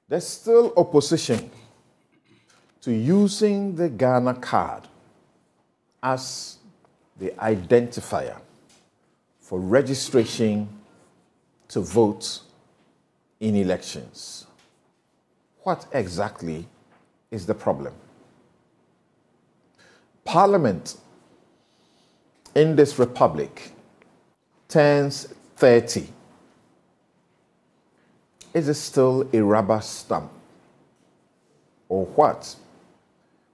There's still opposition to using the Ghana card as the identifier for registration to vote in elections. What exactly is the problem? Parliament in this republic turns 30. Is it still a rubber stamp? Or what?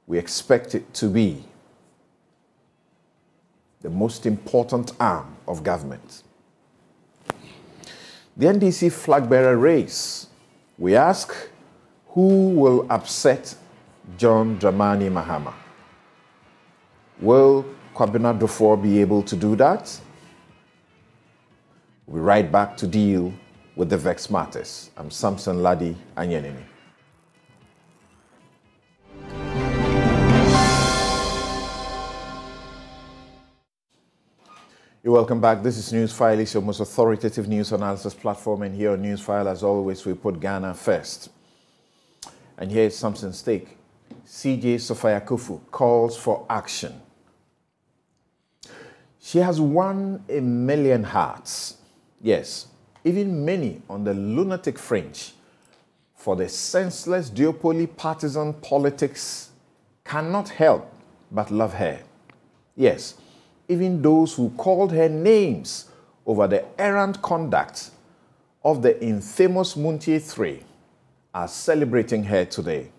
We expect it to be the most important arm of government. The NDC flag bearer race, we ask, who will upset John Dramani Mahama? Will Kwabena Dufour be able to do that? We'll be right back to deal with the Vex Matters. I'm Samson, Lardy, Anyenini. You're welcome back. This is Newsfile. It's your most authoritative news analysis platform. And here on Newsfile, as always, we put Ghana first. And here is Samson's take. CJ Sophia Kufu calls for action. She has won 1 million hearts. Yes, even many on the lunatic fringe for the senseless duopoly partisan politics cannot help but love her. Yes, even those who called her names over the errant conduct of the infamous Muntie III are celebrating her today.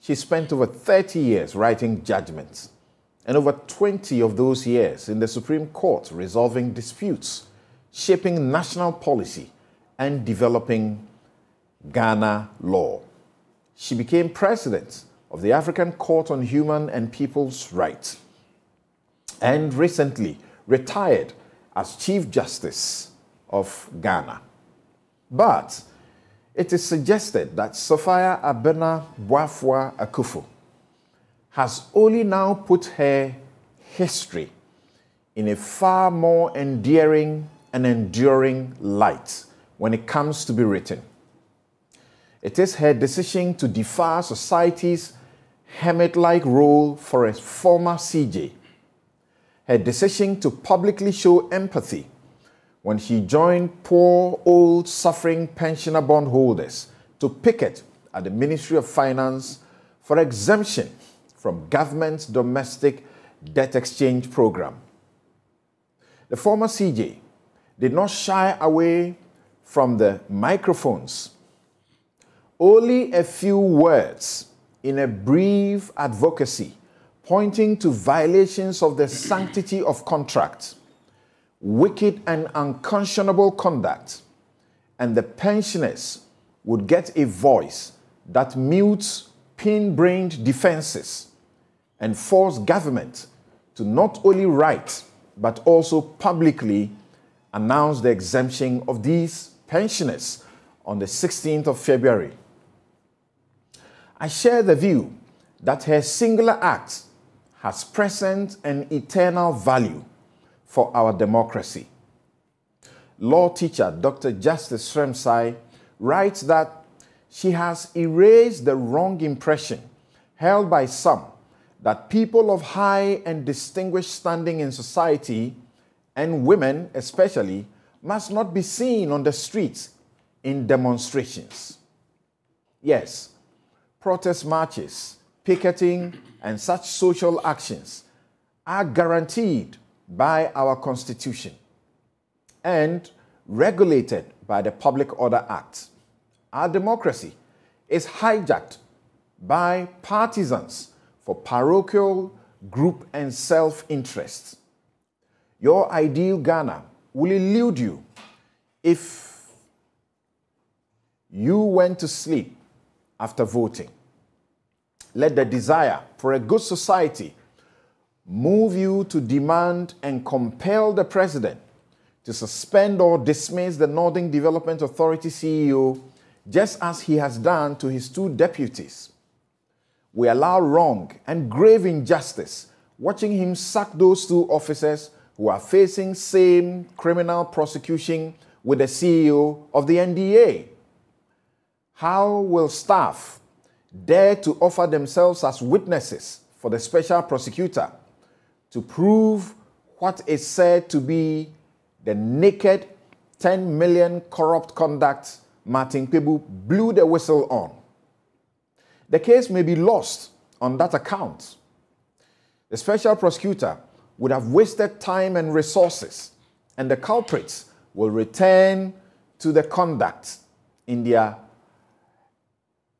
She spent over 30 years writing judgments, and over 20 of those years in the Supreme Court resolving disputes, shaping national policy, and developing Ghana law. She became president of the African Court on Human and People's Rights, and recently retired as Chief Justice of Ghana. But it is suggested that Sophia Abena Boafua Akuffo has only now put her history in a far more endearing and enduring light when it comes to be written. It is her decision to defy society's hermit-like role for a former CJ, her decision to publicly show empathy when she joined poor, old, suffering pensioner bondholders to picket at the Ministry of Finance for exemption from government's domestic debt exchange program. The former CJ did not shy away from the microphones. Only a few words in a brief advocacy pointing to violations of the sanctity of contract, wicked and unconscionable conduct, and the pensioners would get a voice that mutes pin-brained defenses and force government to not only write but also publicly announce the exemption of these pensioners on the 16th of February. I share the view that her singular act has present and eternal value for our democracy. Law teacher Dr. Justice Sremsai writes that she has erased the wrong impression held by some that people of high and distinguished standing in society, and women especially, must not be seen on the streets in demonstrations. Yes, protest marches, picketing, and such social actions are guaranteed by our Constitution and regulated by the Public Order Act. Our democracy is hijacked by partisans for parochial, group, and self-interest. Your ideal Ghana will elude you if you went to sleep after voting. Let the desire for a good society move you to demand and compel the president to suspend or dismiss the Northern Development Authority CEO, just as he has done to his 2 deputies. We allow wrong and grave injustice, watching him sack those 2 officers who are facing same criminal prosecution with the CEO of the NDA. How will staff dare to offer themselves as witnesses for the special prosecutor to prove what is said to be the naked 10 million corrupt conduct Martin Kpebu blew the whistle on? The case may be lost on that account. The special prosecutor would have wasted time and resources, and the culprits will return to the conduct in their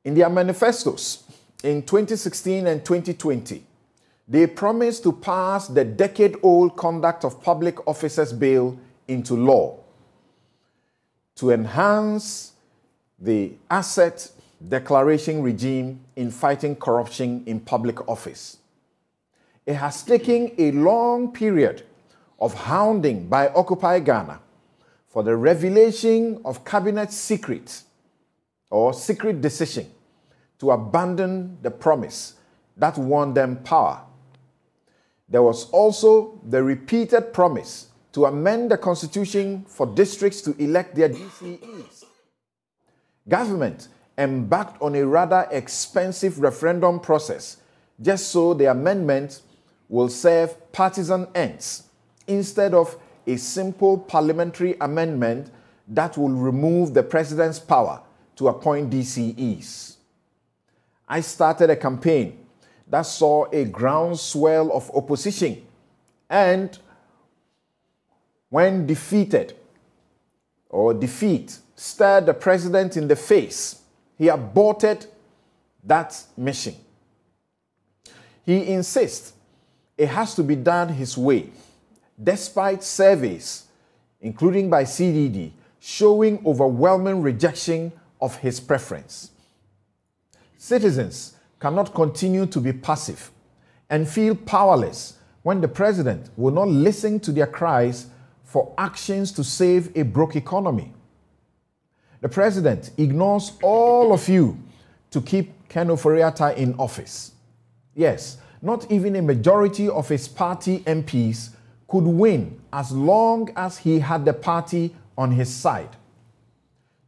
manifestos. In 2016 and 2020, they promised to pass the decade-old Conduct of Public Officers Bill into law to enhance the asset declaration regime in fighting corruption in public office. It has taken a long period of hounding by Occupy Ghana for the revelation of cabinet secret or secret decision to abandon the promise that won them power. There was also the repeated promise to amend the constitution for districts to elect their DCEs. Government embarked on a rather expensive referendum process just so the amendment will serve partisan ends instead of a simple parliamentary amendment that will remove the president's power to appoint DCEs. I started a campaign that saw a groundswell of opposition, and when defeat stared the president in the face, he aborted that mission. He insists it has to be done his way, despite surveys, including by CDD, showing overwhelming rejection of his preference. Citizens cannot continue to be passive and feel powerless when the president will not listen to their cries for actions to save a broke economy. The president ignores all of you to keep Ken Ofori-Atta in office. Yes, not even a majority of his party MPs could win as long as he had the party on his side.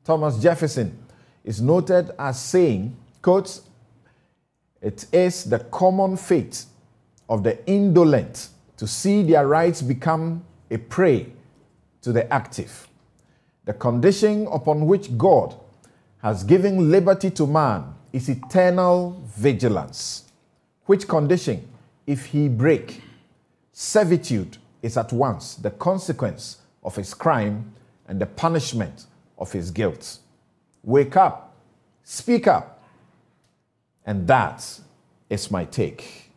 Thomas Jefferson is noted as saying, quote, "It is the common fate of the indolent to see their rights become a prey to the active. The condition upon which God has given liberty to man is eternal vigilance, which condition, if he break, servitude is at once the consequence of his crime and the punishment of his guilt. Wake up, speak up." And that is my take.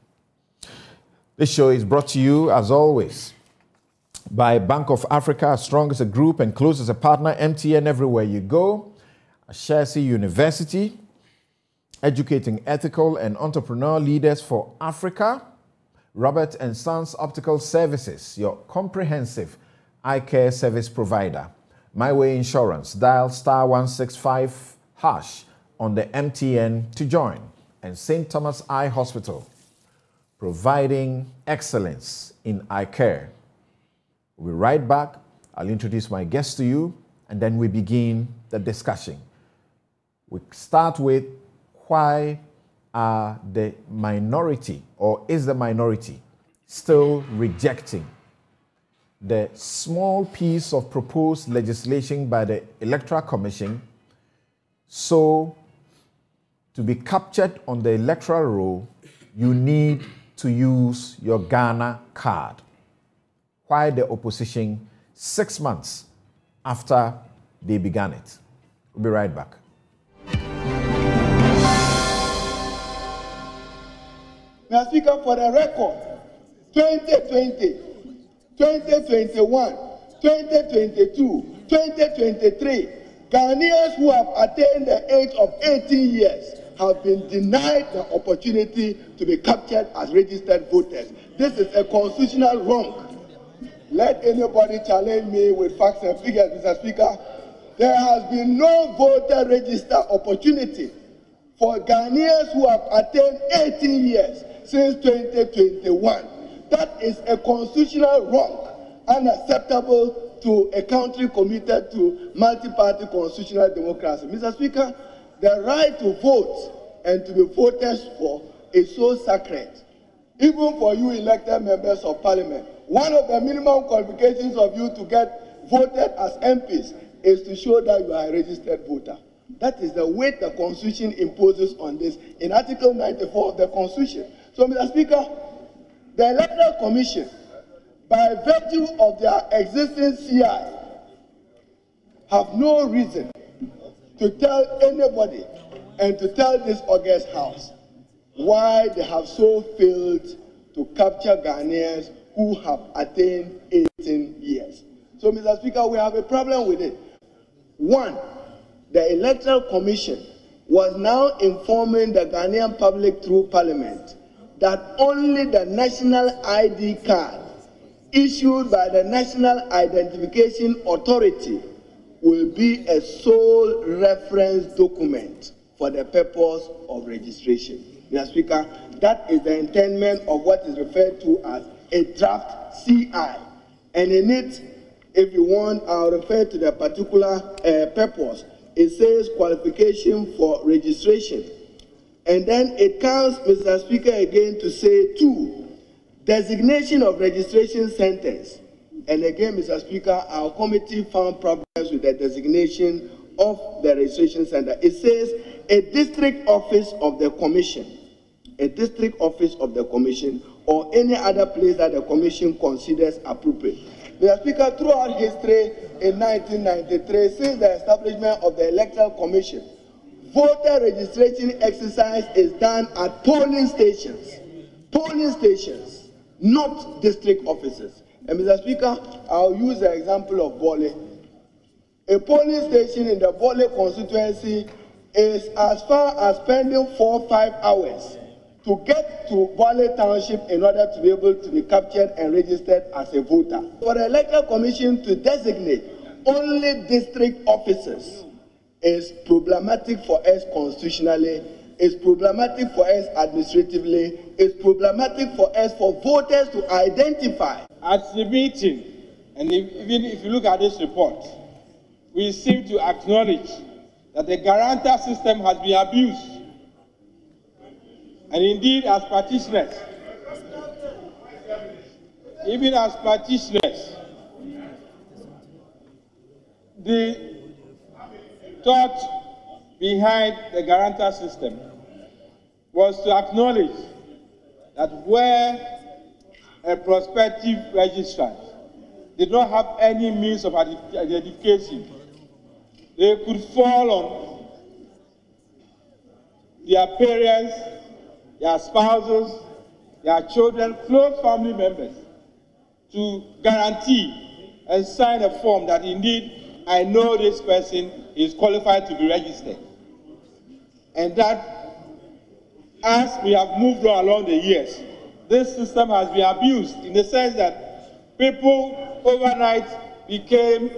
This show is brought to you, as always, by Bank of Africa, as strong as a group and close as a partner, MTN everywhere you go, Ashesi University, educating ethical and entrepreneurial leaders for Africa, Robert & Sons Optical Services, your comprehensive eye care service provider, My Way Insurance, dial *165# on the MTN to join, and St. Thomas Eye Hospital, providing excellence in eye care. We'll be right back. I'll introduce my guest to you, and then we begin the discussion. We start with, why are the minority, or is the minority, still rejecting the small piece of proposed legislation by the Electoral Commission? So, to be captured on the electoral roll, you need to use your Ghana card. Why the opposition 6 months after they began it? We'll be right back. Now, Speaker, for the record, 2020, 2021, 2022, 2023, Ghanaians who have attained the age of 18 years have been denied the opportunity to be captured as registered voters. This is a constitutional wrong. Let anybody challenge me with facts and figures, Mr. Speaker. There has been no voter register opportunity for Ghanaians who have attained 18 years since 2021. That is a constitutional wrong, unacceptable to a country committed to multi-party constitutional democracy. Mr. Speaker, The right to vote and to be voted for is so sacred. Even for you elected members of parliament, one of the minimum qualifications of you to get voted as MPs is to show that you are a registered voter. That is the weight the Constitution imposes on this in Article 94 of the Constitution. So, Mr. Speaker, the Electoral Commission, by virtue of their existing CI, have no reason to tell anybody and to tell this august House why they have so failed to capture Ghanaians who have attained 18 years. So, Mr. Speaker, we have a problem with it. One, the Electoral Commission was now informing the Ghanaian public through Parliament that only the national ID card issued by the National Identification Authority will be a sole reference document for the purpose of registration. Mr. Speaker, that is the intendment of what is referred to as a draft CI. And in it, if you want, I'll refer to the particular purpose. It says qualification for registration. And then it comes, Mr. Speaker, again to say 2, designation of registration centers. And again, Mr. Speaker, our committee found problems with the designation of the registration center. It says a district office of the commission, a district office of the commission, or any other place that the commission considers appropriate. Mr. Speaker, throughout history in 1993, since the establishment of the Electoral Commission, voter registration exercise is done at polling stations, not district offices. And Mr. Speaker, I'll use the example of Bole. A polling station in the Bole constituency is as far as spending 4 or 5 hours to get to Bole Township in order to be able to be captured and registered as a voter. For the Electoral Commission to designate only district officers is problematic for us constitutionally, is problematic for us administratively, is problematic for us for voters to identify. At the meeting, and even if you look at this report, we seem to acknowledge that the guarantor system has been abused. And indeed, as practitioners, even as practitioners, the thought behind the guarantor system was to acknowledge that where a prospective registrant did not have any means of identification, they could fall on their parents, their spouses, their children, close family members to guarantee and sign a form that indeed I know this person is qualified to be registered. And that as we have moved on along the years, this system has been abused in the sense that people overnight became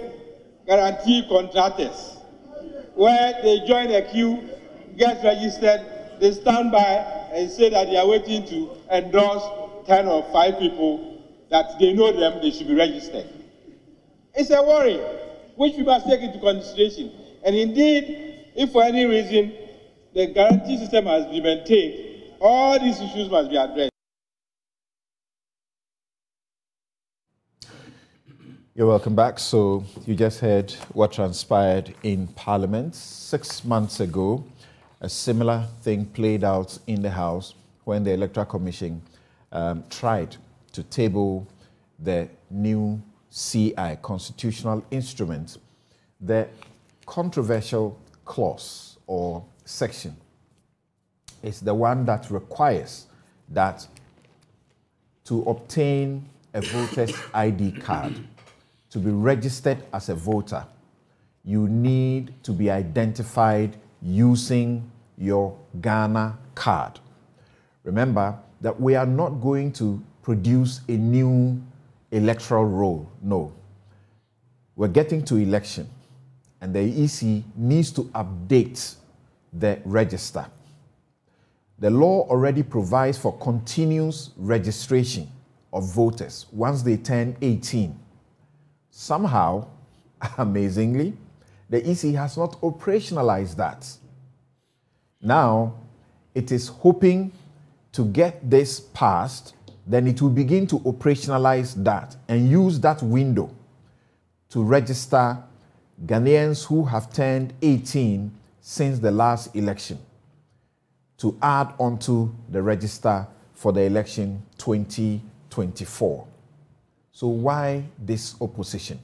guarantee contractors, where they join a queue, get registered, they stand by and say that they are waiting to endorse 10 or 5 people that they know them, they should be registered. It's a worry which we must take into consideration. And indeed, if for any reason the guarantee system has been maintained, all these issues must be addressed. You're welcome back. So you just heard what transpired in Parliament 6 months ago. A similar thing played out in the House when the Electoral Commission tried to table the new CI, constitutional instrument. The controversial clause or section is the one that requires that to obtain a voter's ID card, to be registered as a voter, you need to be identified using your Ghana card. Remember that we are not going to produce a new electoral roll. No. We're getting to election, and the EC needs to update the register. The law already provides for continuous registration of voters once they turn 18. Somehow, amazingly, the EC has not operationalized that. Now, it is hoping to get this passed, then it will begin to operationalize that and use that window to register Ghanaians who have turned 18 since the last election, to add onto the register for the election 2024. So why this opposition?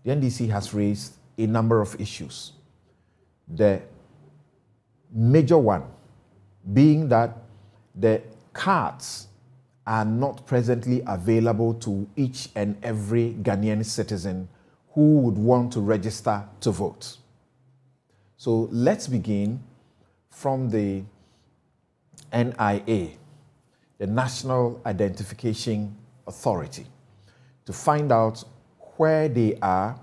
The NDC has raised a number of issues. The major one being that the cards are not presently available to each and every Ghanaian citizen who would want to register to vote. So let's begin from the NIA, the National Identification Authority, to find out where they are,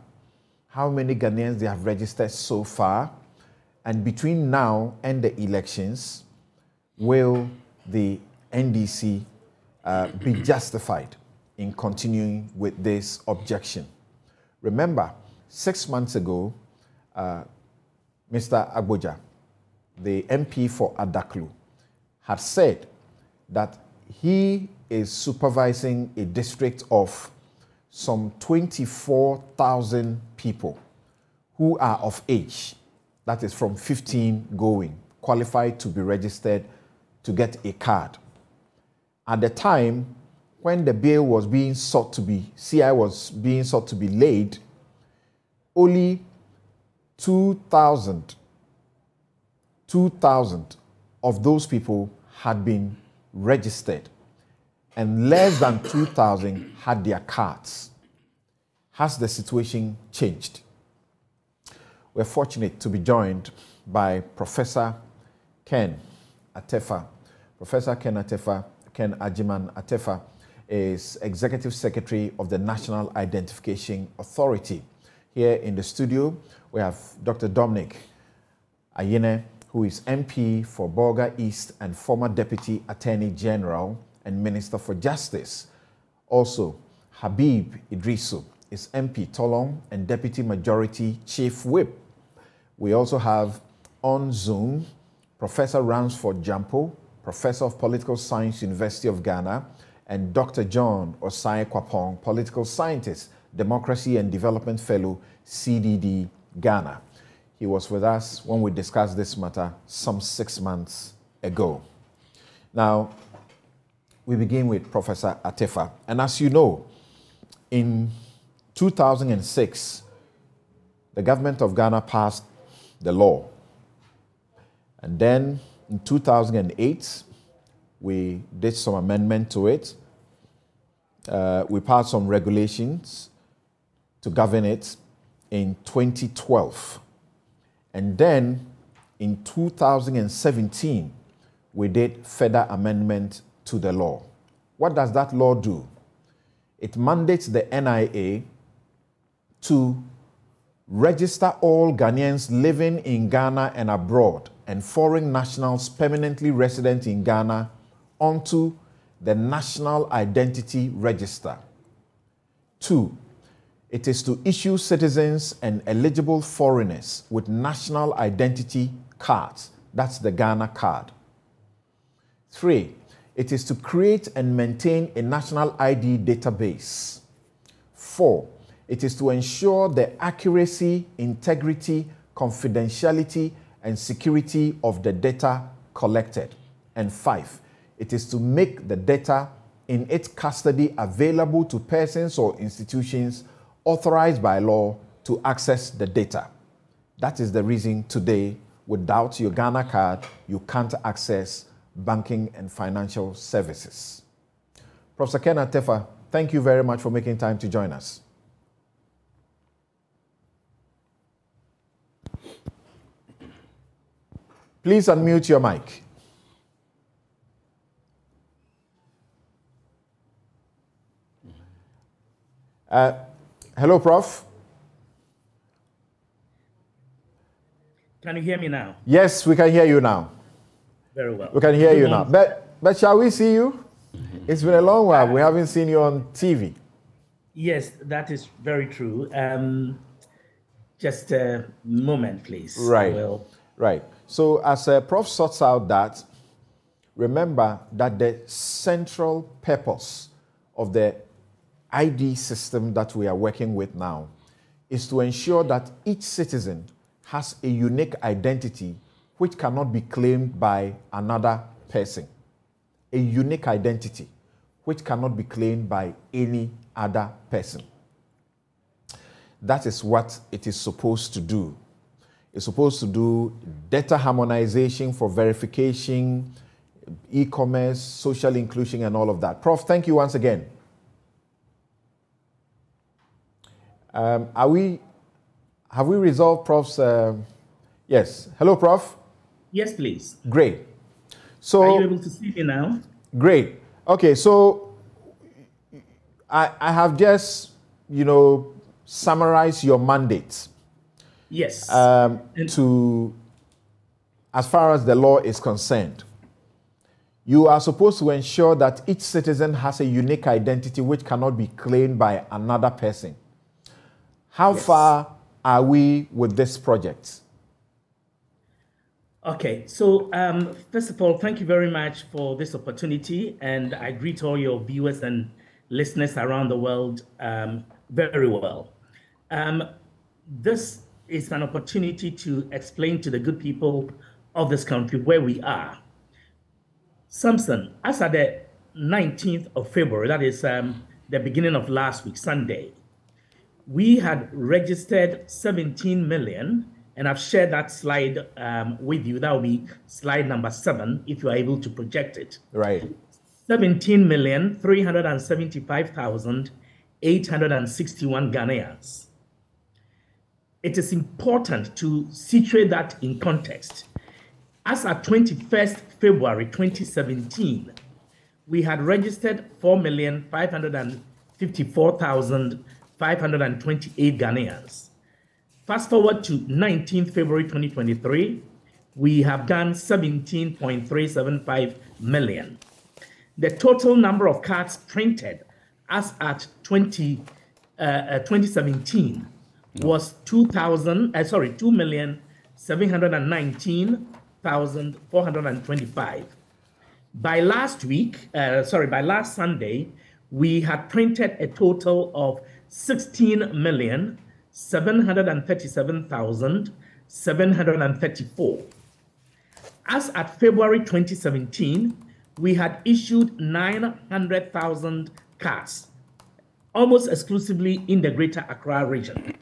how many Ghanaians they have registered so far, and between now and the elections, will the NDC be justified in continuing with this objection? Remember, 6 months ago, Mr. Agboja, the MP for Adaklu, had said that he is supervising a district of some 24,000 people who are of age, that is from 15 going, qualified to be registered to get a card. At the time when the bill was being sought to be, CI was being sought to be laid, only 2,000 of those people had been registered, and less than 2,000 had their cards. Has the situation changed? We're fortunate to be joined by Professor Ken Atefa. Professor Ken Atefa, Ken Ajiman Atefa, is Executive Secretary of the National Identification Authority. Here in the studio, we have Dr. Dominic Anyenini, who is MP for Bolga East and former Deputy Attorney General and Minister for Justice. Also, Habib Idrisu is MP Tolong and Deputy Majority Chief Whip. We also have on Zoom Professor Ransford Jampo, Professor of Political Science, University of Ghana, and Dr. John Osai Kwapong, Political Scientist, Democracy and Development Fellow, CDD, Ghana. He was with us when we discussed this matter some 6 months ago. Now, we begin with Professor Atefa. And as you know, in 2006, the government of Ghana passed the law. And then in 2008, we did some amendment to it. We passed some regulations to govern it in 2012. And then in 2017, we did further amendment to the law. What does that law do? It mandates the NIA to register all Ghanaians living in Ghana and abroad and foreign nationals permanently resident in Ghana onto the National Identity Register. 2, it is to issue citizens and eligible foreigners with national identity cards. That's the Ghana card. 3, it is to create and maintain a national ID database. 4, it is to ensure the accuracy, integrity, confidentiality, and security of the data collected. And 5, it is to make the data in its custody available to persons or institutions authorized by law to access the data. That is the reason today, without your Ghana card, you can't access banking and financial services. Professor Ken Atefa, thank you very much for making time to join us. Please unmute your mic. Hello, Prof. Can you hear me now? Yes, we can hear you now. Very well. We can hear you now. But shall we see you? It's been a long while. We haven't seen you on TV. Yes, that is very true. Just a moment, please. Right. We'll Right. So as Prof sorts out that, remember that the central purpose of the ID system that we are working with now is to ensure that each citizen has a unique identity which cannot be claimed by another person. A unique identity which cannot be claimed by any other person. That is what it is supposed to do. It's supposed to do data harmonization for verification, e-commerce, social inclusion, and all of that. Prof, thank you once again. Have we resolved Prof's? Yes. Hello, Prof. Yes, please. Great. So, are you able to see me now? Great. Okay, so I have just, summarized your mandate. Yes. To, as far as the law is concerned, you are supposed to ensure that each citizen has a unique identity which cannot be claimed by another person. How far are we with this project? Okay, so first of all, thank you very much for this opportunity, and I greet all your viewers and listeners around the world very well. This is an opportunity to explain to the good people of this country where we are. Samson, as at the 19th of February, that is the beginning of last week, Sunday, we had registered 17 million, and I've shared that slide with you. That will be slide number 7, if you are able to project it. Right. 17,375,861 Ghanaians. It is important to situate that in context. As at 21st February 2017, we had registered 4,554,528 Ghanaians. Fast forward to 19th February 2023, we have done 17.375 million. The total number of cards printed as at 2017 was 2,719,425. By last Sunday, we had printed a total of 16,737,734. As at February 2017, we had issued 900,000 cards, almost exclusively in the Greater Accra region.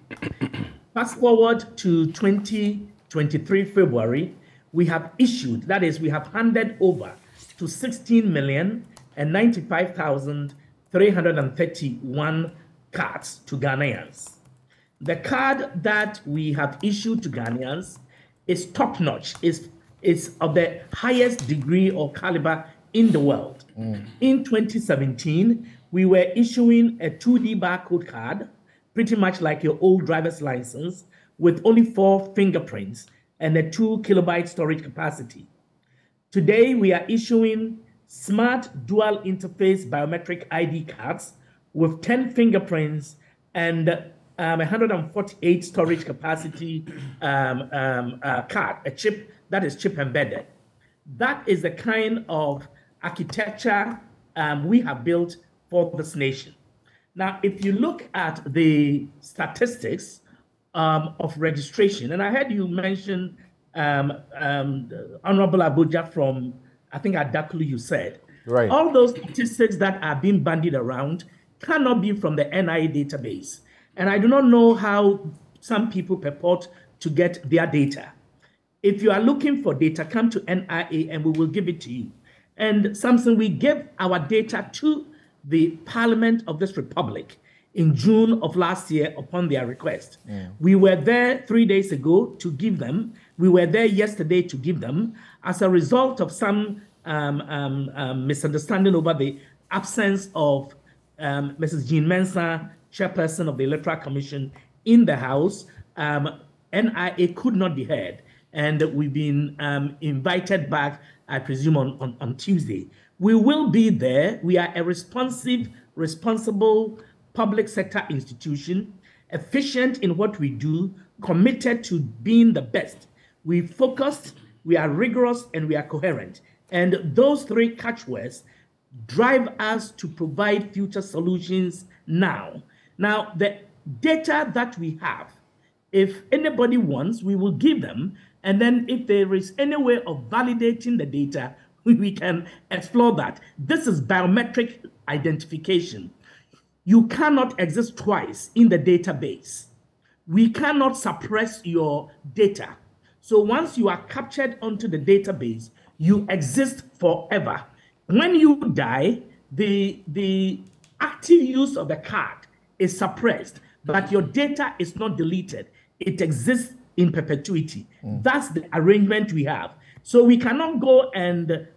Fast forward to 2023 February, we have issued, that is, we have handed over to 16,095,331 cards to Ghanaians. The card that we have issued to Ghanaians is top-notch, is of the highest degree or caliber in the world. In 2017, we were issuing a 2D barcode card, pretty much like your old driver's license, with only 4 fingerprints and a 2 kilobyte storage capacity. Today, we are issuing smart dual interface biometric ID cards with 10 fingerprints and 148 storage capacity card, a chip that is chip embedded. That is the kind of architecture we have built for this nation. Now, if you look at the statistics of registration, and I heard you mention Honorable Abuja from, I think, Adakulu, you said. Right. All those statistics that are being bandied around cannot be from the NIA database. And I do not know how some people purport to get their data. If you are looking for data, come to NIA and we will give it to you. And Samson, we gave our data to the Parliament of this Republic in June of last year upon their request. We were there 3 days ago to give them. We were there yesterday to give them as a result of some misunderstanding over the absence of Mrs. Jean Mensah, chairperson of the Electoral Commission, in the House. NIA could not be heard, and we've been invited back, I presume, on Tuesday. We will be there. We are a responsible public sector institution, efficient in what we do, committed to being the best. We focused, we are rigorous, and we are coherent. And those three catchwords drive us to provide future solutions now. Now, the data that we have, if anybody wants, we will give them. And then if there is any way of validating the data, we can explore that. This is biometric identification. You cannot exist twice in the database. We cannot suppress your data. So once you are captured onto the database, you exist forever. When you die, the active use of the card is suppressed, but your data is not deleted. It exists in perpetuity. That's the arrangement we have. So we cannot go and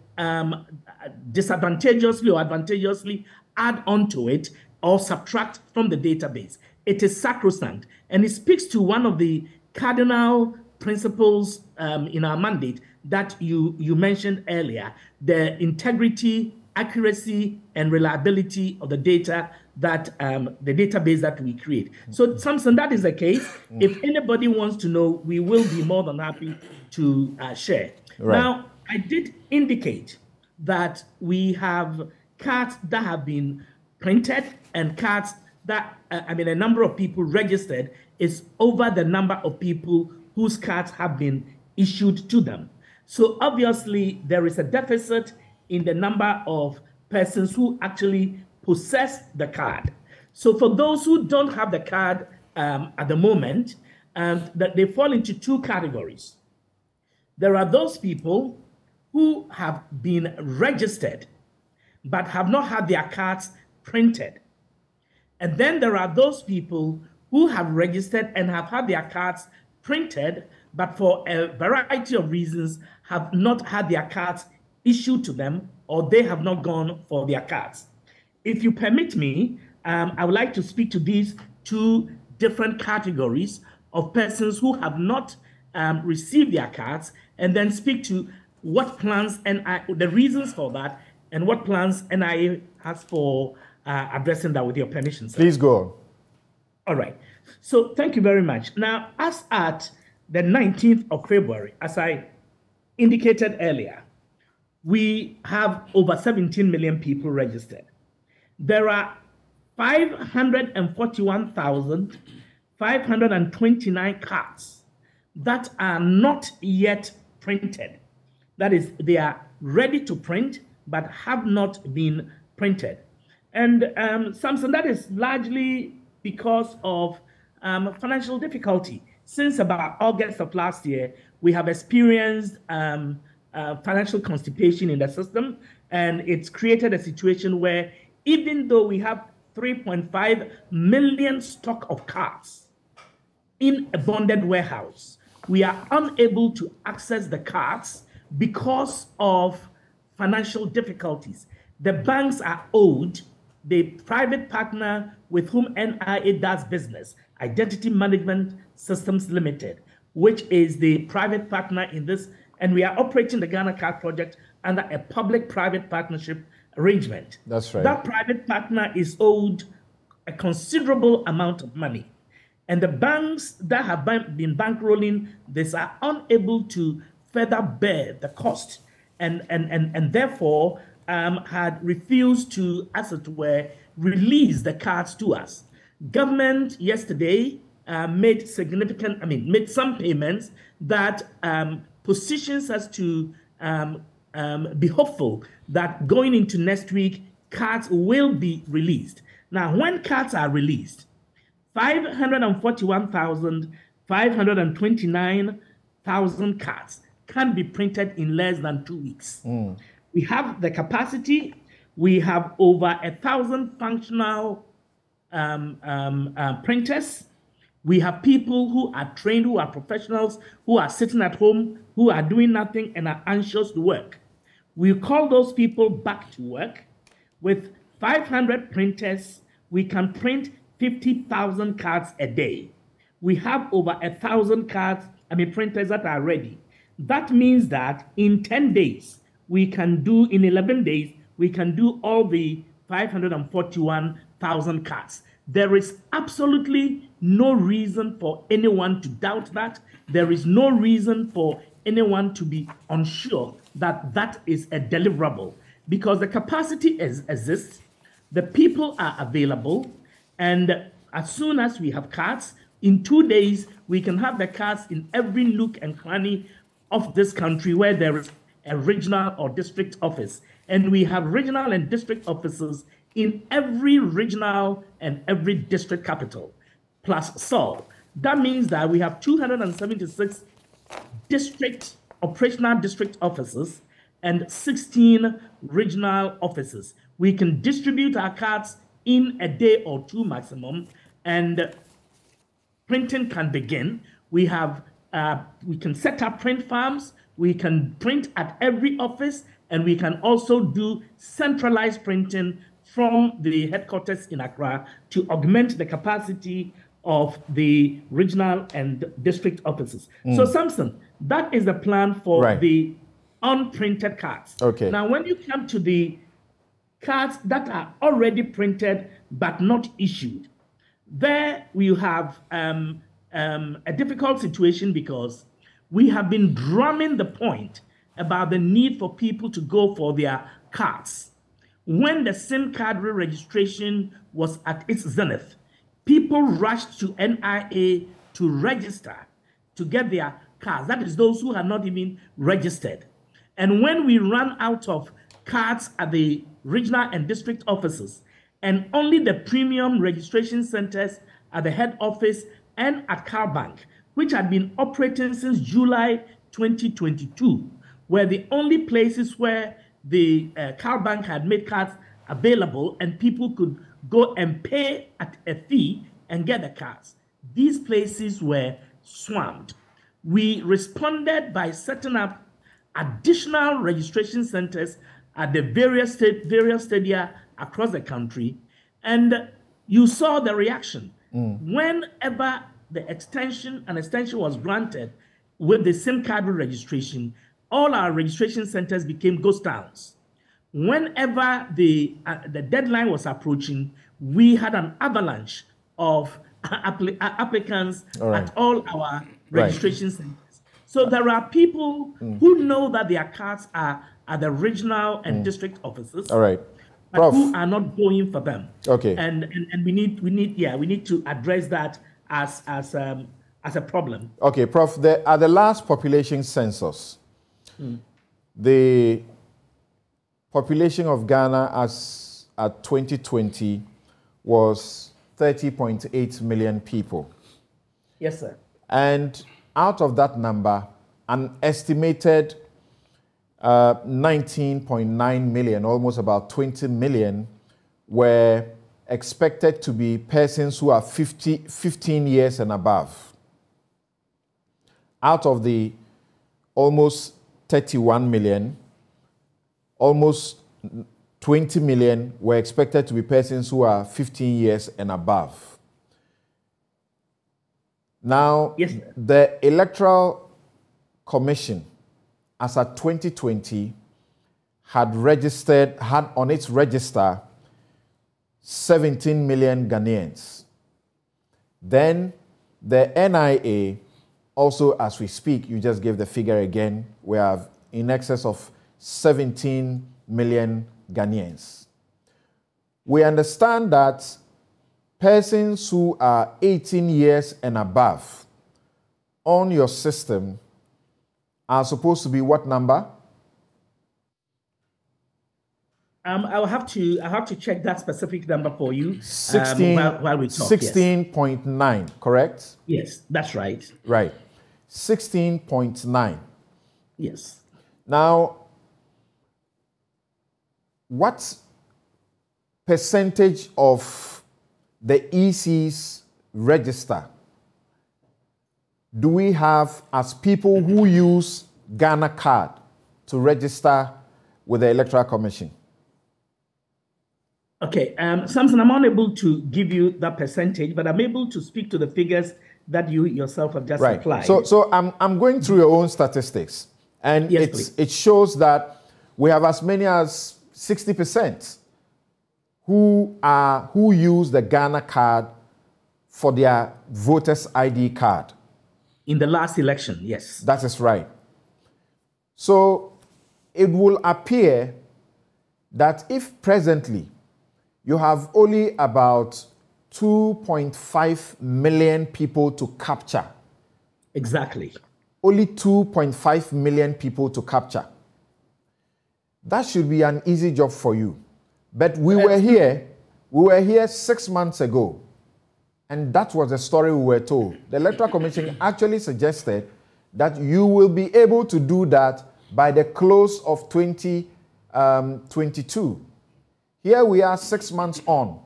disadvantageously or advantageously add onto it or subtract from the database. It is sacrosanct, and it speaks to one of the cardinal principles in our mandate that you mentioned earlier, the integrity, accuracy, and reliability of the data that the database that we create. So, Samson, that is the case. If anybody wants to know, we will be more than happy to share. Right. Now, I did indicate that we have cards that have been printed and cards that, a number of people registered is over the number of people whose cards have been issued to them. So obviously, there is a deficit in the number of persons who actually possess the card. So for those who don't have the card at the moment, that they fall into two categories. There are those people who have been registered but have not had their cards printed. And then there are those people who have registered and have had their cards printed, but for a variety of reasons have not had their cards issued to them, or they have not gone for their cards. If you permit me, I would like to speak to these two different categories of persons who have not received their cards, and then speak to what plans the reasons for that, and what plans NIA has for addressing that, with your permission, sir. Please go on. All right. So thank you very much. Now, as at the 19th of February, as I indicated earlier, we have over 17 million people registered. There are 541,529 cards that are not yet printed. That is, they are ready to print, but have not been printed. And Samson, that is largely because of financial difficulty. Since about August of last year, we have experienced financial constipation in the system, and it's created a situation where even though we have 3.5 million stock of cards in a bonded warehouse, we are unable to access the cards because of financial difficulties. The banks are owed. The private partner with whom NIA does business, Identity Management Systems Limited, which is the private partner in this, and we are operating the Ghana Card Project under a public-private partnership arrangement. That's right. That private partner is owed a considerable amount of money. And the banks that have been bankrolling this are unable to further bear the cost, and therefore had refused to, as it were, release the cards to us. Government yesterday made some payments that positions us to be hopeful that going into next week, cards will be released. Now, when cards are released, 541,529 cards can be printed in less than 2 weeks. We have the capacity. We have over 1,000 functional printers. We have people who are trained, who are professionals, who are sitting at home, who are doing nothing and are anxious to work. We call those people back to work. With 500 printers, we can print 50,000 cards a day. We have over 1,000 printers that are ready. That means that in 10 days, in 11 days, we can do all the 541,000 cards. There is absolutely no reason for anyone to doubt that. There is no reason for anyone to be unsure that that is a deliverable, because the capacity exists, the people are available, and as soon as we have cards, in 2 days, we can have the cards in every nook and cranny of this country where there is a regional or district office. And we have regional and district offices in every regional and every district capital, plus Seoul. That means that we have 276 operational district offices and 16 regional offices. We can distribute our cards in a day or two maximum, and printing can begin. We can set up print farms, we can print at every office, and we can also do centralized printing from the headquarters in Accra to augment the capacity of the regional and district offices. So, Samson, that is the plan for the unprinted cards. Okay. Now, when you come to the cards that are already printed but not issued, there we have a difficult situation, because we have been drumming the point about the need for people to go for their cards. When the SIM card re-registration was at its zenith, people rushed to NIA to register to get their cards. That is those who had not even registered. And when we ran out of cards at the regional and district offices, and only the premium registration centers at the head office and at Car Bank, which had been operating since July 2022, were the only places where the Car Bank had made cards available and people could go and pay at a fee and get the cards. These places were swamped. We responded by setting up additional registration centers at the various stadia across the country, and you saw the reaction. Whenever the extension was granted with the SIM card registration, all our registration centers became ghost towns. Whenever the deadline was approaching, we had an avalanche of applicants at all our registration centers. So there are people who know that their cards are at the regional and district offices. All right. But Prof, who are not going for them. Okay. And we need to address that as a problem. Okay, Prof, at the last population census, the population of Ghana as at 2020 was 30.8 million people. Yes, sir. And out of that number, an estimated 19.9 million, almost about 20 million, were expected to be persons who are 15 years and above. Out of the almost 31 million, almost 20 million were expected to be persons who are 15 years and above. Now, yes, sir, the Electoral Commission, as at 2020, had on its register 17 million Ghanaians. Then the NIA, also as we speak, you just gave the figure again, we have in excess of 17 million Ghanaians. We understand that persons who are 18 years and above on your system are supposed to be what number? I'll have to check that specific number for you. 16, while we talk. 16.9, yes. Correct? Yes, that's right. Right. 16.9. Yes. Now, what percentage of the EC's register do we have as people who use Ghana card to register with the Electoral Commission? Okay, Samson, I'm unable to give you that percentage, but I'm able to speak to the figures that you yourself have just applied. So I'm going through your own statistics, and yes, it shows that we have as many as 60% who use the Ghana card for their voters' ID card. In the last election, yes. That is right. So it will appear that if presently you have only about 2.5 million people to capture. Exactly. Only 2.5 million people to capture. That should be an easy job for you. But we were here 6 months ago, and that was the story we were told. The Electoral Commission actually suggested that you will be able to do that by the close of 2022. Here we are 6 months on.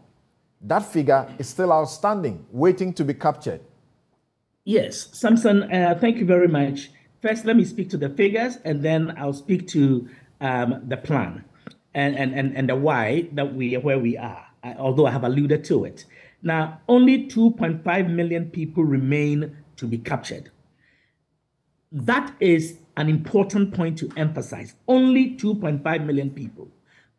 That figure is still outstanding, waiting to be captured. Yes, Samson, thank you very much. First, let me speak to the figures, and then I'll speak to the plan and the why that we are where we are, although I have alluded to it. Now, only 2.5 million people remain to be captured. That is an important point to emphasize. Only 2.5 million people.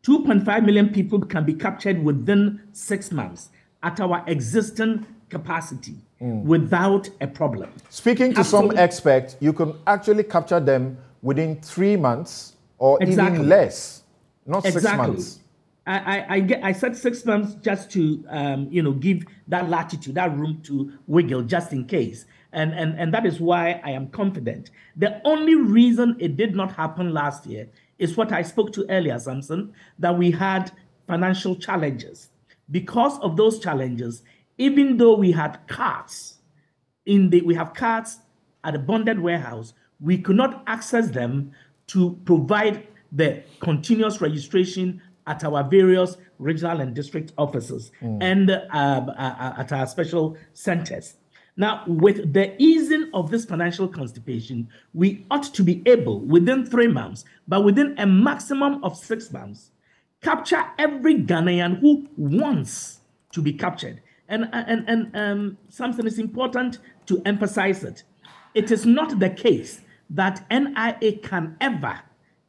2.5 million people can be captured within 6 months at our existing capacity without a problem. Speaking to some experts, you can actually capture them within 3 months or even less, not 6 months. I said 6 months just to give that latitude, that room to wiggle just in case. And that is why I am confident. The only reason it did not happen last year is what I spoke to earlier, Samson, that we had financial challenges. Because of those challenges, even though we had cards we have cards at a bonded warehouse, we could not access them to provide the continuous registration at our various regional and district offices and at our special centers. Now, with the easing of this financial constipation, we ought to be able, within 3 months, but within a maximum of 6 months, capture every Ghanaian who wants to be captured. And something is important to emphasize it. It is not the case that NIA can ever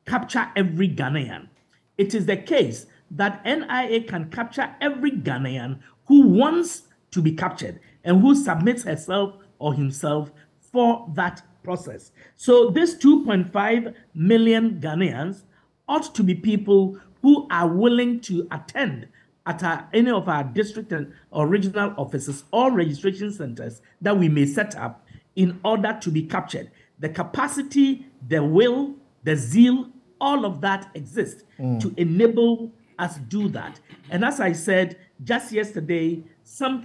capture every Ghanaian. It is the case that NIA can capture every Ghanaian who wants to be captured and who submits herself or himself for that process. So these 2.5 million Ghanaians ought to be people who are willing to attend at any of our district or regional offices or registration centers that we may set up in order to be captured. The capacity, the will, the zeal, all of that exists to enable us do that. And as I said just yesterday, some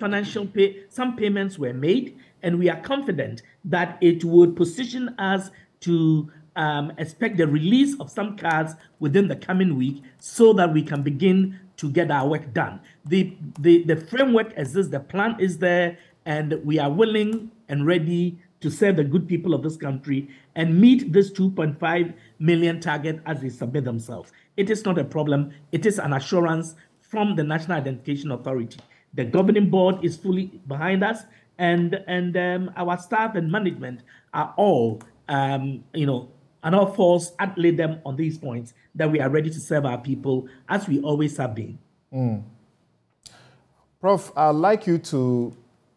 payments were made, and we are confident that it would position us to expect the release of some cards within the coming week so that we can begin to get our work done. The framework exists, the plan is there, and we are willing and ready to serve the good people of this country and meet this 2.5 million target as they submit themselves. It is not a problem. It is an assurance from the National Identification Authority. The governing board is fully behind us, and our staff and management are all, and all force lay them on these points that we are ready to serve our people as we always have been. Prof, I'd like you to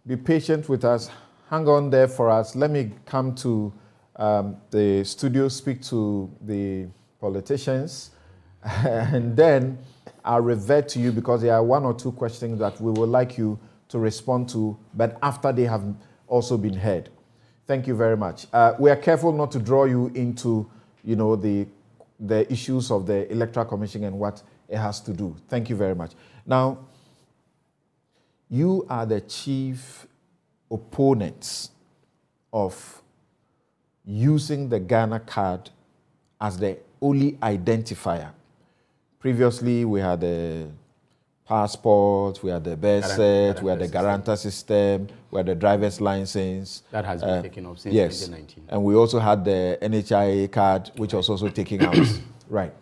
be patient with us. Hang on there for us. Let me come to the studio, speak to the politicians, and then I'll revert to you because there are 1 or 2 questions that we would like you to respond to, but after they have also been heard. Thank you very much. We are careful not to draw you into, the issues of the Electoral Commission and what it has to do. Thank you very much. Now, you are the chief opponents of using the Ghana card as the only identifier. Previously, we had the passport, we had the birth cert, we had the guarantor system, we had the driver's license. That has been taken off since 2019. And we also had the NHIA card, which was also taken out. Right.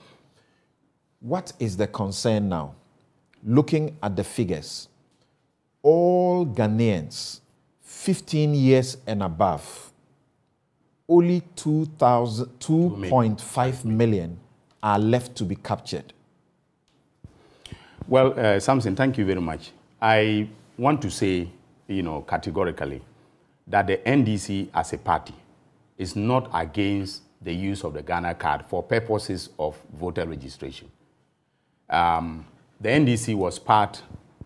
What is the concern now? Looking at the figures, all Ghanaians 15 years and above, only 2.5 million are left to be captured. Well, Samson, thank you very much. I want to say categorically that the NDC as a party is not against the use of the Ghana card for purposes of voter registration. The NDC was part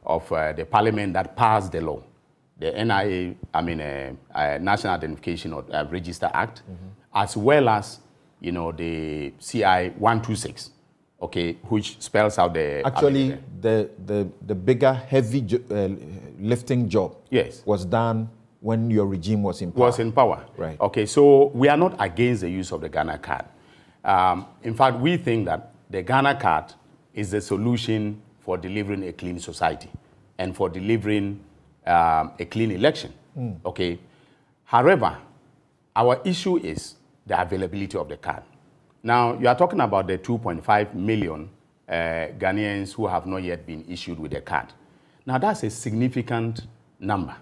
of the parliament that passed the law, the National Identification or Register Act, as well as the CI 126, okay, which spells out the actually the bigger heavy lifting job was done when your regime was in power. Right. Okay, so we are not against the use of the Ghana card. In fact, we think that the Ghana card is the solution for delivering a clean society and for delivering a clean election. Okay. However, our issue is the availability of the card. Now, you are talking about the 2.5 million Ghanaians who have not yet been issued with a card. Now, that's a significant number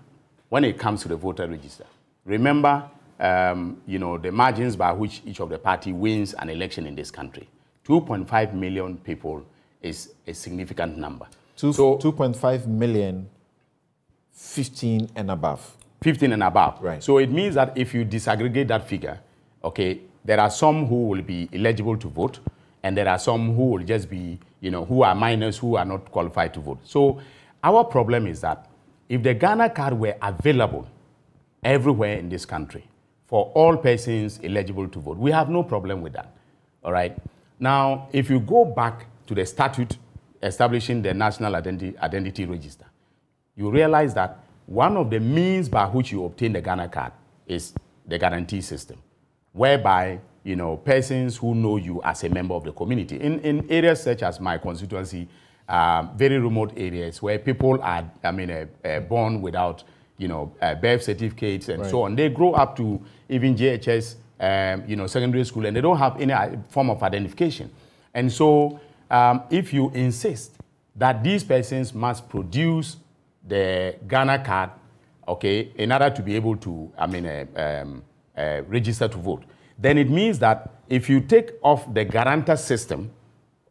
when it comes to the voter register. Remember, the margins by which each of the party wins an election in this country. 2.5 million people is a significant number. 2.5 million, 15 and above. 15 and above. Right. So it means that if you disaggregate that figure, okay, there are some who will be eligible to vote, and there are some who will just be, who are minors who are not qualified to vote. So our problem is that if the Ghana card were available everywhere in this country for all persons eligible to vote, we have no problem with that. All right. Now, if you go back to the statute establishing the National Identity Register, you realize that one of the means by which you obtain the Ghana card is the guarantee system, whereby persons who know you as a member of the community in areas such as my constituency, very remote areas where people are born without birth certificates and so on. They grow up to even JHS secondary school, and they don't have any form of identification. And so if you insist that these persons must produce the Ghana card, okay, in order to be able to register to vote, then it means that if you take off the guarantor system,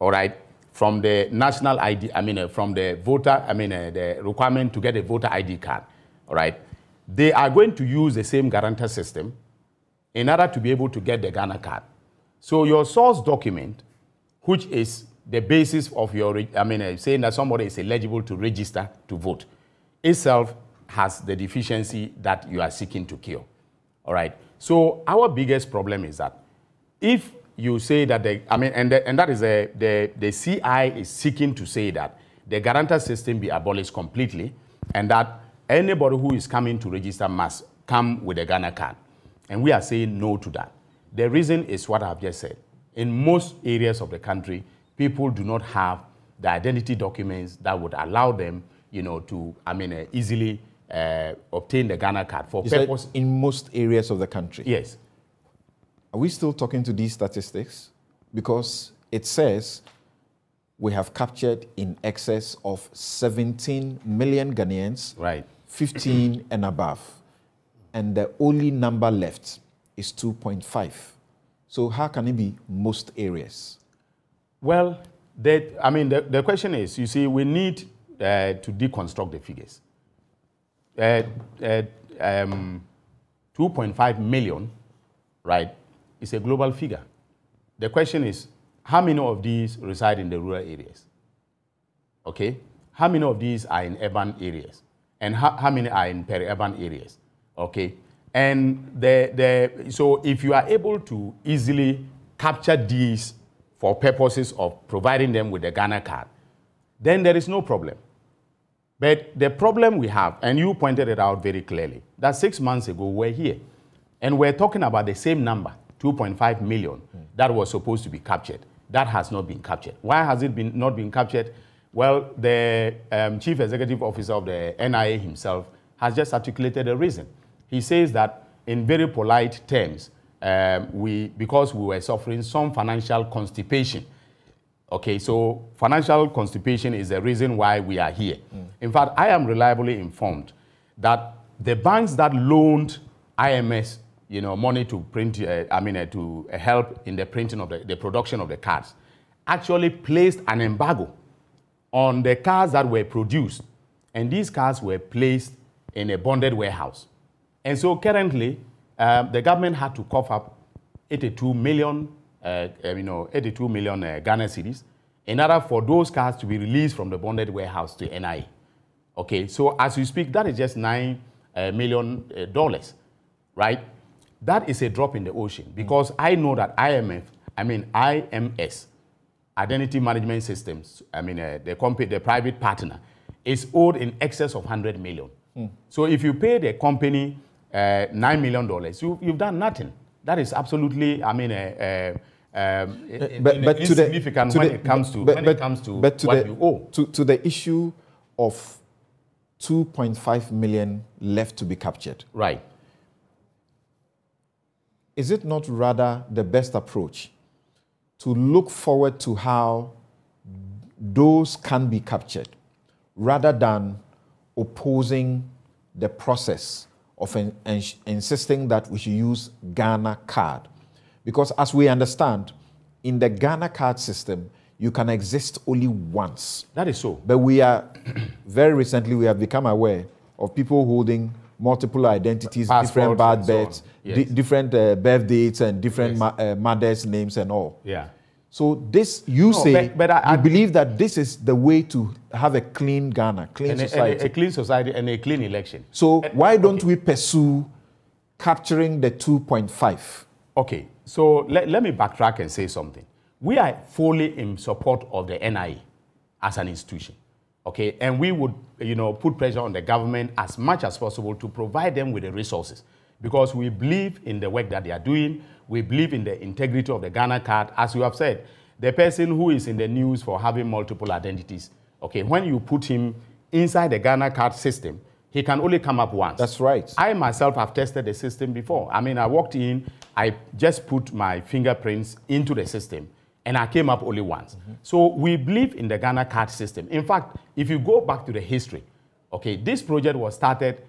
all right, from the national ID, from the voter, the requirement to get a voter ID card, all right, they are going to use the same guarantor system in order to be able to get the Ghana card. So your source document, which is the basis of your, saying that somebody is eligible to register to vote, itself has the deficiency that you are seeking to cure. All right. So our biggest problem is that if you say that that is the CI is seeking to say that the guarantor system be abolished completely, and that anybody who is coming to register must come with a Ghana card. And we are saying no to that. The reason is what I've just said. In most areas of the country, people do not have the identity documents that would allow them, to easily obtain the Ghana card for purpose. In most areas of the country? Yes. Are we still talking to these statistics? Because it says we have captured in excess of 17 million Ghanaians, right, 15 and above, and the only number left is 2.5. So how can it be most areas? Well, the question is, you see, we need to deconstruct the figures. 2.5 million, right, is a global figure. The question is, how many of these reside in the rural areas? Okay? How many of these are in urban areas? And how many are in peri-urban areas? Okay? And so if you are able to easily capture these for purposes of providing them with the Ghana card, then there is no problem. But the problem we have, and you pointed it out very clearly, that 6 months ago we're here, and we're talking about the same number, 2.5 million, that was supposed to be captured. That has not been captured. Why has it not been captured? Well, the Chief Executive Officer of the NIA himself has just articulated a reason. He says that in very polite terms, because we were suffering some financial constipation. Okay, so financial constipation is the reason why we are here. In fact, I am reliably informed that the banks that loaned IMS, money to print, to help in the printing of the production of the cards, actually placed an embargo on the cards that were produced, and these cards were placed in a bonded warehouse. And so currently, the government had to cough up 82 million Ghana cedis in order for those cards to be released from the bonded warehouse to NIA. Okay, so as we speak, that is just $9 million, right? That is a drop in the ocean because I know that IMS, Identity Management Systems, the private partner, is owed in excess of 100 million. So if you pay the company $9 million, you've done nothing. That is absolutely, insignificant when it comes to what you owe. To the issue of 2.5 million left to be captured. Right. Is it not rather the best approach to look forward to how those can be captured rather than opposing the process of insisting that we should use Ghana card? Because as we understand, in the Ghana card system, you can exist only once. That is so. But we are, very recently, we have become aware of people holding multiple identities, different birth dates, different birth dates, and different mothers' names and all. Yeah. So this, you I believe that this is the way to have a clean Ghana, clean society. A clean society and a clean election. So why don't we pursue capturing the 2.5? Okay, so let me backtrack and say something. We are fully in support of the NIA as an institution, okay? And we would, put pressure on the government as much as possible to provide them with the resources because we believe in the work that they are doing. We believe in the integrity of the Ghana card. As you have said, the person who is in the news for having multiple identities, okay, when you put him inside the Ghana card system, he can only come up once. That's right. I myself have tested the system before. I walked in, I just put my fingerprints into the system, and I came up only once. So we believe in the Ghana card system. In fact, if you go back to the history, okay, this project was started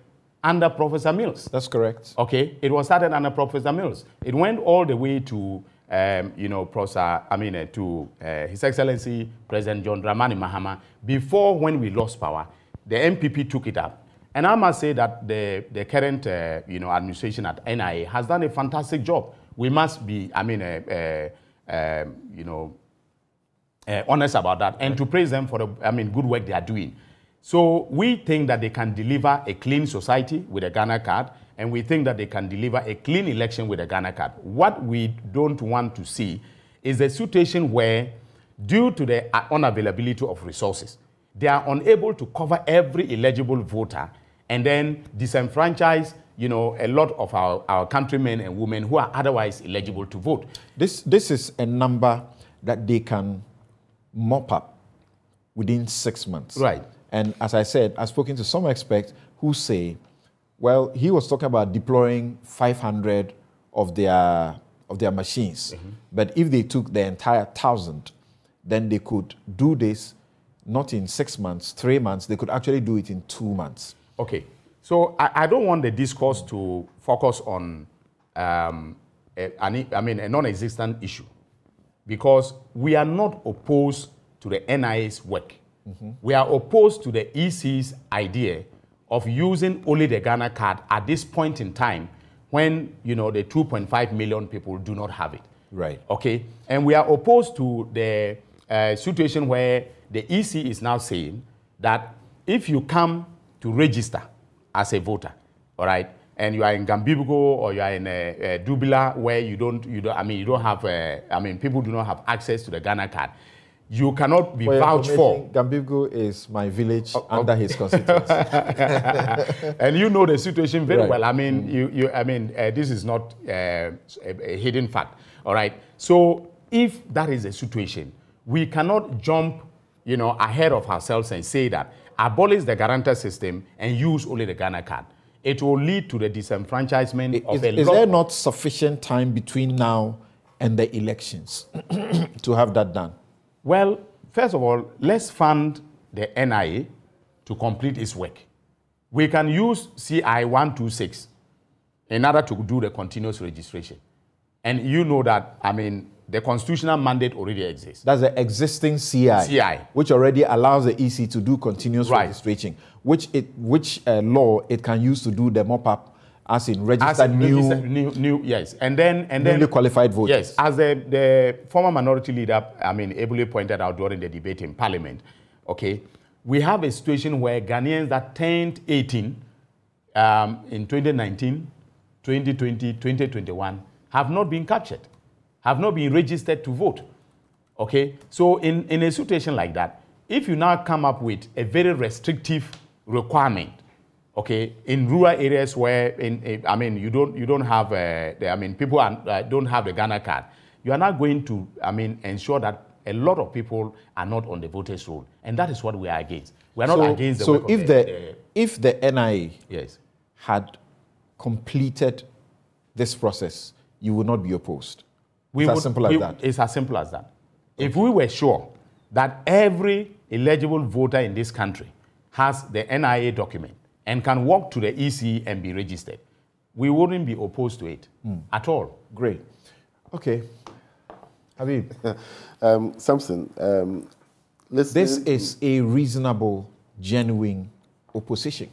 under Professor Mills. That's correct. Okay, it was started under Professor Mills. It went all the way to, His Excellency President John Dramani Mahama. Before, when we lost power, the MPP took it up. And I must say that the current, administration at NIA has done a fantastic job. We must be, honest about that and to praise them for the, good work they are doing. So we think that they can deliver a clean society with a Ghana card, and we think that they can deliver a clean election with a Ghana card. What we don't want to see is a situation where, due to the unavailability of resources, they are unable to cover every eligible voter and then disenfranchise, a lot of our countrymen and women who are otherwise eligible to vote. This is a number that they can mop up within 6 months. Right. And as I said, I've spoken to some experts who say, well, he was talking about deploying 500 of their machines. But if they took the entire 1,000, then they could do this not in 6 months, 3 months. They could actually do it in 2 months. Okay. So I don't want the discourse to focus on a non-existent issue, because we are not opposed to the NIA's work. We are opposed to the EC's idea of using only the Ghana card at this point in time when, the 2.5 million people do not have it. Right. Okay. And we are opposed to the situation where the EC is now saying that if you come to register as a voter, all right, and you are in Gambibgo or you are in Dubila where people do not have access to the Ghana card, you cannot be vouched for. Gambibgo is my village under his constituency. And you know the situation very well. This is not a hidden fact. All right. So if that is the situation, we cannot jump, ahead of ourselves and say that abolish the guarantor system and use only the Ghana card. It will lead to the disenfranchisement of a lot. Is there not sufficient time between now and the elections to have that done? Well, first of all, let's fund the NIA to complete its work. We can use CI 126 in order to do the continuous registration. And you know that, I mean, the constitutional mandate already exists. That's the existing CI, which already allows the EC to do continuous registration, which law it can use to do the mop-up as in registered new yes. And then newly qualified voters. Yes, as the former minority leader, I mean, ably pointed out during the debate in Parliament, okay, we have a situation where Ghanaians that turned 18 in 2019, 2020, 2021 have not been captured, have not been registered to vote. Okay, so in a situation like that, if you now come up with a very restrictive requirement, okay, in rural areas where I mean you don't have people don't have the Ghana card, you are not going to ensure that a lot of people are not on the voters' roll, and that is what we are against. We are not against the work if the NIA yes had completed this process, you would not be opposed. It's as simple as that. It's as simple as that. Okay. If we were sure that every eligible voter in this country has the NIA document and can walk to the EC and be registered, we wouldn't be opposed to it at all. Great. Okay. Habib. Samson, this is a reasonable, genuine opposition.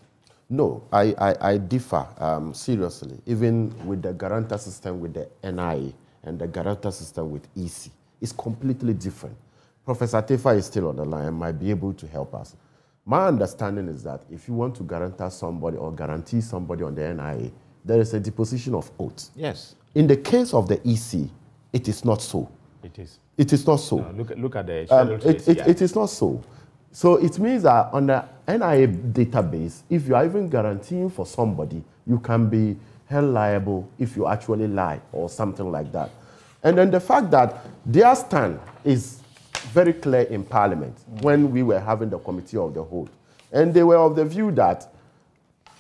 No, I differ seriously. Even with the guarantor system with the NIA and the guarantor system with EC, it's completely different. Professor Tefa is still on the line and might be able to help us. My understanding is that if you want to guarantee somebody or guarantee somebody on the NIA, there is a deposition of oath. Yes. In the case of the EC, it is not so. It is. It is not so. No, look at the schedule to the CI. It is not so. So it means that on the NIA database, if you are even guaranteeing for somebody, you can be held liable if you actually lie or something like that. And then the fact that their stand is very clear in Parliament when we were having the Committee of the Whole. And they were of the view that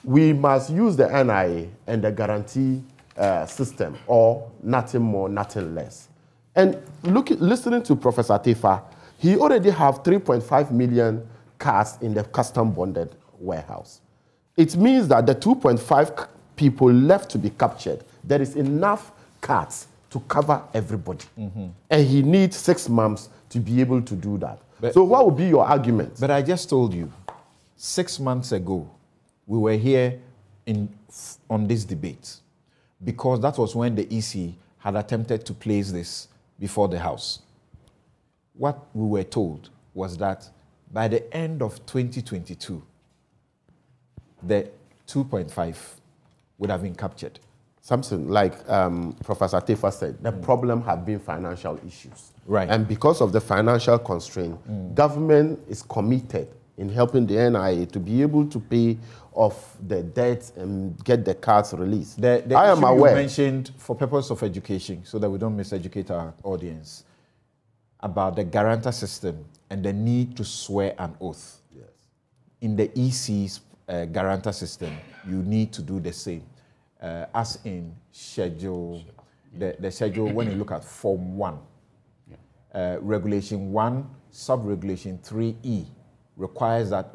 we must use the NIA and the guarantee system or nothing more, nothing less. And listening to Professor Tefa, he already have 3.5 million cards in the custom bonded warehouse. It means that the 2.5 people left to be captured, there is enough cards to cover everybody. And he needs 6 months to be able to do that. So what would be your argument? But I just told you, 6 months ago, we were here on this debate because that was when the EC had attempted to place this before the House. What we were told was that by the end of 2022, the 2.5 would have been captured. Samson, like Professor Tefa said, the problem have been financial issues. Right. And because of the financial constraint, government is committed in helping the NIA to be able to pay off the debt and get the cards released. I am aware. You mentioned for purpose of education, so that we don't miseducate our audience, about the guarantor system and the need to swear an oath. Yes. In the EC's guarantor system, you need to do the same. As in schedule, the schedule, when you look at Form 1, Regulation 1, Sub-Regulation 3E requires that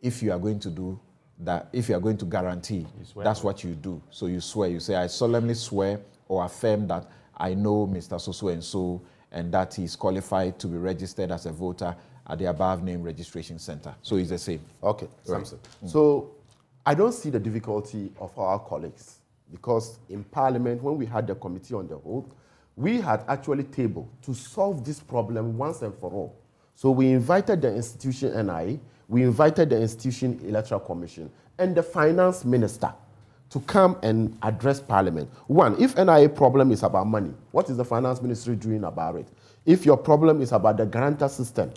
if you are going to do that, if you are going to guarantee, that's what you do. So you swear, you say, I solemnly swear or affirm that I know Mr. So-so-and-so and that he is qualified to be registered as a voter at the above named registration center. So it's the same. Okay, Samson. So I don't see the difficulty of our colleagues because in Parliament, when we had the Committee on the Whole, we had actually tabled to solve this problem once and for all. So we invited the institution NIA, we invited the institution Electoral Commission, and the Finance Minister to come and address Parliament. One, if NIA problem is about money, what is the Finance Ministry doing about it? If your problem is about the guarantor system,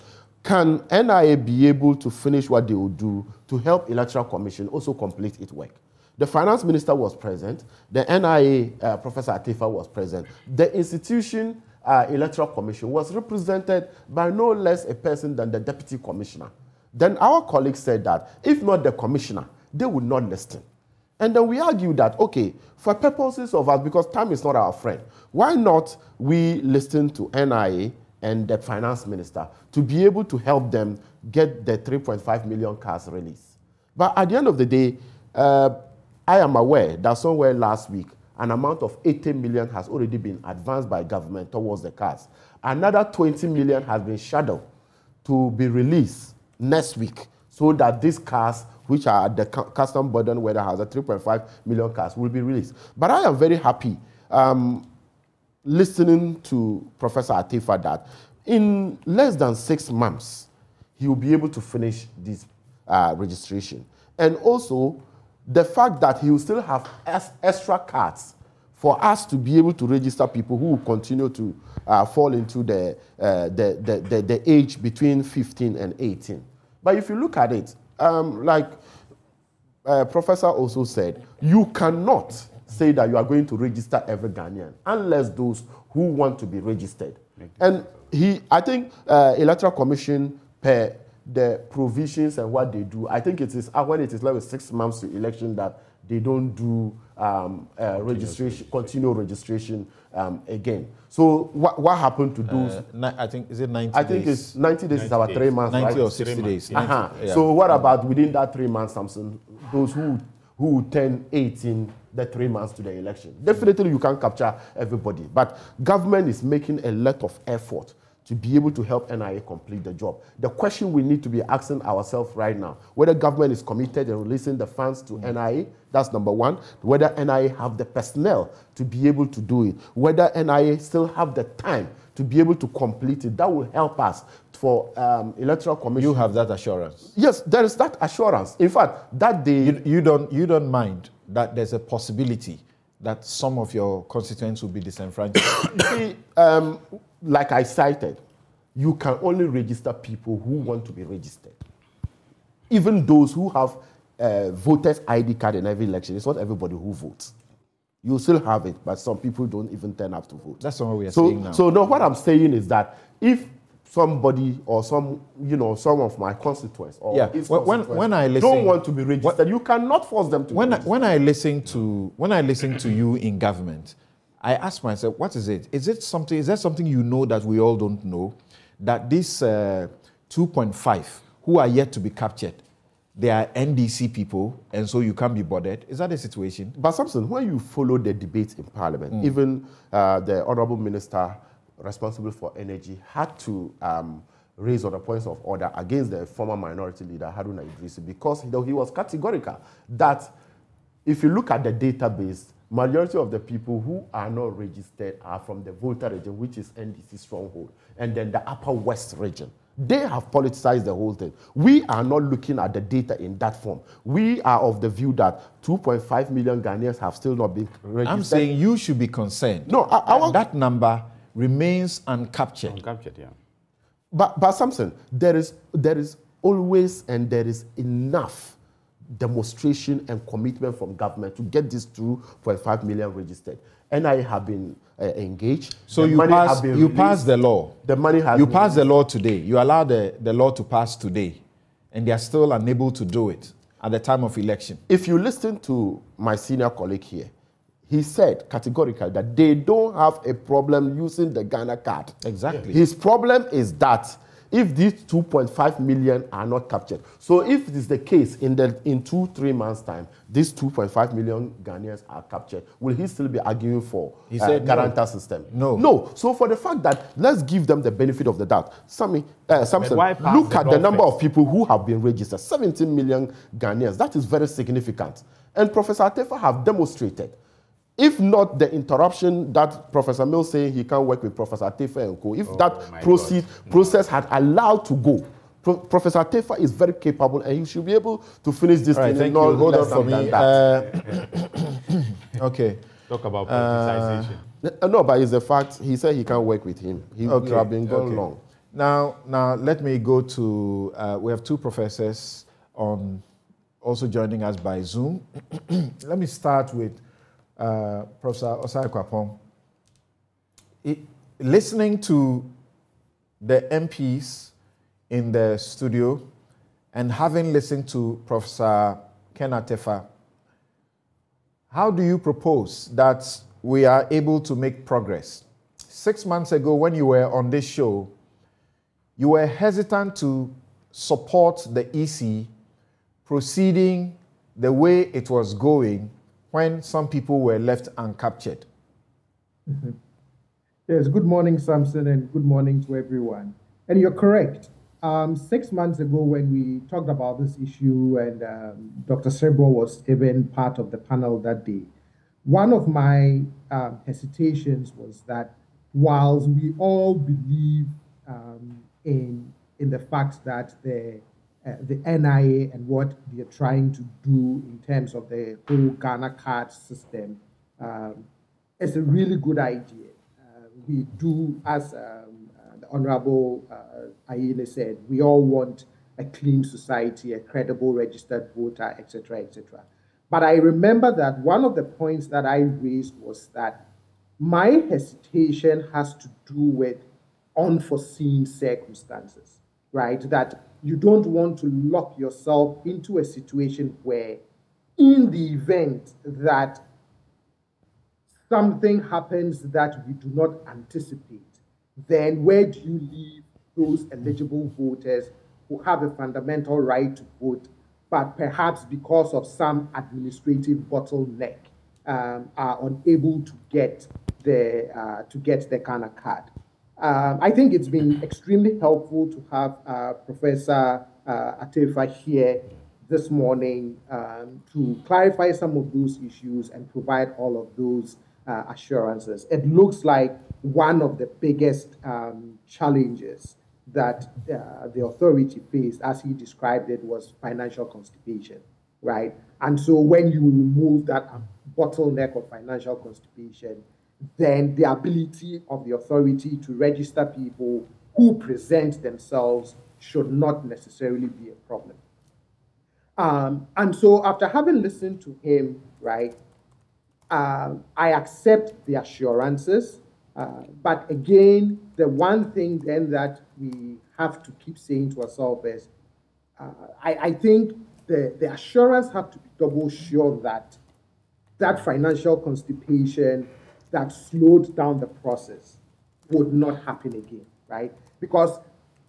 can NIA be able to finish what they will do to help Electoral Commission also complete its work? The Finance Minister was present, the NIA, Professor Tefa was present, the institution Electoral Commission was represented by no less a person than the Deputy Commissioner. Then our colleagues said that if not the Commissioner, they would not listen. And then we argued that, okay, for purposes of us, because time is not our friend, why not we listen to NIA and the Finance Minister to be able to help them get the 3.5 million cards released? But at the end of the day, I am aware that somewhere last week, an amount of 80 million has already been advanced by government towards the cars. Another 20 million has been scheduled to be released next week so that these cars, which are at the custom burden warehouse, the 3.5 million cars, will be released. But I am very happy listening to Professor Atefa that in less than 6 months, he will be able to finish this registration. And also, the fact that he will still have extra cards for us to be able to register people who will continue to fall into the age between 15 and 18. But if you look at it, like Professor also said, you cannot say that you are going to register every Ghanaian unless those who want to be registered. And I think Electoral Commission, per the provisions and what they do, I think it is when it is like 6 months to election that they don't do continual registration again. So what happened to those? I think, is it 90 days? I think it's 90 days is about 3 months, 90 right? or 60 days. 90, yeah. So what about within that 3 months, Samson, those who turn 18, the 3 months to the election? Definitely you can't capture everybody, but government is making a lot of effort to be able to help NIA complete the job. The question we need to be asking ourselves right now, whether government is committed in releasing the funds to NIA, that's number one. Whether NIA have the personnel to be able to do it. Whether NIA still have the time to be able to complete it. That will help us for Electoral Commission. You have that assurance? Yes, there is that assurance. In fact, that day... You don't mind that there's a possibility that some of your constituents will be disenfranchised? You see, like I cited, you can only register people who want to be registered. Even those who have voters' ID card in every election, it's not everybody who votes. You still have it, but some people don't even turn up to vote. That's not what we are saying now. So no, what I'm saying is that if somebody or some of my constituents or when I listen, don't want to be registered, you cannot force them to. When I listen to you in government, I ask myself, what is it? Is there something you know that we all don't know? That this 2.5 who are yet to be captured, they are NDC people, and so you can't be bothered. Is that the situation? But Samson, when you follow the debate in Parliament, even the Honourable Minister responsible for energy had to raise other points of order against the former minority leader, Haruna Idrisi, because he was categorical that if you look at the database, majority of the people who are not registered are from the Volta region, which is NDC stronghold, and then the Upper West region. They have politicized the whole thing. We are not looking at the data in that form. We are of the view that 2.5 million Ghanaians have still not been registered. I'm saying you should be concerned. No, that number remains uncaptured. Uncaptured, yeah. But Samson, there is always and there is enough demonstration and commitment from government to get this 2.5 million registered. And I have been engaged. So you passed the law. The money has you passed the law today. You allowed the law to pass today, and they are still unable to do it at the time of election. If you listen to my senior colleague here, he said categorically that they don't have a problem using the Ghana card. Exactly. His problem is that if these 2.5 million are not captured, so if it is the case in 2-3 months' time, these 2.5 million Ghanaians are captured, will he still be arguing for guarantor system? No. No. So for the fact that let's give them the benefit of the doubt. Samson, look at the number of people who have been registered, 17 million Ghanaians. That is very significant. And Professor Atefa have demonstrated. If not the interruption that Professor Mills saying he can't work with Professor Atefa and co, if process had allowed to go, Professor Atefa is very capable and he should be able to finish this thing. Thank you. Hold on for me. Okay. Talk about politicization. No, but it's a fact. He said he can't work with him. He would have been gone long. Now let me go to. We have two professors also joining us by Zoom. Let me start with Professor Osai Kwapong. Listening to the MPs in the studio and having listened to Professor Ken Atefa, how do you propose that we are able to make progress? 6 months ago, when you were on this show, you were hesitant to support the EC proceeding the way it was going when some people were left uncaptured? Yes, good morning, Samson, and good morning to everyone. And you're correct. 6 months ago, when we talked about this issue, and Dr. Serbo was even part of the panel that day, one of my hesitations was that whilst we all believe in the fact that the NIA and what they're trying to do in terms of the whole Ghana card system is a really good idea. We do, as the Honorable Anyenini said, we all want a clean society, a credible registered voter, etc., etc. But I remember that one of the points that I raised was that my hesitation has to do with unforeseen circumstances, right? That you don't want to lock yourself into a situation where, in the event that something happens that we do not anticipate, then where do you leave those eligible voters who have a fundamental right to vote, but perhaps because of some administrative bottleneck are unable to get the Ghana card? I think it's been extremely helpful to have Professor Atefa here this morning to clarify some of those issues and provide all of those assurances. It looks like one of the biggest challenges that the authority faced, as he described it, was financial constipation, right? And so when you remove that bottleneck of financial constipation, then the ability of the authority to register people who present themselves should not necessarily be a problem. And so after having listened to him, right, I accept the assurances, but again, the one thing then that we have to keep saying to ourselves is, I think the assurance have to be double sure that that financial constipation that slowed down the process would not happen again, right? Because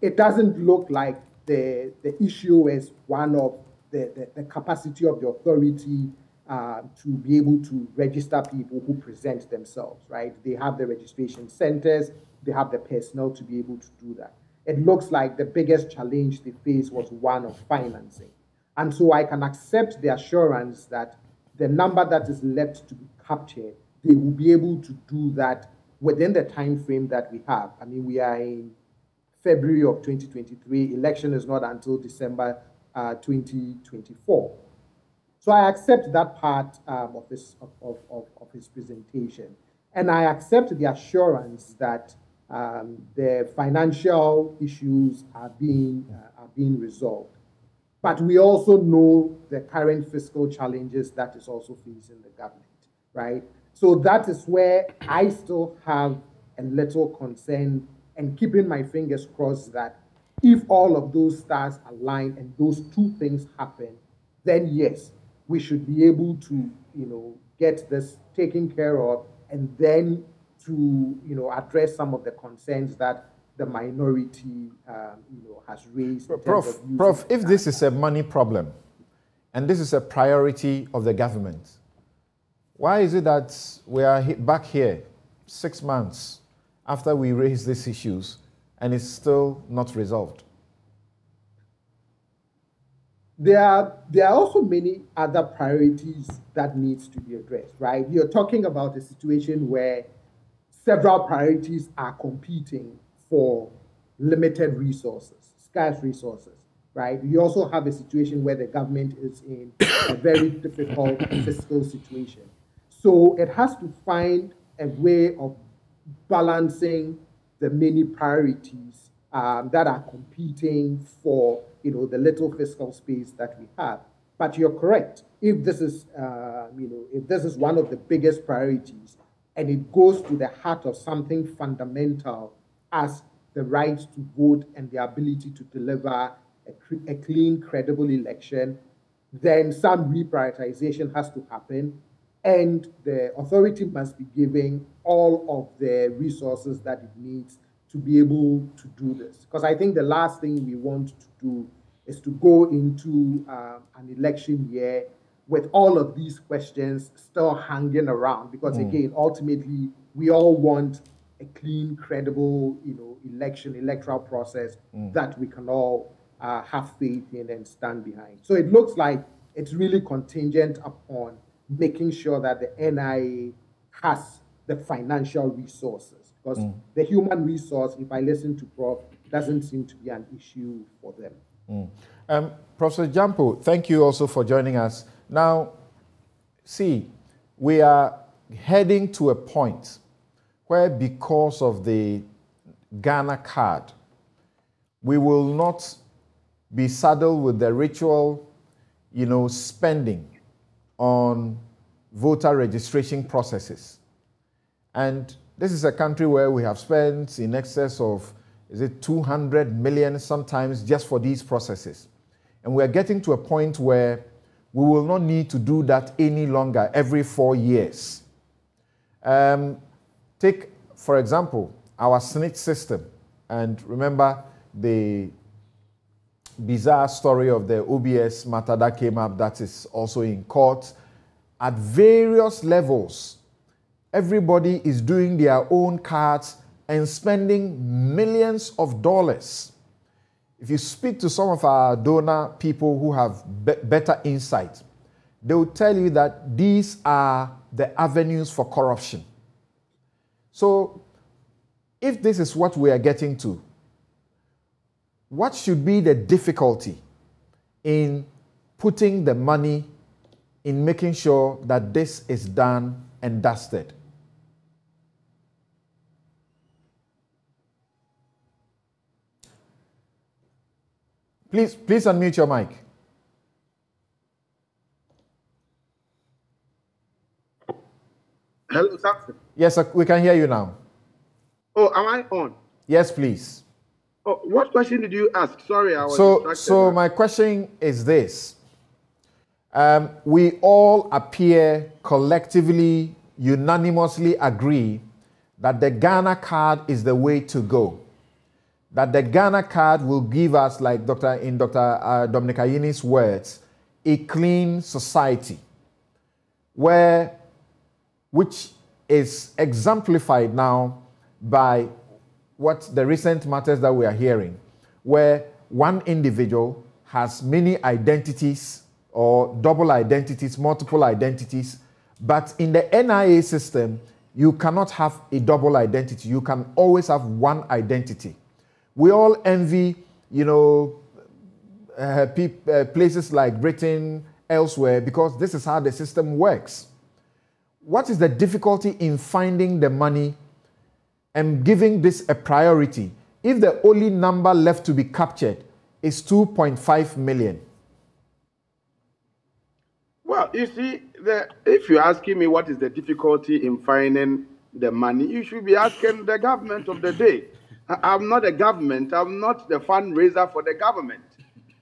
it doesn't look like the issue is one of the capacity of the authority to be able to register people who present themselves, right? They have the registration centers, they have the personnel to be able to do that. It looks like the biggest challenge they faced was one of financing. And so I can accept the assurance that the number that is left to be captured, they will be able to do that within the time frame that we have. I mean, we are in February of 2023. Election is not until December 2024. So I accept that part of his presentation. And I accept the assurance that the financial issues are being resolved. But we also know the current fiscal challenges that is also facing the government, right? So that is where I still have a little concern, and keeping my fingers crossed that if all of those stars align and those two things happen, then yes, we should be able to, get this taken care of, and then to, address some of the concerns that the minority, has raised. Prof, if this is a money problem, and this is a priority of the government, why is it that we are back here 6 months after we raised these issues and it's still not resolved? There are also many other priorities that needs to be addressed, right? You're talking about a situation where several priorities are competing for limited resources, scarce resources, right? You also have a situation where the government is in a very difficult fiscal situation. So it has to find a way of balancing the many priorities that are competing for, the little fiscal space that we have. But you're correct. If this is, if this is one of the biggest priorities, and it goes to the heart of something fundamental as the right to vote and the ability to deliver a clean, credible election, then some reprioritization has to happen, and the authority must be giving all of the resources that it needs to be able to do this. Because I think the last thing we want to do is to go into an election year with all of these questions still hanging around, because again, ultimately, we all want a clean, credible, electoral process that we can all have faith in and stand behind. So it looks like it's really contingent upon making sure that the NIA has the financial resources, because the human resource, if I listen to Prof, doesn't seem to be an issue for them. Professor Jampo, thank you also for joining us. Now, see, we are heading to a point where, because of the Ghana card, we will not be saddled with the ritual, spending on voter registration processes. And this is a country where we have spent in excess of, 200 million sometimes just for these processes. And we are getting to a point where we will not need to do that any longer every 4 years. Take, for example, our SNIT system. And remember the bizarre story of the OBS matter that came up that is also in court. At various levels, everybody is doing their own cards and spending millions of dollars. If you speak to some of our donor people who have better insight, they will tell you that these are the avenues for corruption. So, if this is what we are getting to, what should be the difficulty in putting the money in making sure that this is done and dusted? Please unmute your mic. Hello, Samson. Yes, sir, we can hear you now. Oh, am I on? Yes, please. Oh, what question did you ask? Sorry, I was distracted. So my question is this. We all appear collectively, unanimously agree that the Ghana card is the way to go. That the Ghana card will give us, like Dr. Dominic Anyenini's words, a clean society, which is exemplified now by what the recent matters that we are hearing, where one individual has many identities or double identities, multiple identities, but in the NIA system, you cannot have a double identity. You can always have one identity. We all envy, places like Britain, elsewhere, because this is how the system works. What is the difficulty in finding the money and giving this a priority if the only number left to be captured is 2.5 million? Well, you see, if you're asking me what is the difficulty in finding the money, you should be asking the government of the day. I'm not a government. I'm not the fundraiser for the government.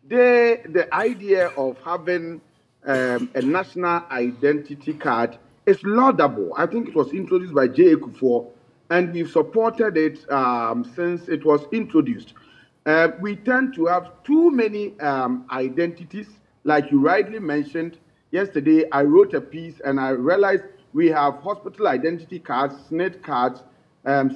The idea of having a national identity card is laudable. I think it was introduced by J. Kufuor, and we've supported it since it was introduced. We tend to have too many identities, like you rightly mentioned. Yesterday, I wrote a piece, and I realized we have hospital identity cards, SNIT cards,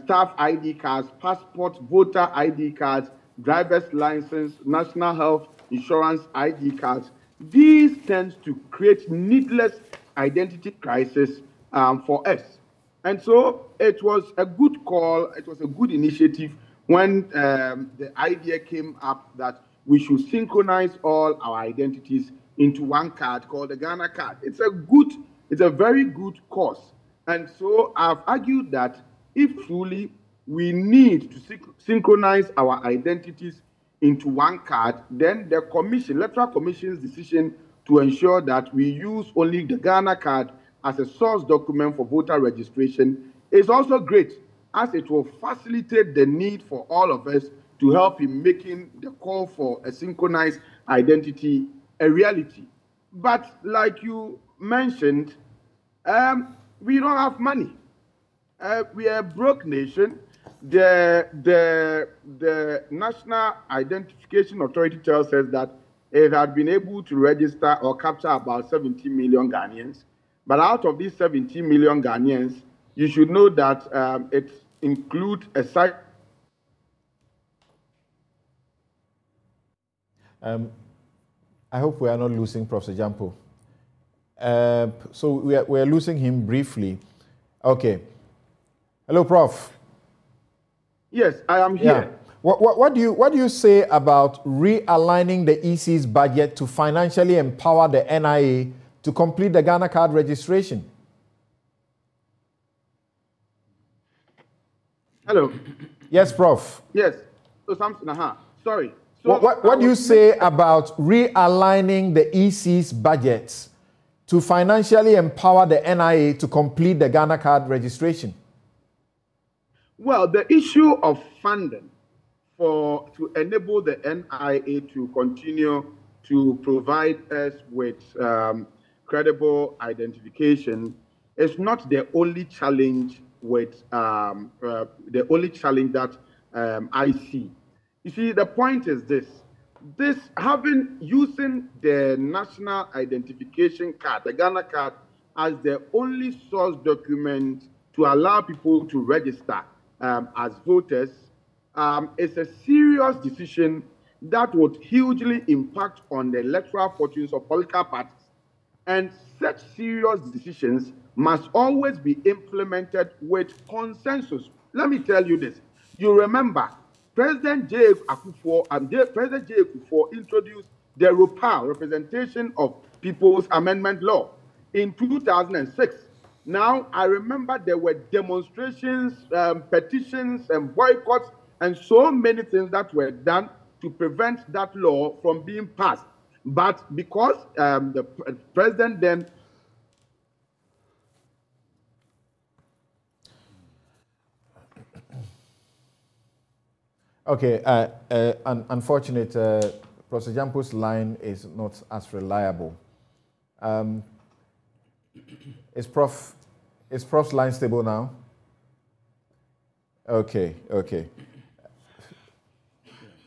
staff ID cards, passport, voter ID cards, driver's license, national health insurance ID cards. These tend to create needless identity crisis for us. And so it was a good call, it was a good initiative when the idea came up that we should synchronize all our identities into one card called the Ghana card. It's a very good cause. And so I've argued that if truly we need to synchronize our identities into one card, then the Electoral Commission's decision to ensure that we use only the Ghana card as a source document for voter registration is also great, as it will facilitate the need for all of us to help in making the call for a synchronized identity a reality. But like you mentioned, we don't have money. We are a broke nation. The National Identification Authority tells us that it had been able to register or capture about 70 million Ghanaians. But out of these 70 million Ghanaians, you should know that it includes a site. I hope we are not losing Professor Jampo. So we are losing him briefly. Okay. Hello, Prof. Yes, I am here. Yeah. What do you say about realigning the EC's budget to financially empower the NIA to complete the Ghana card registration? Hello. Yes, Prof. Yes. So Samson, sorry. So what do you say about realigning the EC's budget to financially empower the NIA to complete the Ghana card registration? Well, the issue of funding to enable the NIA to continue to provide us with credible identification is not the only challenge that I see. You see, the point is this: using the national identification card, the Ghana card, as the only source document to allow people to register as voters is a serious decision that would hugely impact on the electoral fortunes of political parties. And such serious decisions must always be implemented with consensus. Let me tell you this. You remember, President J. Akufo introduced the ROPA, Representation of People's Amendment Law, in 2006. Now, I remember there were demonstrations, petitions, and boycotts, and so many things that were done to prevent that law from being passed. But because the president then... Okay, unfortunate, Professor Jampo's line is not as reliable. Is Prof's line stable now? Okay.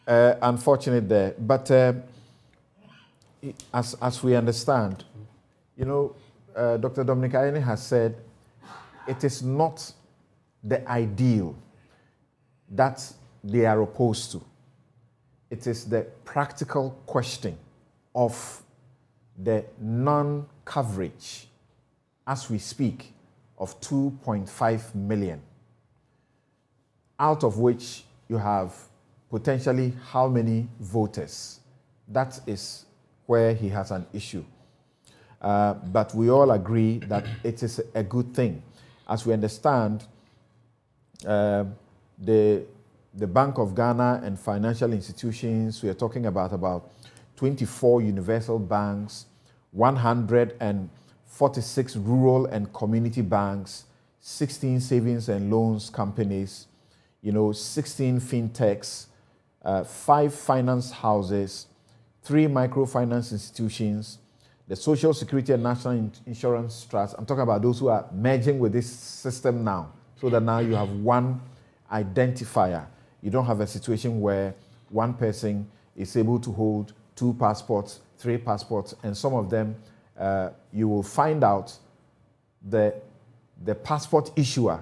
Unfortunate there, but as we understand, Dr. Dominic Anyenini has said it is not the ideal that they are opposed to. It is the practical question of the non-coverage, as we speak, of 2.5 million, out of which you have potentially how many voters? That is where he has an issue. But we all agree that it is a good thing. As we understand, the Bank of Ghana and financial institutions, we are talking about 24 universal banks, 146 rural and community banks, 16 savings and loans companies, 16 fintechs, 5 finance houses, 3 microfinance institutions, the Social Security and National Insurance Trust. I'm talking about those who are merging with this system now, so that now you have one identifier. You don't have a situation where one person is able to hold 2 passports, 3 passports, and some of them you will find out the passport issuer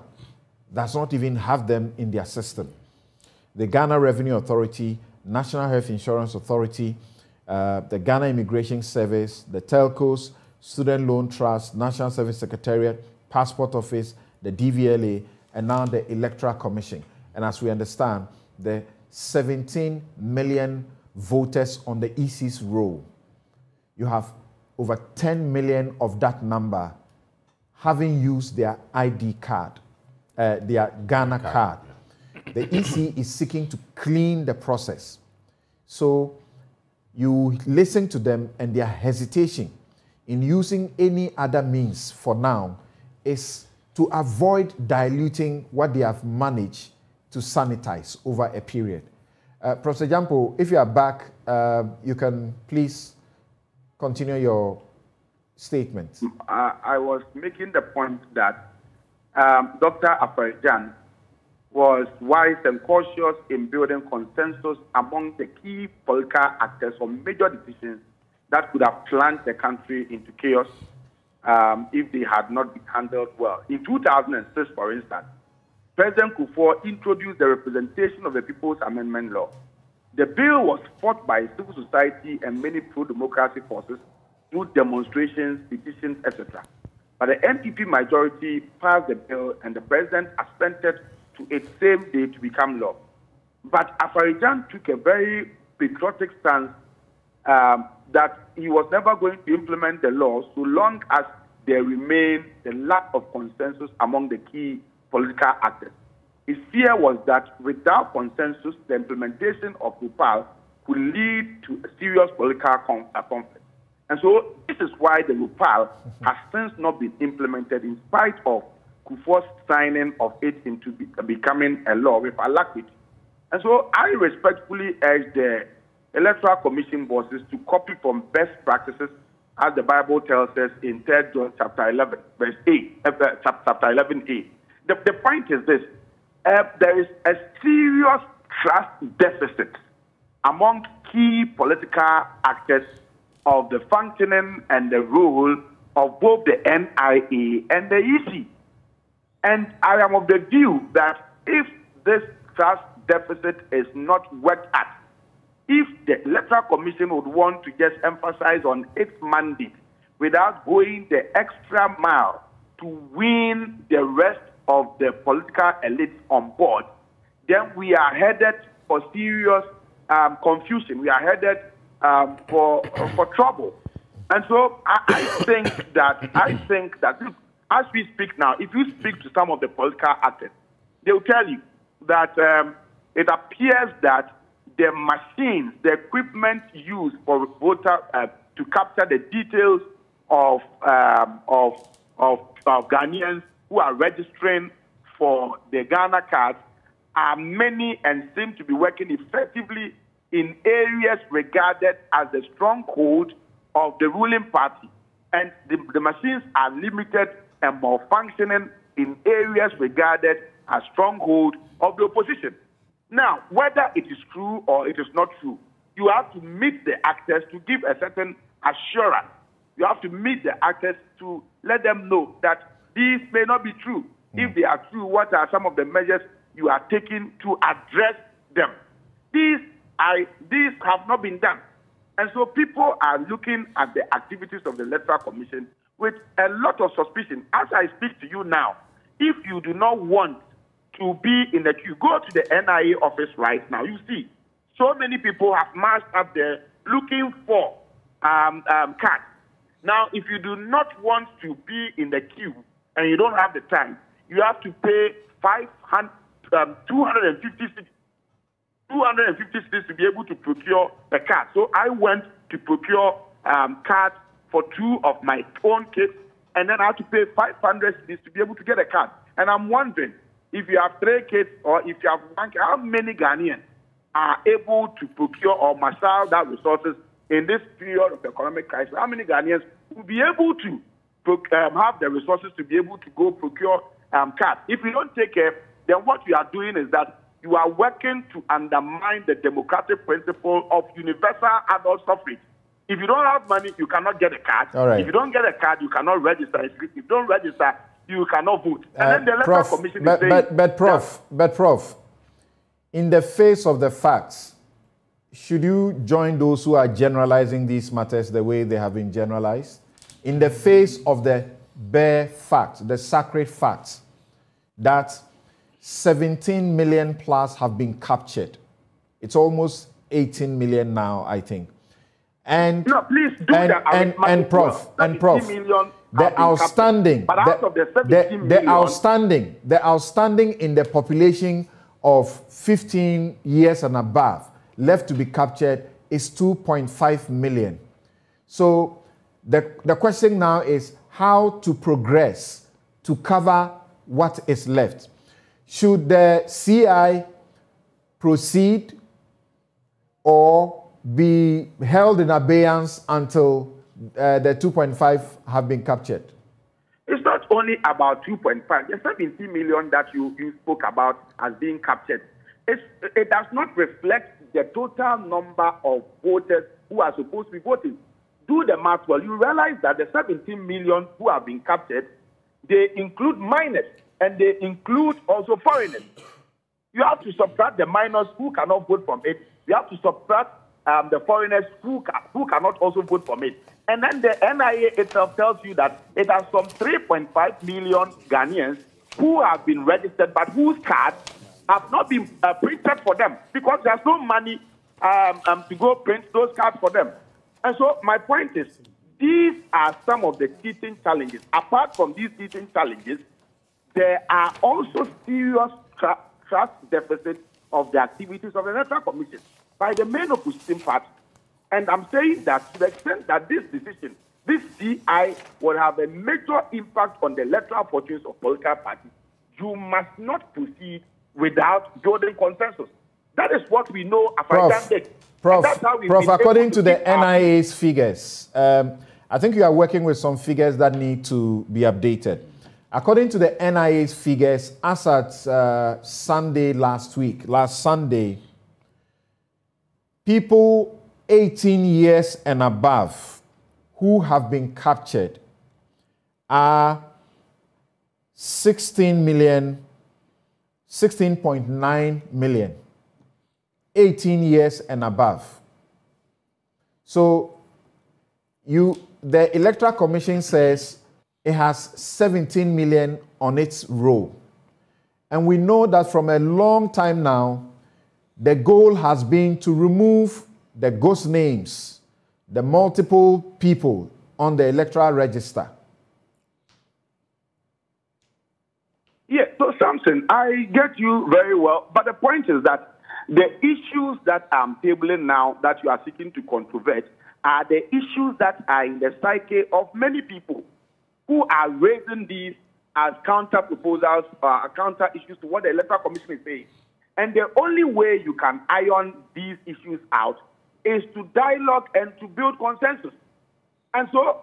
does not even have them in their system. The Ghana Revenue Authority, National Health Insurance Authority, the Ghana Immigration Service, the telcos, Student Loan Trust, National Service Secretariat, Passport Office, the DVLA, and now the Electoral Commission. And as we understand, the 17 million voters on the EC's roll, you have over 10 million of that number having used their ID card, their Ghana card. The EC is seeking to clean the process. So you listen to them, and their hesitation in using any other means for now is to avoid diluting what they have managed to sanitize over a period. Professor Jampo, if you are back, you can please continue your statement. I was making the point that Dr. Afarijan was wise and cautious in building consensus among the key political actors on major decisions that could have plunged the country into chaos if they had not been handled well. In 2006, for instance, President Kufuor introduced the Representation of the People's Amendment Law. The bill was fought by civil society and many pro-democracy forces through demonstrations, petitions, etc. But the NPP majority passed the bill and the president assented to it same day to become law. But Afarijan took a very patriotic stance that he was never going to implement the law so long as there remained the lack of consensus among the key political actors. His fear was that without consensus, the implementation of RUPAL could lead to a serious political conflict. And so this is why the RUPAL has since not been implemented in spite of Kufuor's signing of it into becoming a law with alacrity. And so I respectfully urge the Electoral Commission bosses to copy from best practices as the Bible tells us in 3 John chapter 11, verse 8, chapter 11a. The point is this, there is a serious trust deficit among key political actors of the functioning and the role of both the NIA and the EC. And I am of the view that if this trust deficit is not worked at, if the Electoral Commission would want to just emphasize on its mandate without going the extra mile to win the rest of the political elites on board, then we are headed for serious confusion. We are headed for trouble. And so I think that as we speak now, if you speak to some of the political actors, they will tell you that it appears that the machines, the equipment used for voter to capture the details of Ghanaians who are registering for the Ghana cards are many and seem to be working effectively in areas regarded as the stronghold of the ruling party. And the machines are limited and malfunctioning in areas regarded as stronghold of the opposition. Now, whether it is true or it is not true, you have to meet the actors to give a certain assurance. You have to meet the actors to let them know that these may not be true. If they are true, what are some of the measures you are taking to address them? These have not been done. And so people are looking at the activities of the Electoral Commission with a lot of suspicion. As I speak to you now, if you do not want to be in the queue, go to the NIA office right now. You see, so many people have marched up there looking for cards. Now, if you do not want to be in the queue and you don't have the time, you have to pay 250 cities to be able to procure a card. So I went to procure cards for 2 of my own kids, and then I have to pay 500 cities to be able to get a card. And I'm wondering, if you have 3 kids or if you have 1 kid, how many Ghanaians are able to procure or marshal that resources in this period of economic crisis? How many Ghanaians will be able to have the resources to be able to go procure cards? If you don't take care, then what you are doing is that you are working to undermine the democratic principle of universal adult suffrage. If you don't have money, you cannot get a card. All right. If you don't get a card, you cannot register. If you don't register, you cannot vote. And then the Electoral Commission is saying... But Prof, in the face of the facts, should you join those who are generalizing these matters the way they have been generalized? In the face of the bare facts, the sacred facts, that 17 million plus have been captured. It's almost 18 million now, I think. And no, please do that. And Prof, the outstanding, the outstanding in the population of 15 years and above left to be captured is 2.5 million. So the question now is how to progress to cover what is left. Should the CI proceed or be held in abeyance until the 2.5 have been captured? It's not only about 2.5. The 17 million that you spoke about as being captured, it does not reflect the total number of voters who are supposed to be voting. Do the math well. You realize that the 17 million who have been captured, they include minors and they include also foreigners. You have to subtract the minors who cannot vote from it. You have to subtract the foreigners who cannot also vote from it. And then the NIA itself tells you that it has some 3.5 million Ghanaians who have been registered but whose cards have not been printed for them because there's no money to go print those cards for them. And so my point is, these are some of the teaching challenges. Apart from these teaching challenges, there are also serious trust deficit of the activities of the Electoral Commission by the main opposition party. And I'm saying that to the extent that this decision, this CI, will have a major impact on the electoral fortunes of political parties, you must not proceed without building consensus. That is what we know about Prof, according to the NIA's figures, I think you are working with some figures that need to be updated. According to the NIA's figures, as at last Sunday, people 18 years and above who have been captured are 16.9 million. 18 years and above. So the Electoral Commission says it has 17 million on its roll. And we know that from a long time now, the goal has been to remove the ghost names, the multiple people on the electoral register. Yes, so Samson, I get you very well, but the point is that the issues that I'm tabling now that you are seeking to controvert are the issues that are in the psyche of many people who are raising these as counter proposals, counter issues to what the Electoral Commission is saying. And the only way you can iron these issues out is to dialogue and to build consensus. And so,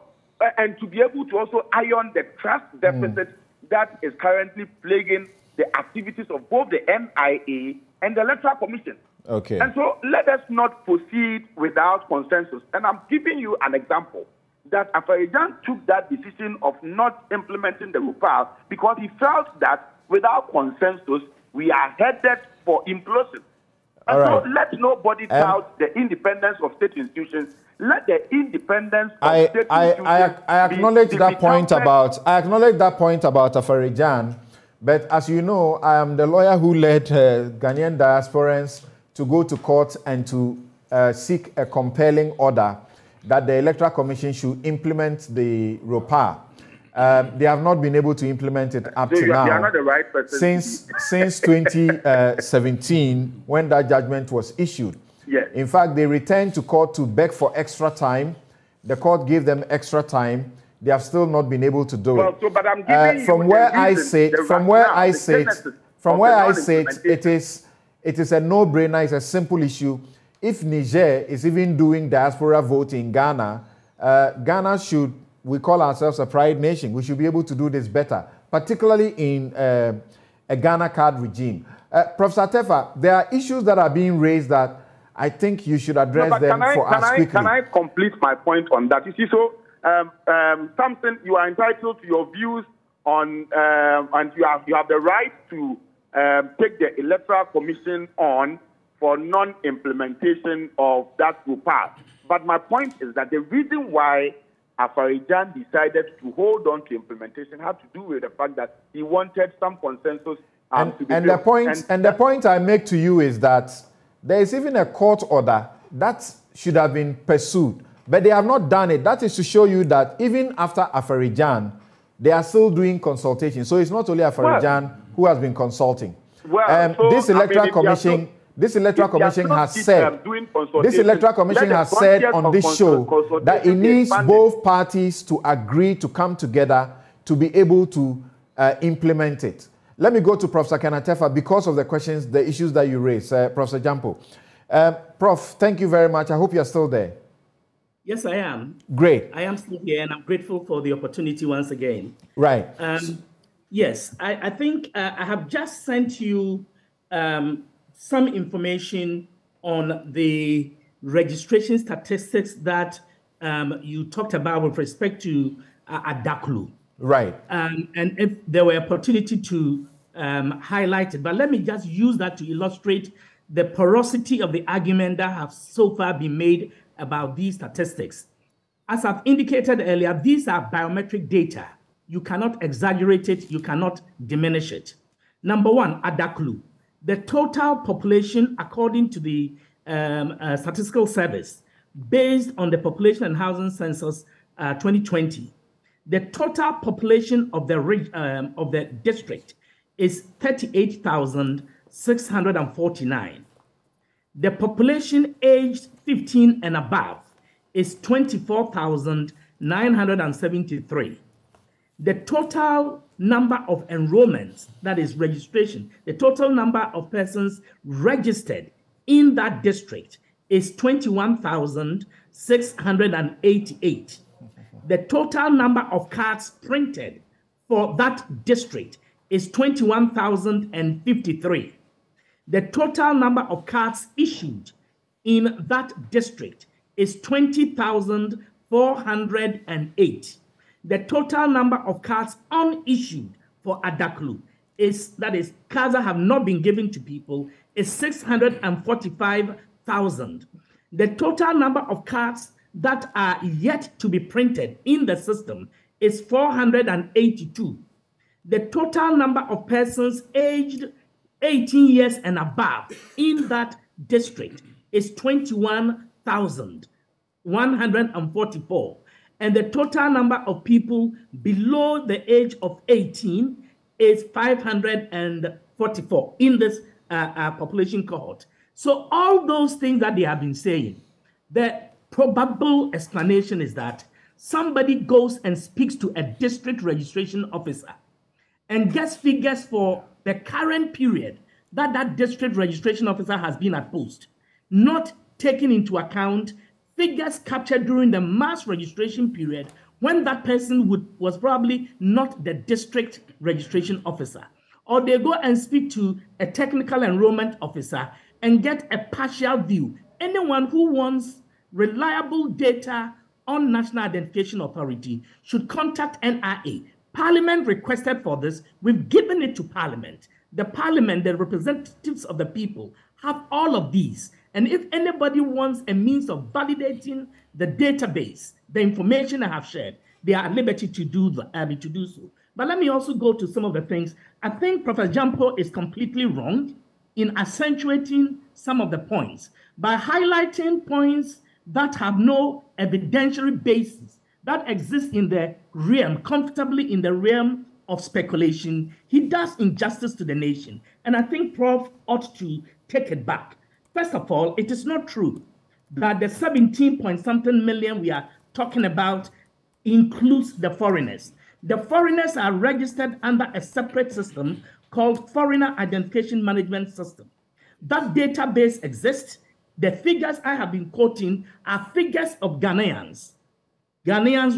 and to be able to also iron the trust deficit that is currently plaguing the activities of both the NIA and the Electoral Commission. Okay. And so let us not proceed without consensus. And I'm giving you an example that Afarijan took that decision of not implementing the RUPAL because he felt that without consensus, we are headed for implosion. And so let nobody doubt the independence of state institutions. Let the independence of state institutions I acknowledge that point about Afarijan. But as you know, I am the lawyer who led Ghanaian diasporans to go to court and to seek a compelling order that the Electoral Commission should implement the ROPA. They have not been able to implement it up to now. They are not the right person. Since 2017, when that judgment was issued. Yes. In fact, they returned to court to beg for extra time. The court gave them extra time. They have still not been able to do it. So, but I'm giving from where I sit, it is a no-brainer. It's a simple issue. If Niger is even doing diaspora vote in Ghana, Ghana should, we call ourselves a pride nation. We should be able to do this better, particularly in a Ghana card regime. Professor Tefa, there are issues that are being raised that I think you should address them for us quickly. Can I complete my point on that? You see, so Samson, you are entitled to your views on, and you have the right to take the Electoral Commission on for non-implementation of that RUPA. But my point is that the reason why Afarijan decided to hold on to implementation had to do with the fact that he wanted some consensus. The point I make to you is that there is even a court order that should have been pursued, but they have not done it. That is to show you that even after Afarijan, they are still doing consultation. So it's not only Afarijan who has been consulting. This Electoral Commission has said on this show that it needs both parties to agree to come together to be able to implement it. Let me go to Professor Kanatefa because of the questions, the issues that you raised, Professor Jampo. Prof, thank you very much. I hope you're still there. Yes, I am. Great. I am still here, and I'm grateful for the opportunity once again. Right. Yes, I think I have just sent you some information on the registration statistics that you talked about with respect to Adaklu. Right. And if there were opportunity to highlight it, but let me just use that to illustrate the porosity of the argument that have so far been made about these statistics. As I've indicated earlier, these are biometric data. You cannot exaggerate it, you cannot diminish it. Number one, Adaklu. The total population, according to the Statistical Service, based on the Population and Housing Census 2020, the total population of the district is 38,649. The population aged 15 and above is 24,973. The total number of enrollments, that is registration, the total number of persons registered in that district is 21,688. The total number of cards printed for that district is 21,053. The total number of cards issued in that district is 20,408. The total number of cards unissued for Adaklu that is, cards that have not been given to people, is 645,000. The total number of cards that are yet to be printed in the system is 482. The total number of persons aged 18 years and above in that district is 21,144. And the total number of people below the age of 18 is 544 in this population cohort. So all those things that they have been saying, the probable explanation is that somebody goes and speaks to a district registration officer and gets figures for the current period that that district registration officer has been at post, not taking into account figures captured during the mass registration period when that person was probably not the district registration officer. Or they go and speak to a technical enrollment officer and get a partial view. Anyone who wants reliable data on National Identification Authority should contact NIA. Parliament requested for this. We've given it to Parliament. The Parliament, the representatives of the people, have all of these. And if anybody wants a means of validating the database, the information I have shared, they are at liberty to do so. But let me also go to some of the things. I think Professor Jampo is completely wrong in accentuating some of the points by highlighting points that have no evidentiary basis, that exist in the realm, comfortably in the realm of speculation. He does injustice to the nation. And I think Prof ought to take it back. First of all, it is not true that the 17-point-something million we are talking about includes the foreigners. The foreigners are registered under a separate system called Foreigner Identification Management System. That database exists. The figures I have been quoting are figures of Ghanaians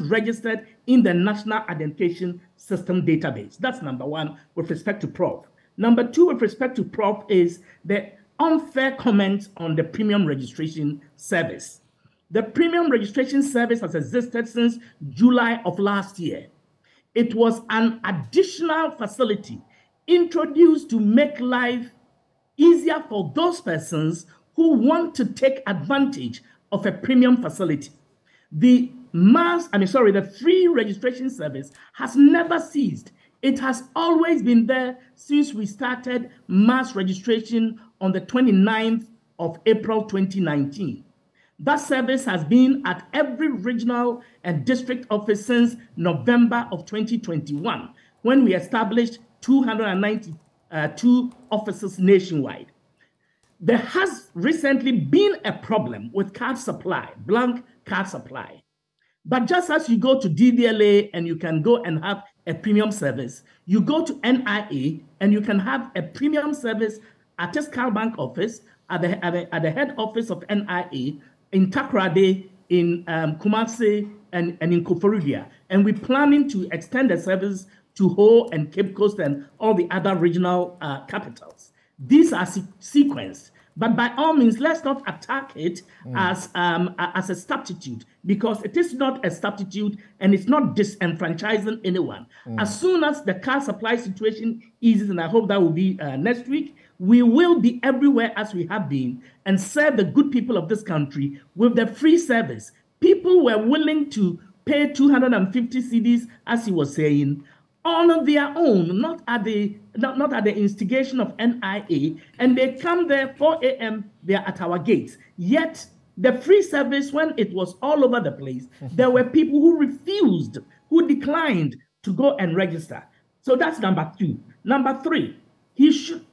registered in the National Identification System database. That's number one with respect to Prof. Number two with respect to Prof is the unfair comments on the premium registration service. The premium registration service has existed since July of last year. It was an additional facility introduced to make life easier for those persons who want to take advantage of a premium facility. The free registration service has never ceased. It has always been there since we started mass registration on the 29th of April 2019. That service has been at every regional and district office since November of 2021, when we established 292 offices nationwide. There has recently been a problem with card supply, blank card supply. But just as you go to DVLA and you can go and have a premium service, you go to NIA and you can have a premium service at a Bank office, at the head office of NIA, in Takoradi, in Kumasi and in Koforidua. And we're planning to extend the service to Ho and Cape Coast and all the other regional capitals. These are sequenced. But by all means, let's not attack it as a substitute, because it is not a substitute and it's not disenfranchising anyone. As soon as the car supply situation eases, and I hope that will be next week, we will be everywhere as we have been and serve the good people of this country with the free service. People were willing to pay 250 cedis, as he was saying, on their own, not at the instigation of NIA, and they come there 4 a.m. They are at our gates. Yet the free service, when it was all over the place, there were people who refused, who declined to go and register. So that's number 2. Number 3,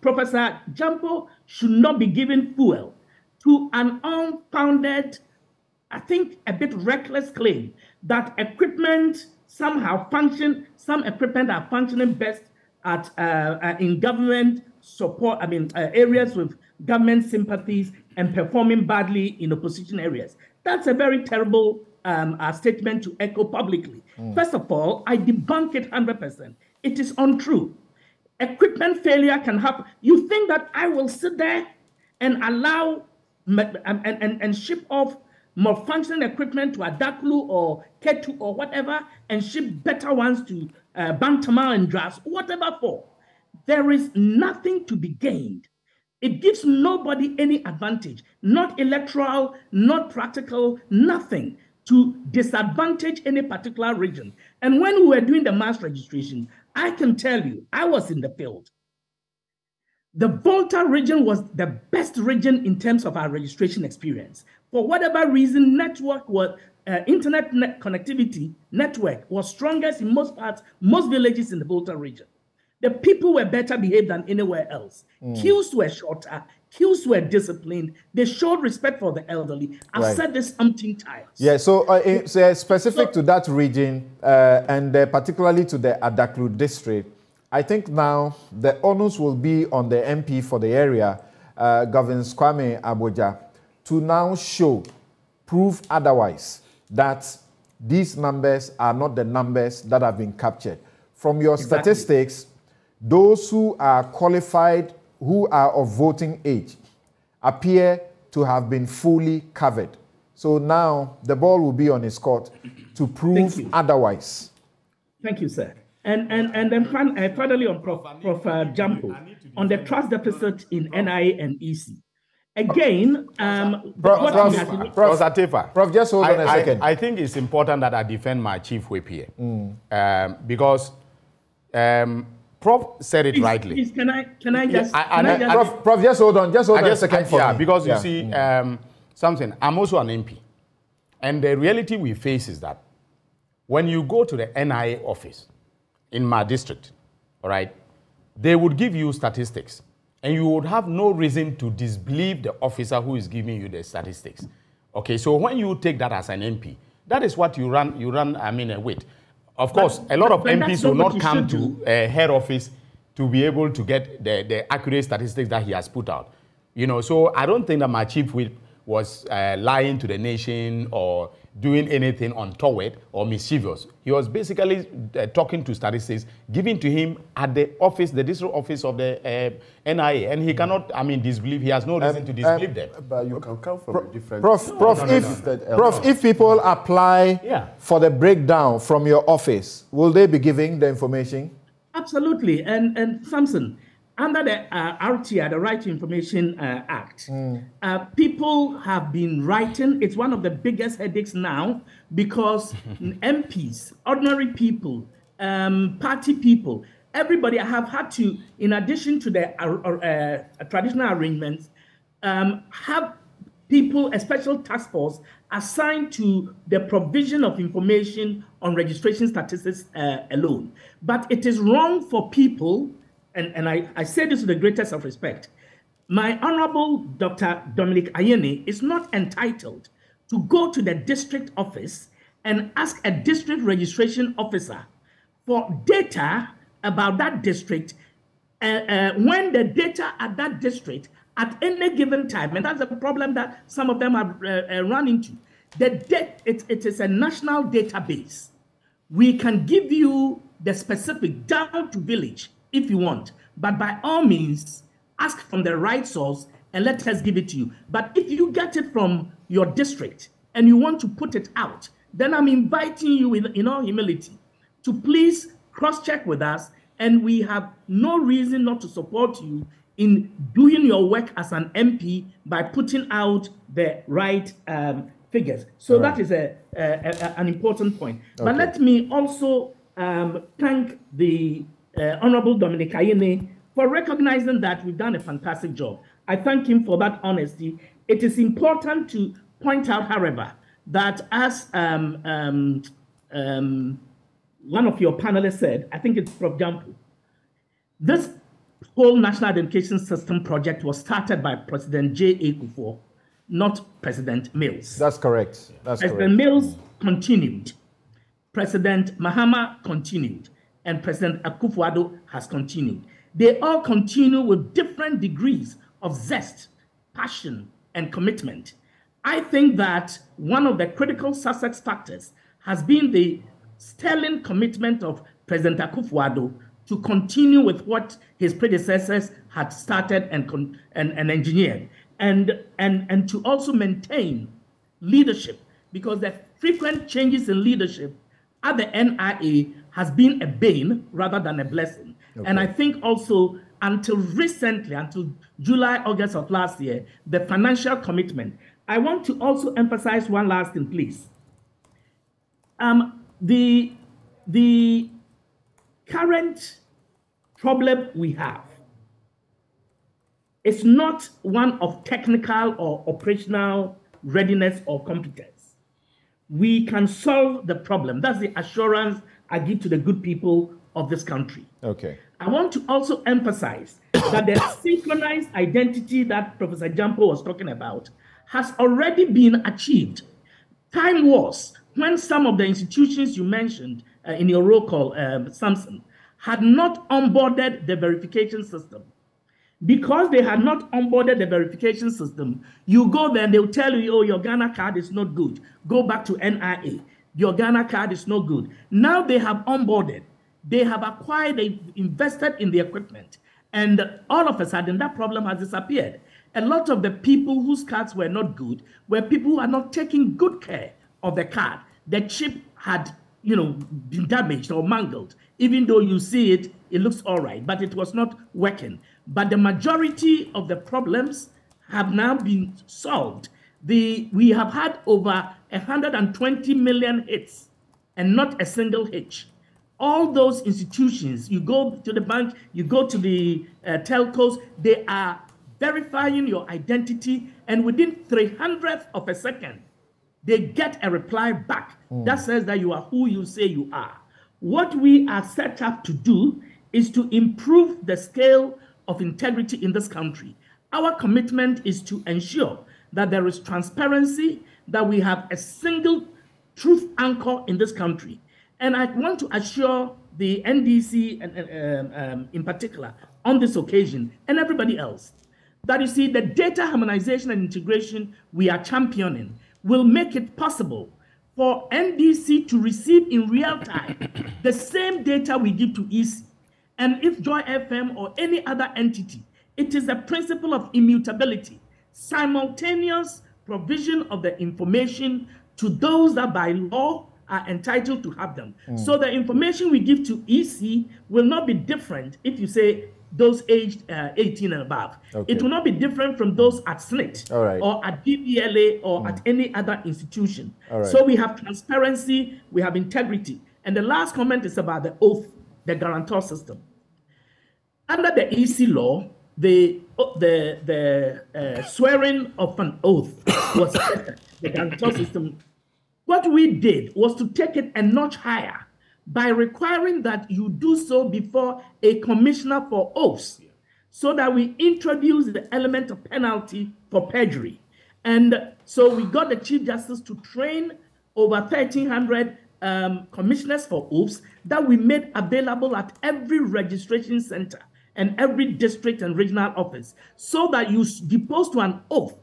Professor Jampo should not be given fuel to an unfounded, I think a bit reckless claim that equipment somehow some equipment are functioning best at in government support, areas with government sympathies and performing badly in opposition areas. That's a very terrible statement to echo publicly. First of all, I debunk it 100%. It is untrue. Equipment failure can happen. You think that I will sit there and allow and ship off more functioning equipment to Adaklu or Ketu or whatever, and ship better ones to Bantama and Dras, whatever for? There is nothing to be gained. It gives nobody any advantage, not electoral, not practical, nothing to disadvantage any particular region. And when we were doing the mass registration, I can tell you, I was in the field. The Volta region was the best region in terms of our registration experience. For whatever reason, internet connectivity network was strongest in most parts, most villages in the Volta region. The people were better behaved than anywhere else. Queues were shorter, queues were disciplined, they showed respect for the elderly. I've said this umpteen times. Yeah, so specific to that region, and particularly to the Adaklu district, I think now the onus will be on the MP for the area, Governor Kwame Abuja, to now prove otherwise, that these numbers are not the numbers that have been captured. From your statistics, those who are qualified, who are of voting age, appear to have been fully covered. So now the ball will be on his court to prove otherwise. Thank you, sir. And then finally on Prof. Jampo, on the trust deficit in NIA and EC. Again, Prof, just hold on a second. I think it's important that I defend my chief whip here. Because Prof said it rightly. Please, can I just... Prof, just hold on a second for me. Because you see, something, I'm also an MP. And the reality we face is that when you go to the NIA office in my district, all right, they would give you statistics. And you would have no reason to disbelieve the officer who is giving you the statistics. Okay, so when you take that as an MP, that is what you run with. Of course, a lot of MPs will not come to a head office to be able to get the accurate statistics that he has put out. You know, so I don't think that my chief whip was lying to the nation or doing anything untoward or mischievous. He was basically talking to statistics given to him at the office, the district office of the NIA, and he cannot, disbelieve. He has no reason to disbelieve them. But you can come from a different... Prof, if people apply for the breakdown from your office, will they be giving the information? Absolutely. And Samson, under the RTI, the Right to Information Act, people have been writing. It's one of the biggest headaches now because MPs, ordinary people, party people, everybody have had to, in addition to the traditional arrangements, have people, a special task force assigned to the provision of information on registration statistics alone. But it is wrong for people, and I say this with the greatest of respect, my Honorable Dr. Dominic Anyenini is not entitled to go to the district office and ask a district registration officer for data about that district when the data at that district at any given time, and that's a problem that some of them have run into. It is a national database. We can give you the specific down to village if you want, but by all means, ask from the right source and let us give it to you. But if you get it from your district and you want to put it out, then I'm inviting you in all humility to please cross-check with us, and we have no reason not to support you in doing your work as an MP by putting out the right figures. So that is an important point. Okay. But let me also thank the Honorable Dominic Ayene for recognizing that we've done a fantastic job. I thank him for that honesty. It is important to point out, however, that as one of your panelists said, I think it's Prof. Jampu, this whole National Identification System project was started by President J.A. Kufuor, not President Mills. That's correct. President Mills continued. President Mahama continued. And President Akufo-Addo has continued. They all continue with different degrees of zest, passion, and commitment. I think that one of the critical success factors has been the sterling commitment of President Akufo-Addo to continue with what his predecessors had started and engineered, and to also maintain leadership, because the frequent changes in leadership at the NIA has been a bane rather than a blessing. Okay. And I think also until recently, until July, August of last year, the financial commitment. I want to also emphasize one last thing, please. The current problem we have is not one of technical or operational readiness or competence. We can solve the problem. That's the assurance I give to the good people of this country. Okay. I want to also emphasize that the synchronized identity that Professor Jampo was talking about has already been achieved. Time was when some of the institutions you mentioned in your roll call, Samson, had not onboarded the verification system. Because they had not onboarded the verification system, you go there and they'll tell you, oh, your Ghana card is not good. Go back to NIA. Your Ghana card is no good. Now they have onboarded. They have acquired, they've invested in the equipment. And all of a sudden, that problem has disappeared. A lot of the people whose cards were not good were people who are not taking good care of the card. The chip had, been damaged or mangled. Even though you see it, it looks all right, but it was not working. But the majority of the problems have now been solved. We have had over 120 million hits and not a single hitch. All those institutions, you go to the bank, you go to the telcos, they are verifying your identity, and within 300th of a second, they get a reply back that says that you are who you say you are. What we are set up to do is to improve the scale of integrity in this country. Our commitment is to ensure that there is transparency, that we have a single truth anchor in this country. And I want to assure the NDC, in particular, on this occasion, and everybody else, that you see, the data harmonization and integration we are championing will make it possible for NDC to receive in real time the same data we give to EC. And if Joy FM or any other entity, it is the principle of immutability, simultaneous provision of the information to those that by law are entitled to have them. So the information we give to EC will not be different if you say those aged 18 and above. Okay. It will not be different from those at SNIT or at DVLA or at any other institution. So we have transparency, we have integrity. And the last comment is about the oath, the guarantor system. Under the EC law, the swearing of an oath was the guarantor system. What we did was to take it a notch higher by requiring that you do so before a commissioner for oaths, so that we introduce the element of penalty for perjury. And so we got the Chief Justice to train over 1,300 commissioners for oaths that we made available at every registration center and every district and regional office, so that you depose to an oath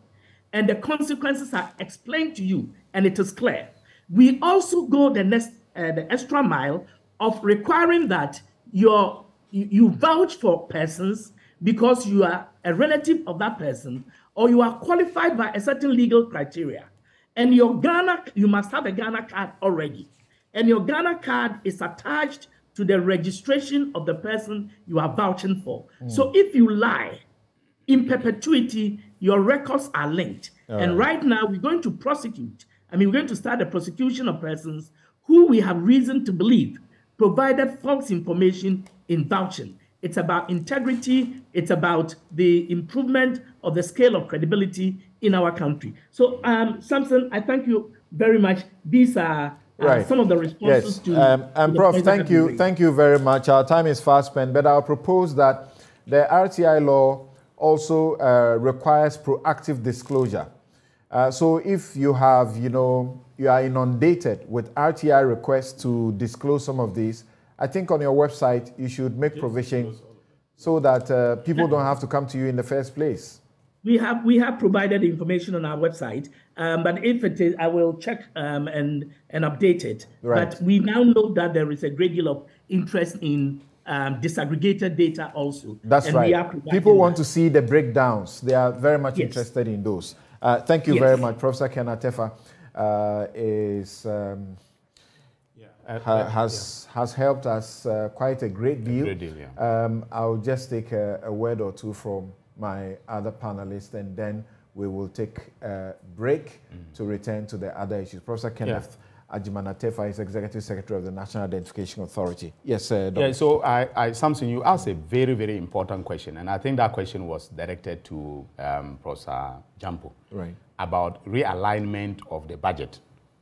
and the consequences are explained to you, and it is clear. We also go the extra mile of requiring that you vouch for persons because you are a relative of that person, or you are qualified by a certain legal criteria. And you must have a Ghana card already. And your Ghana card is attached to the registration of the person you are vouching for. So if you lie, in perpetuity, your records are linked. And right now, we're going to prosecute. We're going to start a prosecution of persons who we have reason to believe provided false information in vouching. It's about integrity. It's about the improvement of the scale of credibility in our country. So, Samson, I thank you very much. These are some of the responses to. And Prof, thank you very much. Our time is fast spent, but I'll propose that the RTI law also requires proactive disclosure. So if you have, you are inundated with RTI requests to disclose some of these, I think on your website you should make provision so that people don't have to come to you in the first place. We have provided information on our website, but if it is, I will check and update it. Right. But we now know that there is a great deal of interest in disaggregated data also. That's and right. People want to see the breakdowns. They are very much interested in those. Thank you very much. Professor Ken Atefa has helped us quite a great deal. I'll just take a word or two from my other panelists, and then we will take a break to return to the other issues. Professor Kenneth Agyemang-Atefa is Executive Secretary of the National Identification Authority. Yes, sir. Yeah, so Samson, you asked a very, very important question, and I think that question was directed to Professor Jampo, right, about realignment of the budget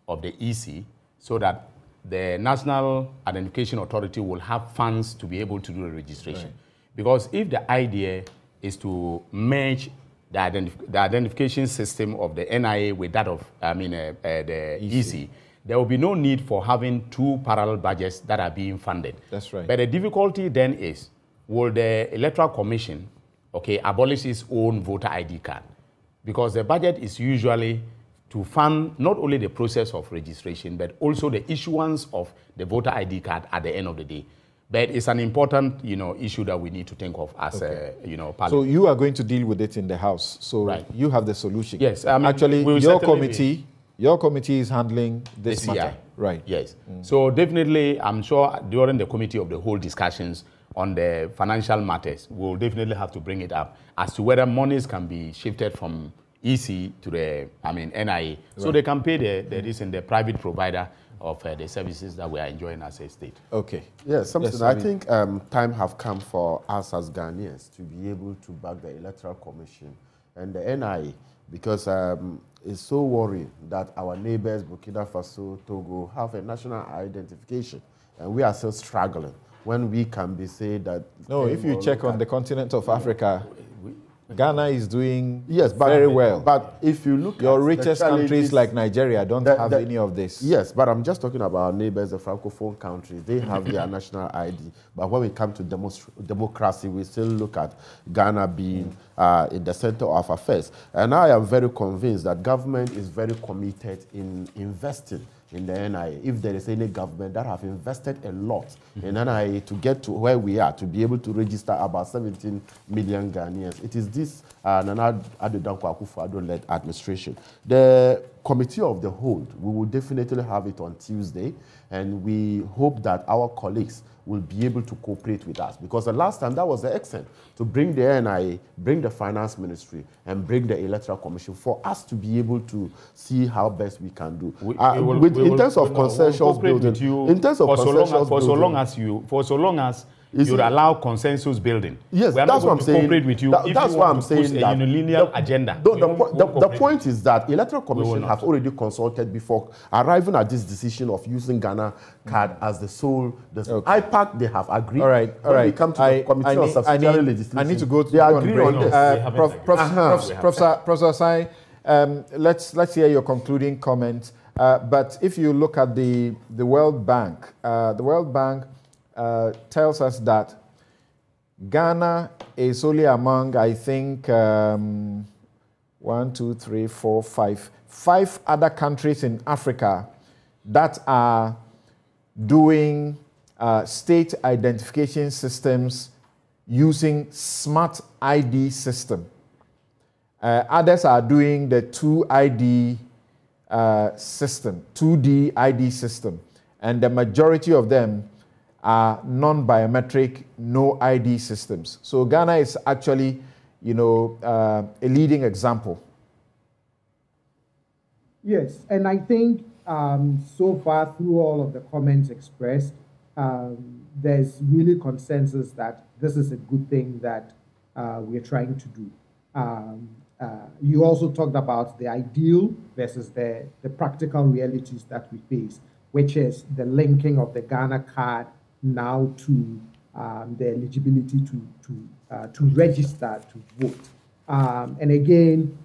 of the EC so that the National Identification Authority will have funds to be able to do the registration. Right. Because if the idea is to merge the identification system of the NIA with that of, the EC, there will be no need for having two parallel budgets that are being funded. That's right. But the difficulty then is, will the Electoral Commission, abolish its own voter ID card? Because the budget is usually to fund not only the process of registration, but also the issuance of the voter ID card at the end of the day. But it's an important, issue that we need to think of as Parliament. So you are going to deal with it in the House. So you have the solution. Yes, actually, your committee is handling this matter. Right. Yes. So definitely, I'm sure during the committee of the whole discussions on the financial matters, we'll definitely have to bring it up as to whether monies can be shifted from EC to the NIA, so they can pay the private provider of the services that we are enjoying as a state. Okay. Yes, something. I think time have come for us as Ghanaians to be able to back the Electoral Commission and the NIA, because it's so worrying that our neighbors, Burkina Faso, Togo, have a national identification, and we are still struggling when we can be said that... No, if you check on the continent of Africa, Ghana is doing but, very well. But if you look your richest countries like Nigeria don't have any of this. Yes, but I'm just talking about our neighbors, the Francophone countries. They have their national ID. But when we come to democracy, we still look at Ghana being in the center of affairs. And I am very convinced that government is very committed in investing in the NIA. If there is any government that have invested a lot in NIA to get to where we are, to be able to register about 17 million Ghanaians, it is this Nana Addo Dankwa Akufo-Addo-led administration. The Committee of the Whole, we will definitely have it on Tuesday, and we hope that our colleagues will be able to cooperate with us, because the last time that was the extent, to bring the NIA, bring the Finance Ministry, and bring the Electoral Commission for us to be able to see how best we can do. In terms of consensus building, for so long as you would allow consensus building. Yes, we are that's not what I'm saying. Cooperate with you that's why I'm saying that a unilinear agenda. The point is that Electoral Commission have already consulted before arriving at this decision of using Ghana card as the sole. IPAC, they have agreed. All right. When we come to the Committee on Subsidiary Legislation, I need to go to they agree on this. Professor Sai, let's hear your concluding comment. But if you look at the World Bank, tells us that Ghana is only among, I think, 1, 2, 3, 4, 5. 5 other countries in Africa that are doing state identification systems using smart ID system. Others are doing the 2ID system, 2D ID system. And the majority of them are non-biometric, no ID systems. So Ghana is actually, a leading example. Yes, and I think so far through all of the comments expressed, there's really consensus that this is a good thing that we're trying to do. You also talked about the ideal versus the practical realities that we face, which is the linking of the Ghana card now to the eligibility to register to vote. And again,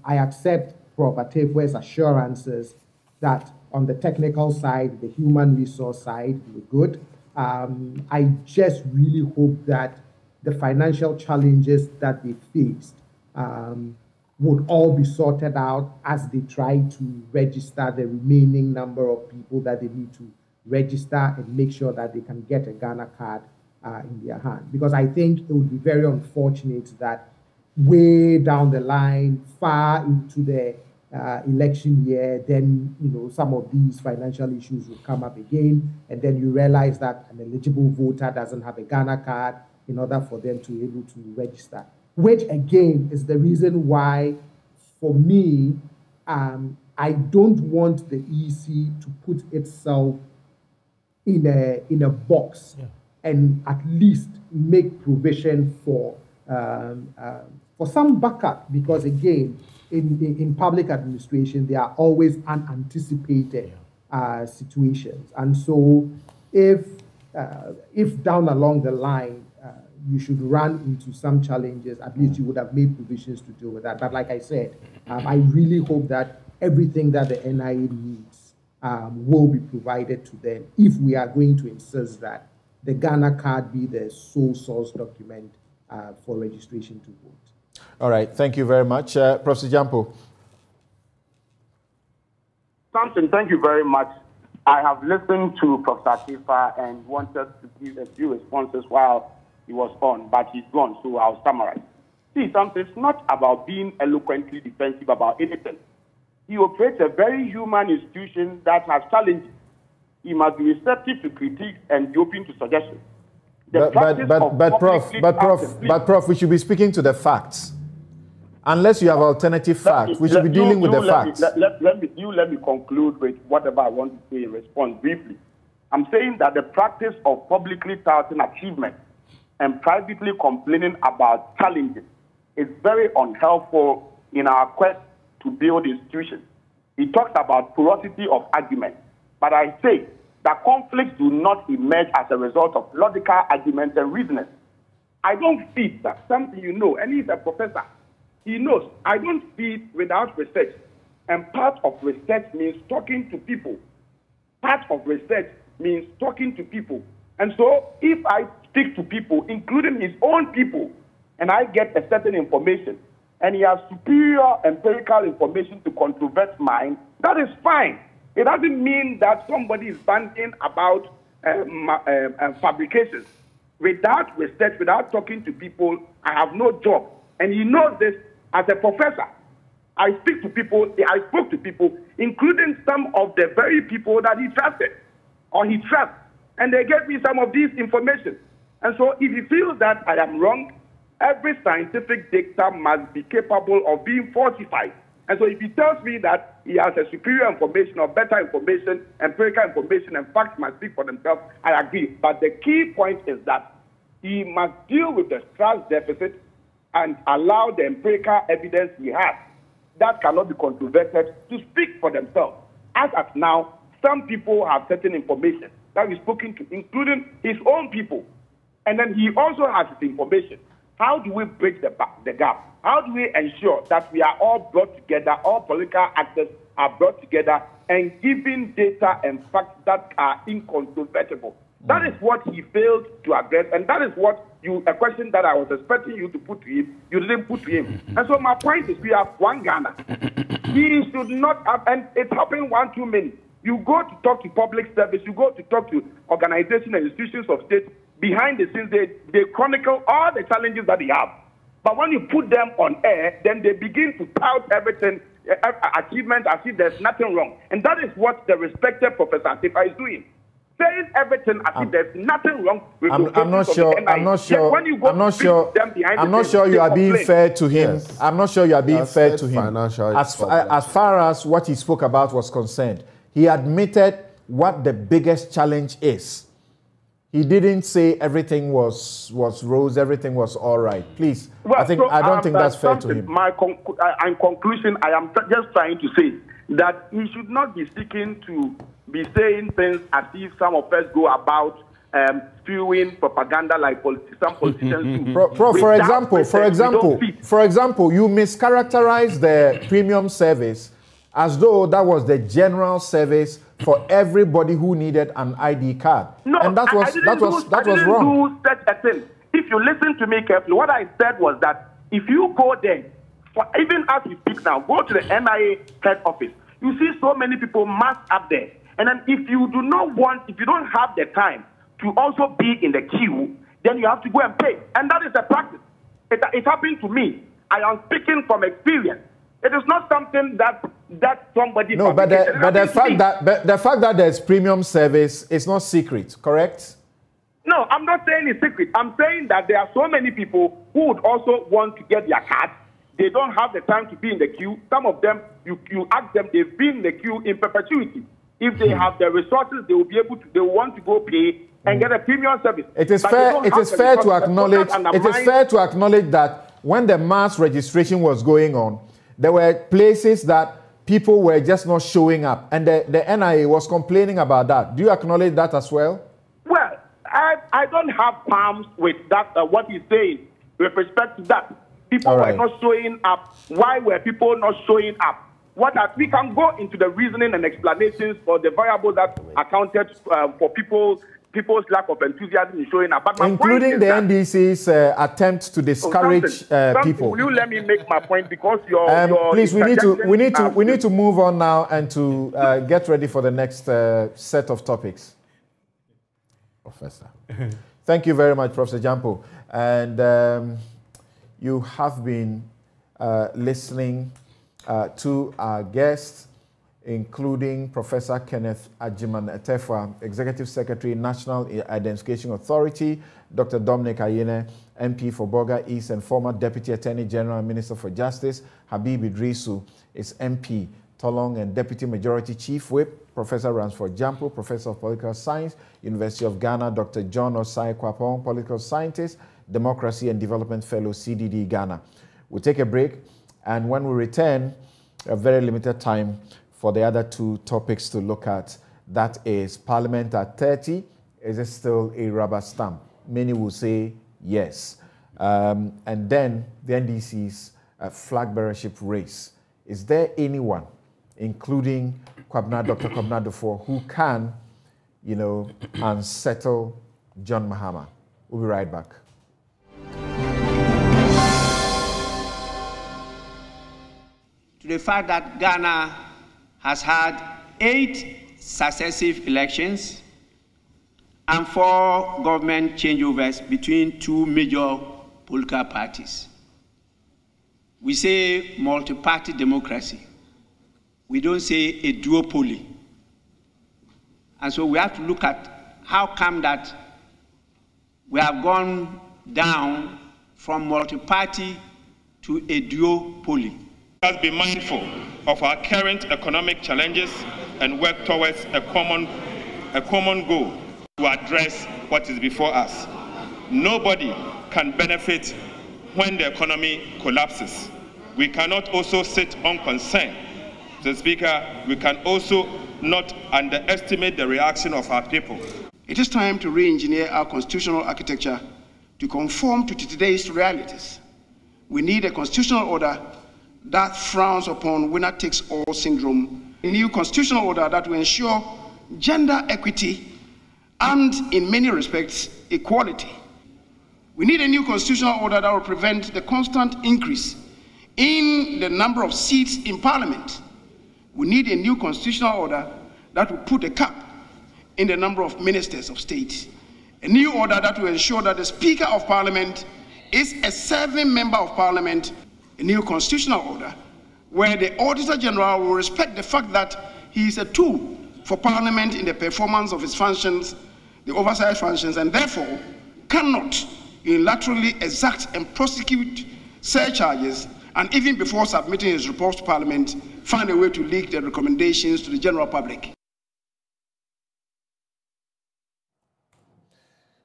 I accept Prof. Atefwe's assurances that on the technical side, the human resource side, we're good. I just really hope that the financial challenges that they faced would all be sorted out as they try to register the remaining number of people that they need to register and make sure that they can get a Ghana card in their hand. Because I think it would be very unfortunate that way down the line, far into the election year, then some of these financial issues will come up again, and then you realize that an eligible voter doesn't have a Ghana card in order for them to be able to register. Which again is the reason why, for me, I don't want the EC to put itself in a box and at least make provision for some backup, because again, in public administration, there are always unanticipated situations, and so if down along the line you should run into some challenges, at least you would have made provisions to deal with that. But like I said, I really hope that everything that the NIA needs will be provided to them if we are going to insist that the Ghana card be the sole source document for registration to vote. All right, thank you very much. Professor Jampo. Samson, thank you very much. I have listened to Professor Tifa and wanted to give a few responses while he was on, but he's gone, so I'll summarize. See, Samson, it's not about being eloquently defensive about anything. He operates a very human institution that has challenges. He must be receptive to critiques and be open to suggestions. But Prof, we should be speaking to the facts. Unless you have alternative facts, we should be dealing with the facts. Let me conclude with whatever I want to say in response briefly. I'm saying that the practice of publicly touting achievements and privately complaining about challenges is very unhelpful in our quest to build institutions. He talks about porosity of argument, but I say that conflicts do not emerge as a result of logical arguments and reasoning. I don't feed that something and he's a professor. He knows I don't feed without research, and part of research means talking to people. Part of research means talking to people. And so if I speak to people, including his own people, and I get a certain information, and he has superior empirical information to controvert mine, that is fine. It doesn't mean that somebody is banting about fabrications. Without research, without talking to people, I have no job. And he knows this as a professor. I speak to people, I spoke to people, including some of the very people that he trusted, or he trusts, and they gave me some of this information. And so if he feels that I am wrong, every scientific data must be capable of being falsified. And so if he tells me that he has a superior information or better information, empirical information, and facts must speak for themselves, I agree. But the key point is that he must deal with the trust deficit and allow the empirical evidence he has that cannot be controverted to speak for themselves. As of now, some people have certain information that he's spoken to, including his own people. And then he also has his information. How do we bridge the gap? How do we ensure that we are all brought together, all political actors are brought together and given data and facts that are incontrovertible? That is what he failed to address, and that is what a question that I was expecting you to put to him, you didn't put to him. And so my point is, we have one Ghana. He should not have, and it's happening one too many. You go to talk to public service, you go to talk to organizations and institutions of state, behind the scenes, they chronicle all the challenges that they have. But when you put them on air, then they begin to tout everything, achievement, as if there's nothing wrong. And that is what the respected Professor Atefa is doing. Saying everything as if there's nothing wrong with I'm not sure. I'm not sure. I'm not sure. I'm not sure you are being fair to him. Yes. I'm not sure you are being fair to him. As far as what he spoke about was concerned, he admitted what the biggest challenge is. He didn't say everything was rose, everything was all right. Please, well, I don't think that's fair to him. In conclusion, I am just trying to say that he should not be seeking to be saying things as if some of us go about spewing propaganda like some politicians do. For example, you mischaracterize the premium service as though that was the general service for everybody who needed an ID card. No, and that was wrong. Do such a thing. If you listen to me carefully, what I said was that if you go there, even as we speak now, go to the NIA head office, you see so many people massed up there. And then if you don't have the time to also be in the queue, then you have to go and pay. And that is the practice. It happened to me. I am speaking from experience. It is not something that somebody... No, but the fact that there's premium service is not secret, correct? No, I'm not saying it's secret. I'm saying that there are so many people who would also want to get their card. They don't have the time to be in the queue. Some of them, you ask them, they've been in the queue in perpetuity. If they have the resources, they will be able to, they will want to go pay and get a premium service. It is fair to acknowledge that when the mass registration was going on, there were places that people were just not showing up, and the NIA was complaining about that. Do you acknowledge that as well? Well, I don't have palms with that, what he's saying with respect to that. People were not showing up. Why were people not showing up? We can go into the reasoning and explanations for the variables that accounted for people's lack of enthusiasm in showing up. But including the NDC's attempt to discourage people. Will you let me make my point, because please, we need to move on now and to get ready for the next set of topics. Professor, thank you very much, Professor Jampo, and you have been listening to our guests, including Professor Kenneth Agyemang-Etefua, Executive Secretary, National Identification Authority, Dr. Dominic Ayine, MP for Boga East and former Deputy Attorney General and Minister for Justice, Habib Idrisu is MP, Tolong, and Deputy Majority Chief Whip, Professor Ransford Jampo, Professor of Political Science, University of Ghana, Dr. John Osai Kwapong, Political Scientist, Democracy and Development Fellow, CDD Ghana. We'll take a break, and when we return, a very limited time for the other two topics to look at. That is Parliament at 30. Is it still a rubber stamp? Many will say yes. And then the NDC's flag bearership race. Is there anyone, including Dr. Kwabena Duffuor, who can, unsettle John Mahama? We'll be right back. To the fact that Ghana has had 8 successive elections and 4 government changeovers between 2 major political parties. We say multi-party democracy. We don't say a duopoly. And so we have to look at how come that we have gone down from multi-party to a duopoly. We must be mindful of our current economic challenges and work towards a common goal to address what is before us. Nobody can benefit when the economy collapses. We cannot also sit unconcerned. Mr. Speaker, we can also not underestimate the reaction of our people. It is time to re-engineer our constitutional architecture to conform to today's realities. We need a constitutional order that frowns upon winner-takes-all syndrome, a new constitutional order that will ensure gender equity and in many respects, equality. We need a new constitutional order that will prevent the constant increase in the number of seats in Parliament. We need a new constitutional order that will put a cap in the number of ministers of state. A new order that will ensure that the Speaker of Parliament is a serving member of Parliament. A new constitutional order where the Auditor General will respect the fact that he is a tool for Parliament in the performance of its functions, the oversight functions, and therefore cannot unilaterally exact and prosecute surcharges, and even before submitting his reports to Parliament, find a way to leak the recommendations to the general public.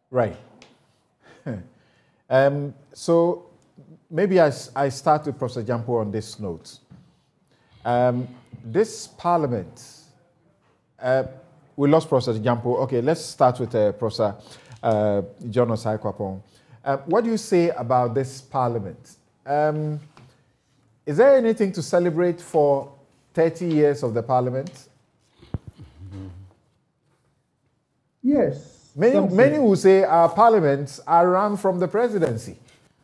Right. So maybe I start with Professor Jampo on this note. This Parliament, we lost Professor Jampo. Okay, let's start with Professor John Osai-Kwapong. What do you say about this Parliament? Is there anything to celebrate for 30 years of the Parliament? Yes. Many will say our parliaments are run from the presidency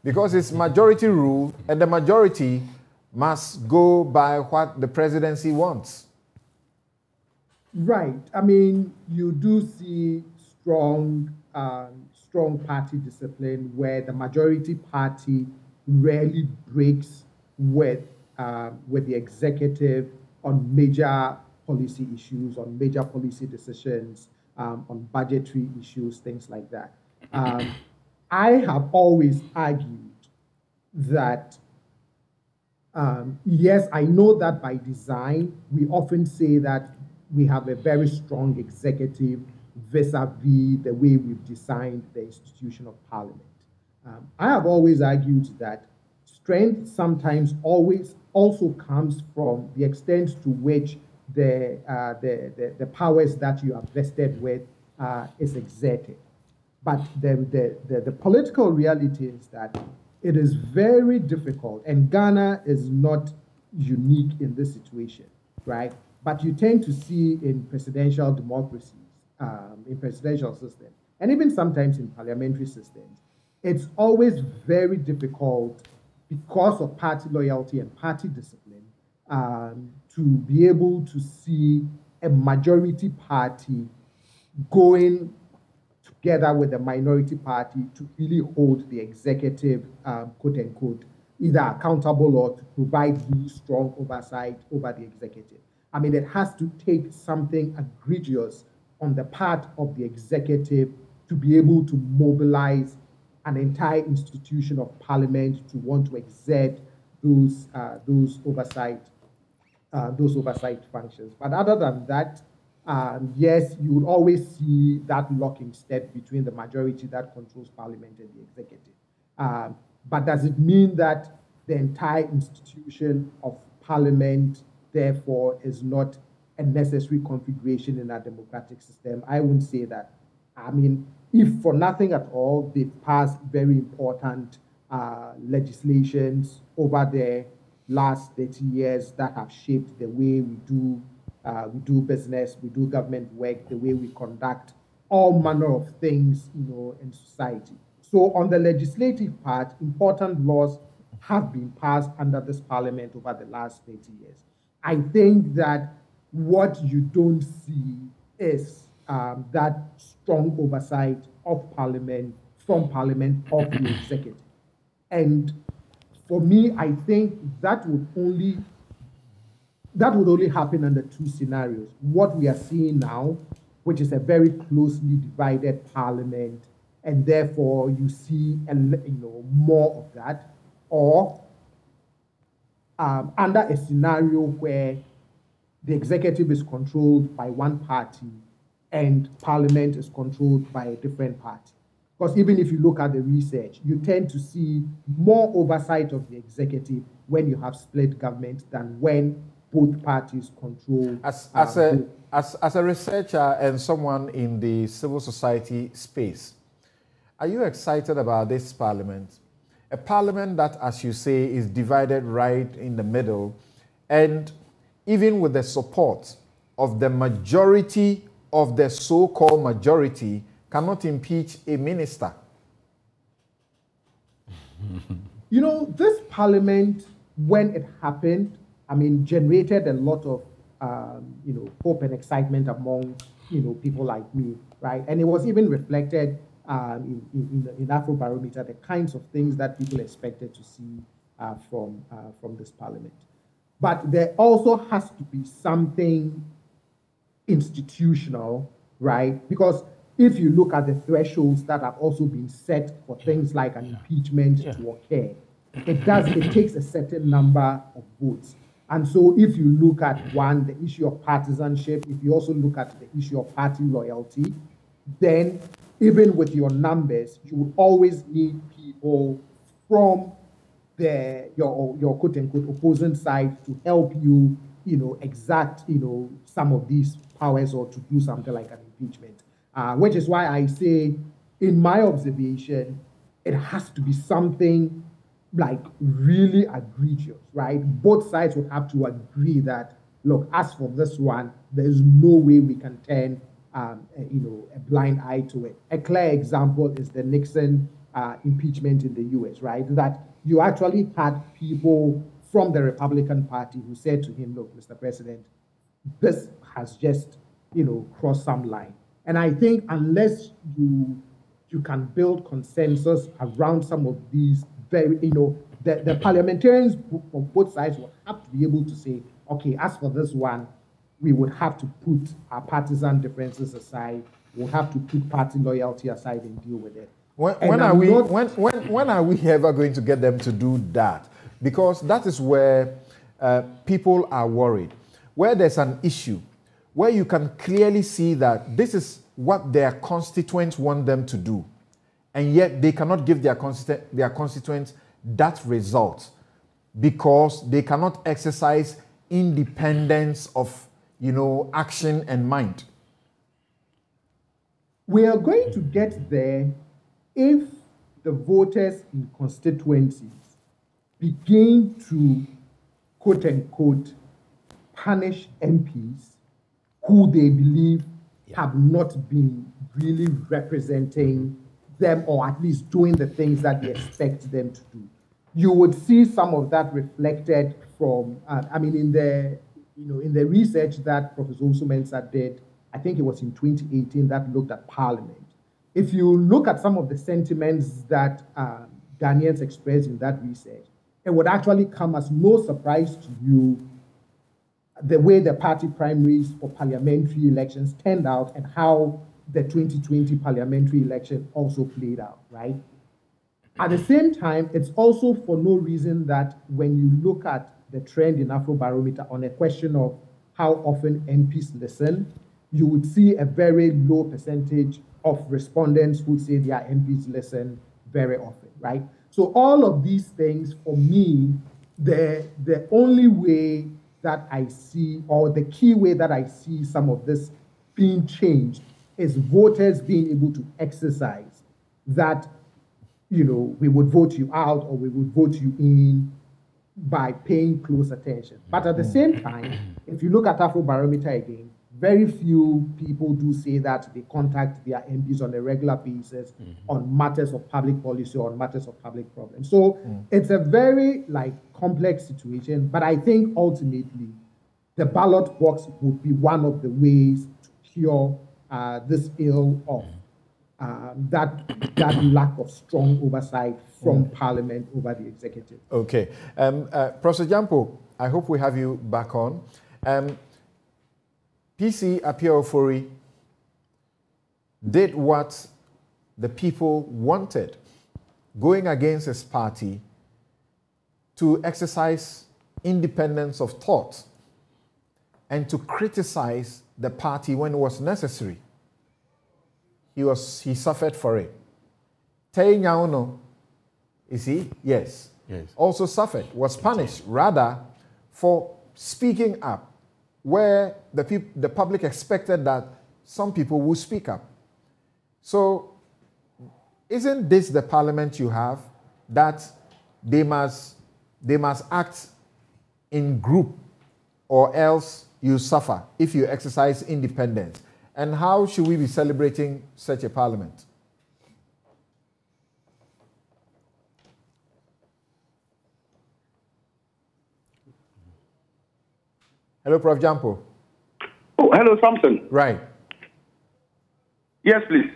because it's majority rule and the majority must go by what the presidency wants. Right. I mean, you do see strong party discipline where the majority party rarely breaks with the executive on major policy issues, on major policy decisions, on budgetary issues, things like that. I have always argued that, yes, I know that by design, we often say that we have a very strong executive vis-a-vis the way we've designed the institution of Parliament. I have always argued that strength sometimes always also comes from the extent to which the powers that you are vested with is exerted. But the political reality is that it is very difficult, and Ghana is not unique in this situation, right? But you tend to see in presidential democracies, in presidential systems, and even sometimes in parliamentary systems, it's always very difficult because of party loyalty and party discipline to be able to see a majority party going together with the minority party to really hold the executive, quote unquote, either accountable or to provide really strong oversight over the executive. I mean, it has to take something egregious on the part of the executive to be able to mobilize an entire institution of Parliament to want to exert those oversight functions. But other than that, yes, you would always see that locking step between the majority that controls Parliament and the executive. But does it mean that the entire institution of Parliament, therefore, is not a necessary configuration in our democratic system? I wouldn't say that. I mean, if for nothing at all, they've passed very important legislations over the last 30 years that have shaped the way we do business, we do government work, the way we conduct all manner of things, in society. So on the legislative part, important laws have been passed under this Parliament over the last 30 years. I think that what you don't see is that strong oversight of Parliament, from Parliament, of the executive. And for me, I think that would only happen under two scenarios. What we are seeing now, which is a very closely divided Parliament, and therefore you see more of that, or under a scenario where the executive is controlled by one party and Parliament is controlled by a different party. Because even if you look at the research, you tend to see more oversight of the executive when you have split government than when both parties control. As a researcher and someone in the civil society space, are you excited about this Parliament? A Parliament that, as you say, is divided right in the middle, and even with the support of the majority of the so-called majority cannot impeach a minister? You know, this parliament, when it happened, I mean, generated a lot of, hope and excitement among, people like me, right? And it was even reflected in Afrobarometer, the kinds of things that people expected to see from this parliament. But there also has to be something institutional, right? Because if you look at the thresholds that have also been set for things like an impeachment to occur, it takes a certain number of votes. And so if you look at the issue of partisanship, if you also look at the issue of party loyalty, then even with your numbers, you would always need people from your quote-unquote opposing side to help you, exact, some of these powers or to do something like an impeachment. Which is why I say, in my observation, it has to be something like really egregious, right? Both sides would have to agree that, look, as for this one, there's no way we can turn, a blind eye to it. A clear example is the Nixon impeachment in the US, right? That you actually had people from the Republican Party who said to him, look, Mr. President, this has just, crossed some line. And I think unless you can build consensus around some of these very, the parliamentarians from both sides will have to be able to say, okay, as for this one, we would have to put our partisan differences aside. We'll have to put party loyalty aside and deal with it. When are we ever going to get them to do that? Because that is where people are worried. Where there's an issue, where you can clearly see that this is what their constituents want them to do, and yet they cannot give their constituents that result because they cannot exercise independence of, action and mind. We are going to get there if the voters in constituencies begin to, quote unquote, punish MPs who they believe have not been really representing them, or at least doing the things that they expect them to do. You would see some of that reflected from, in the research that Professor Usumensa did, I think it was in 2018, that looked at Parliament. If you look at some of the sentiments that Ghanaians expressed in that research, it would actually come as no surprise to you the way the party primaries for parliamentary elections turned out and how the 2020 parliamentary election also played out, right? At the same time, it's also for no reason that when you look at the trend in Afrobarometer on a question of how often MPs listen, you would see a very low percentage of respondents who say their MPs listen very often, right? So all of these things, for me, the only way that I see, or the key way that I see some of this being changed, is voters being able to exercise that, we would vote you out or we would vote you in by paying close attention. But at the same time, if you look at Afrobarometer again, very few people do say that they contact their MPs on a regular basis on matters of public policy or on matters of public problems. So it's a very complex situation, but I think ultimately the ballot box would be one of the ways to cure this ill of that lack of strong oversight from Parliament over the executive. Okay. Professor Jampo, I hope we have you back on. PC Apia-Ofori did what the people wanted, going against his party to exercise independence of thought and to criticize the party when it was necessary. He suffered for it. Tei Nyauno, is he? Yes. Also suffered, was punished rather for speaking up where the public expected that some people will speak up. So isn't this the parliament you have, that they must act in group or else you suffer if you exercise independence? And how should we be celebrating such a parliament? Hello, Prof. Jampo. Oh, hello, Samson. Right. Yes, please.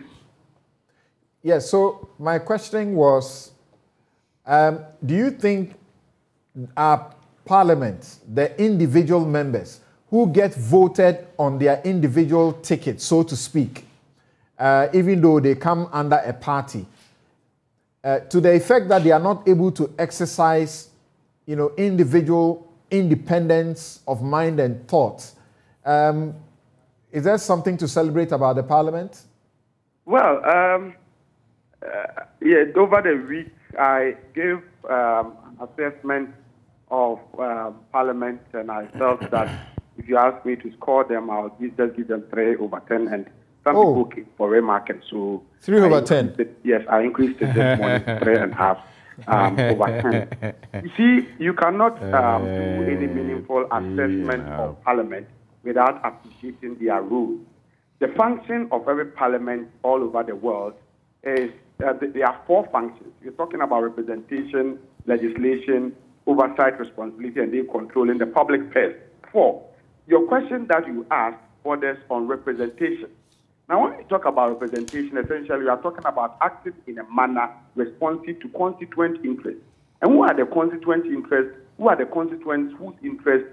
Yes, so my question was, do you think our parliament, the individual members who get voted on their individual ticket, so to speak, even though they come under a party, to the effect that they are not able to exercise, individual independence of mind and thought, is there something to celebrate about the parliament? Well, over the week, I gave assessment of Parliament, and I felt that if you ask me to score them, I'll just give them 3 over 10, and some people came for remarking. So 3 over 10? Yes, I increased it this morning to 3.5 over 10. You see, you cannot do any meaningful assessment of Parliament without appreciating their role. The function of every Parliament all over the world is there are 4 functions. You're talking about representation, legislation, oversight, responsibility, and then controlling the public purse. 4. Your question that you asked borders on representation. Now, when you talk about representation, essentially, we are talking about acting in a manner responsive to constituent interests. And who are the constituent interests? Who are the constituents whose interests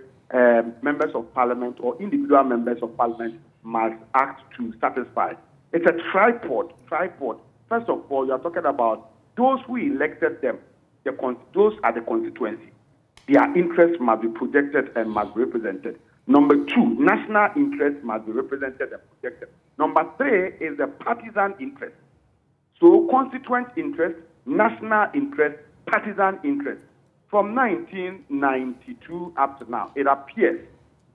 members of Parliament or individual members of Parliament must act to satisfy? It's a tripod. First of all, you are talking about those who elected them. Those are the constituency. Their interests must be projected and must be represented. Number 2, national interests must be represented and projected. Number 3 is the partisan interest. So constituent interest, national interest, partisan interest. From 1992 up to now, it appears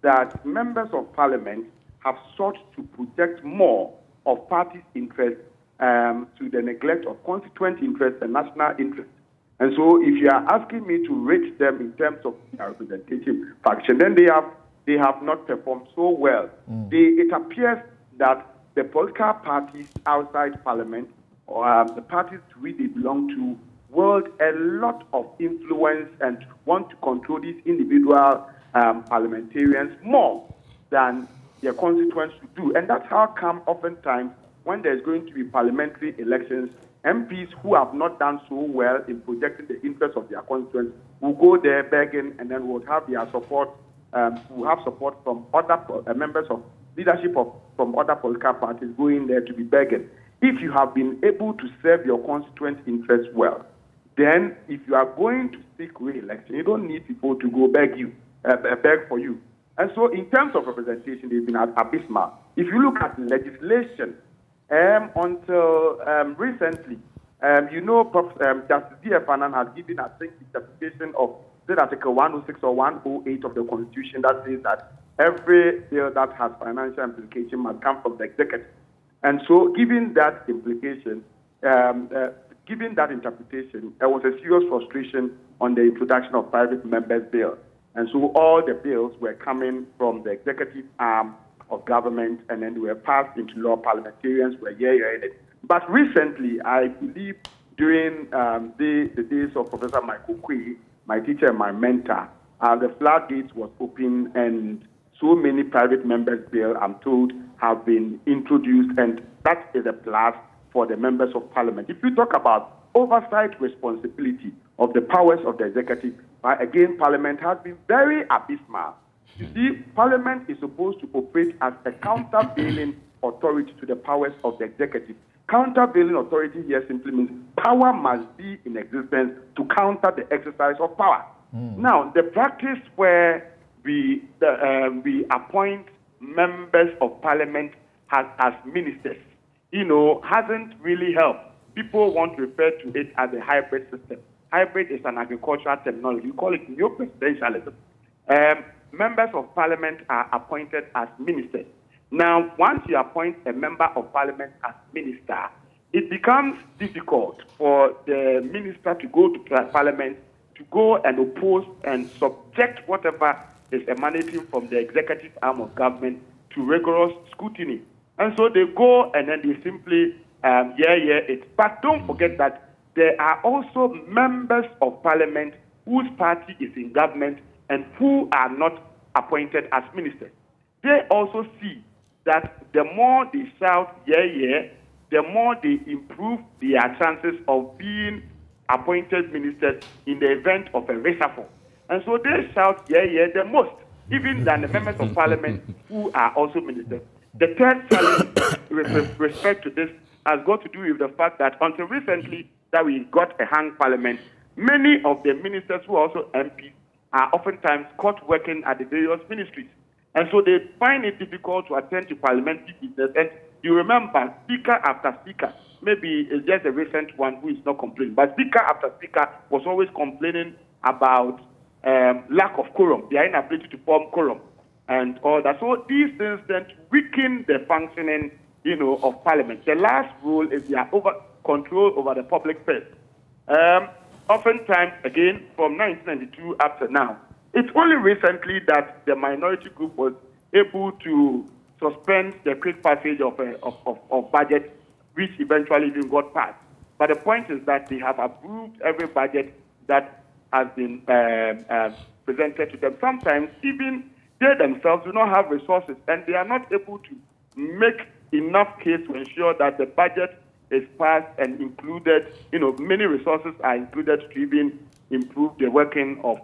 that members of Parliament have sought to project more of parties' interests to the neglect of constituent interest and national interest. And so if you are asking me to rate them in terms of their representative function, then they have not performed so well. It appears that the political parties outside Parliament, or the parties to which they belong to, wield a lot of influence and want to control these individual parliamentarians more than their constituents should do. And that's how come oftentimes when there's going to be parliamentary elections, MPs who have not done so well in projecting the interests of their constituents will go there begging, and then will have their support, will have support from other members of leadership from other political parties going there to be begging. If you have been able to serve your constituent interests well, then if you are going to seek re-election, you don't need people to go beg for you. And so in terms of representation, they've been abysmal. If you look at legislation, until recently, Justice D.F. Annan has given, I think, interpretation of Article 106 or 108 of the Constitution that says that every bill that has financial implication must come from the executive. And so, given that implication, given that interpretation, there was a serious frustration on the introduction of private members' bill. And so all the bills were coming from the executive arm of government, and then they were passed into law. Parliamentarians were in it. But recently, I believe during the days of Professor Michael Quay, my teacher and my mentor, the floodgates was open, and so many private members' bills, I'm told, have been introduced, and that is a plus for the members of Parliament. If you talk about oversight responsibility of the powers of the executive, again, Parliament has been very abysmal. You see, Parliament is supposed to operate as a countervailing authority to the powers of the executive. Countervailing authority here simply means power must be in existence to counter the exercise of power. Now, the practice where we appoint members of Parliament as ministers, hasn't really helped. People want to refer to it as a hybrid system. Hybrid is an agricultural terminology. We call it neo-presidentialism. Members of Parliament are appointed as ministers. Now, once you appoint a member of Parliament as minister, it becomes difficult for the minister to go to Parliament, to go and oppose and subject whatever is emanating from the executive arm of government to rigorous scrutiny. And so they go and then they simply, it. But don't forget that there are also members of parliament whose party is in government and who are not appointed as ministers. They also see that the more they shout, the more they improve their chances of being appointed ministers in the event of a reshuffle. And so they shout, the most, even than the members of parliament who are also ministers. The third challenge with respect to this has got to do with the fact that until recently that we got a hung parliament, many of the ministers who are also MPs are oftentimes caught working at the various ministries. And so they find it difficult to attend to parliamentary business. And you remember, speaker after speaker, maybe it's just a recent one who is not complaining, but speaker after speaker was always complaining about lack of quorum, their inability to form quorum and all that. So these things then weaken the functioning, of parliament. The last rule is their control over the public purse. Oftentimes, again, from 1992 up to now, it's only recently that the minority group was able to suspend the quick passage of budget, which eventually even got passed. But the point is that they have approved every budget that has been presented to them. Sometimes even they themselves do not have resources, and they are not able to make enough case to ensure that the budget is passed and included, many resources are included to even improve the working of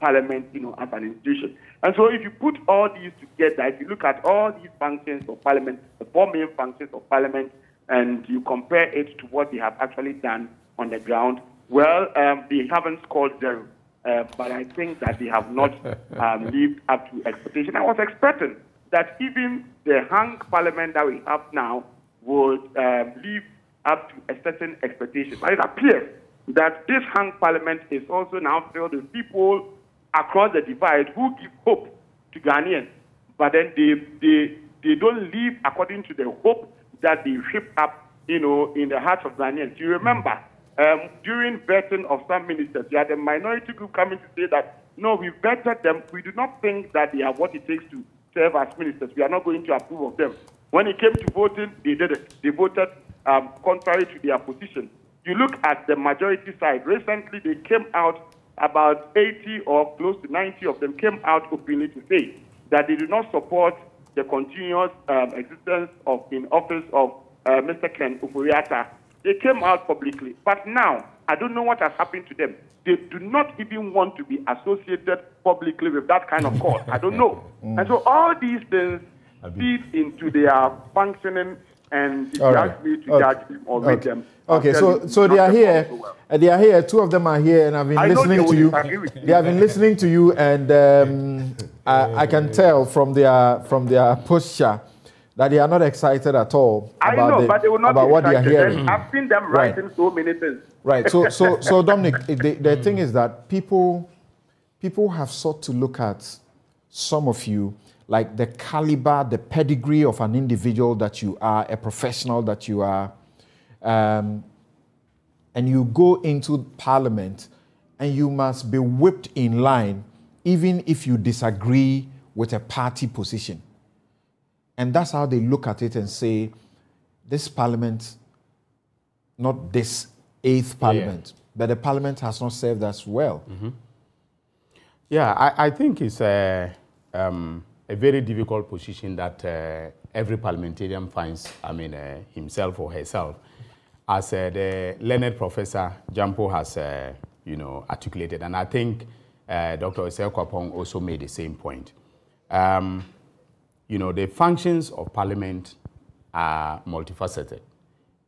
parliament, as an institution. And so if you put all these together, if you look at all these functions of parliament, the four main functions of parliament, and you compare it to what they have actually done on the ground, well, they haven't scored zero. But I think that they have not lived up to expectation. I was expecting that even the hung parliament that we have now would live up to a certain expectation. But it appears that this hung parliament is also now filled with people across the divide who give hope to Ghanaians, but then they don't live according to the hope that they whip up, in the hearts of Ghanaians. You remember, during vetting of some ministers, you had a minority group coming to say that, no, we vetted them. We do not think that they have what it takes to serve as ministers. We are not going to approve of them. When it came to voting, they did it. They voted contrary to their position. You look at the majority side. Recently, they came out, about 80 or close to 90 of them came out openly to say that they do not support the continuous existence in office of Mr. Ken Ofori-Atta. They came out publicly. But now, I don't know what has happened to them. They do not even want to be associated publicly with that kind of cause. I don't know. And so all these things feed into their functioning, and if you ask me to judge them or read them. Okay, so they are here. They are here. Two of them are here, and I've been listening to you. They have been listening to you, and I can tell from their posture that they are not excited at all about what they are hearing. I've seen them writing so many things. Right. So Dominic, the thing is that people have sought to look at some of you like the caliber, the pedigree of an individual that you are, a professional that you are, and you go into parliament and you must be whipped in line even if you disagree with a party position. And that's how they look at it and say, this parliament, not this 8th parliament, but the parliament has not served us well. Mm-hmm. Yeah, I think it's a very difficult position that every parliamentarian finds, himself or herself. As the learned Professor Jampo has, articulated, and I think Dr. Osei-Kwapong also made the same point. The functions of parliament are multifaceted.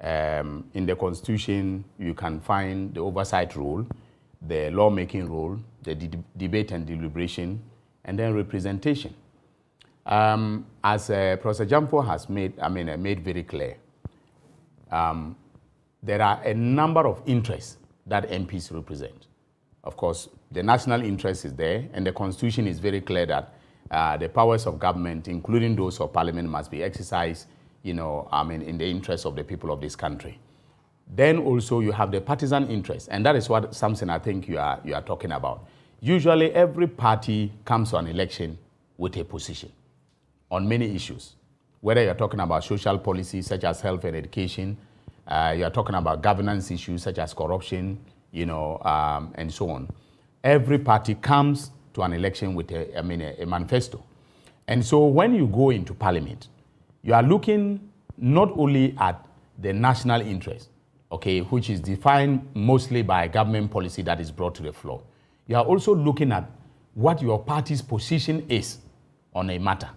In the Constitution, you can find the oversight role, the lawmaking role, the debate and deliberation, and then representation. As Professor Jampo has made very clear, there are a number of interests that MPs represent. Of course, the national interest is there, and the Constitution is very clear that the powers of government, including those of parliament, must be exercised, in the interest of the people of this country. Then also you have the partisan interest, and that is what, Samson, I think you are talking about. Usually every party comes to an election with a position on many issues. whether you're talking about social policies such as health and education, you're talking about governance issues such as corruption, and so on. Every party comes to an election with a manifesto. And so when you go into parliament, you are looking not only at the national interest, okay, which is defined mostly by government policy that is brought to the floor. You are also looking at what your party's position is on a matter,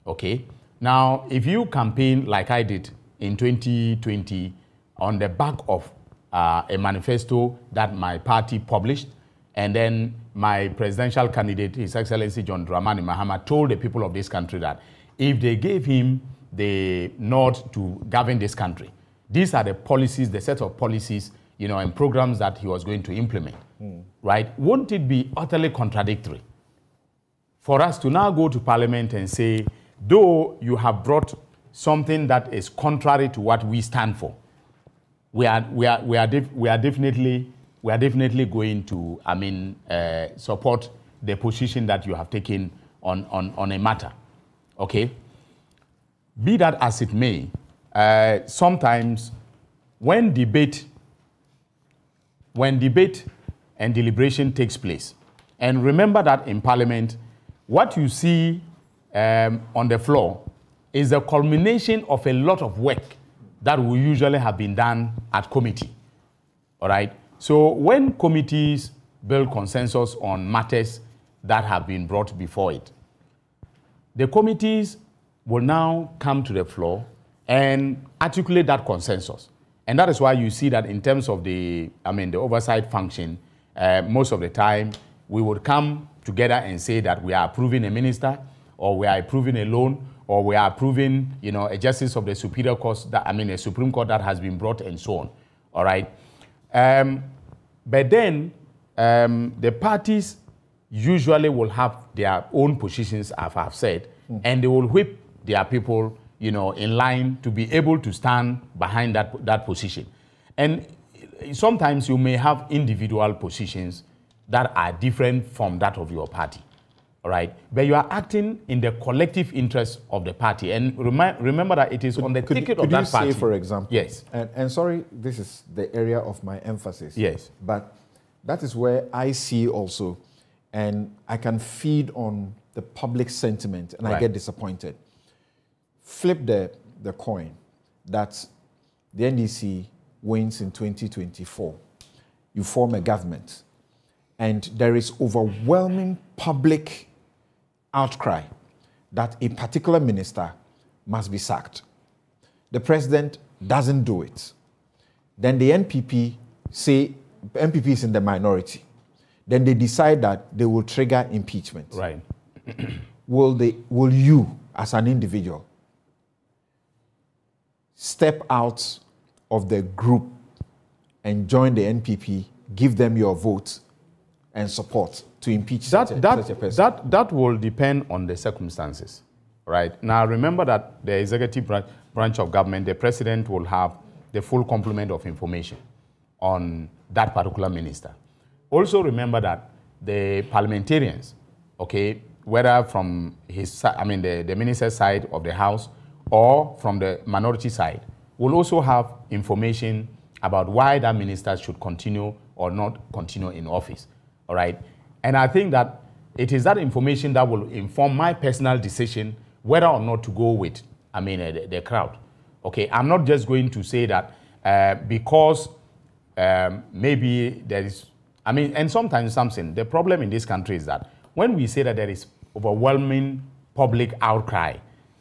okay? Now, if you campaign like I did in 2020 on the back of a manifesto that my party published, and then my presidential candidate, His Excellency John Dramani Mahama, told the people of this country that if they gave him the nod to govern this country, these are the policies, the set of policies, and programs that he was going to implement, right? Won't it be utterly contradictory for us to now go to Parliament and say, though you have brought something that is contrary to what we stand for, we are definitely going to, support the position that you have taken on a matter, okay? Be that as it may, sometimes when debate and deliberation takes place, and remember that in Parliament, what you see on the floor is the culmination of a lot of work that will usually have been done at committee, all right? So when committees build consensus on matters that have been brought before it, the committees will now come to the floor and articulate that consensus. And that is why you see that in terms of the oversight function, most of the time we would come together and say that we are approving a minister, or we are approving a loan, or we are approving, a justice of the Superior Court, a Supreme Court that has been brought, and so on. All right. But then the parties usually will have their own positions, as I've said, and they will whip their people, in line to be able to stand behind that position. And sometimes you may have individual positions that are different from that of your party. All right, but you are acting in the collective interest of the party, and remember that it is on the ticket of that party. Could you say, for example, yes, and sorry, this is the area of my emphasis. Yes, but that is where I see also, and I can feed on the public sentiment, and I get disappointed. Flip the coin that the NDC wins in 2024. You form a government, and there is overwhelming public outcry that a particular minister must be sacked. The president doesn't do it. Then the NPP is in the minority. Then they decide that they will trigger impeachment. Right. Will you, as an individual, step out of the group and join the NPP, give them your vote and support to impeach such a person? That will depend on the circumstances, right? Now, remember that the executive branch of government, the president will have the full complement of information on that particular minister. Also remember that the parliamentarians, okay, whether from the minister's side of the House or from the minority side, will also have information about why that minister should continue or not continue in office. All right, and I think that it is that information that will inform my personal decision whether or not to go with, the crowd. Okay, I'm not just going to say that because maybe there is, and sometimes, Samson, the problem in this country is that when we say that there is overwhelming public outcry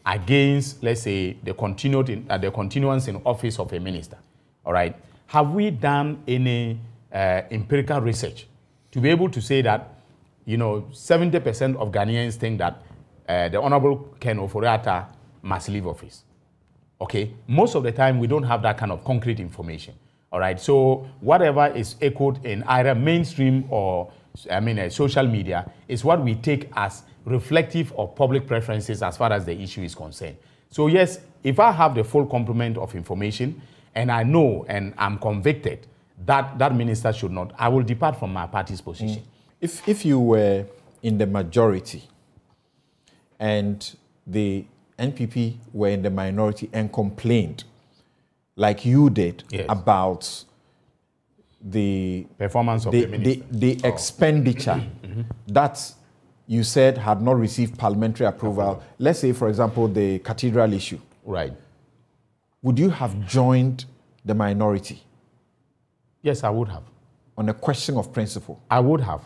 against, let's say, the continuance in office of a minister, all right, have we done any empirical research to be able to say that, 70% of Ghanaians think that the Honorable Ken Ofori-Atta must leave office? Okay, most of the time we don't have that kind of concrete information. All right, so whatever is echoed in either mainstream or social media is what we take as reflective of public preferences as far as the issue is concerned. So yes, if I have the full complement of information and I know and I'm convicted that that minister should not, I will depart from my party's position. If you were in the majority and the NPP were in the minority and complained, like you did, about the performance of the minister, the expenditure that you said had not received parliamentary approval. Let's say, for example, the cathedral issue. Right. Would you have joined the minority? Yes, I would have. On a question of principle? I would have.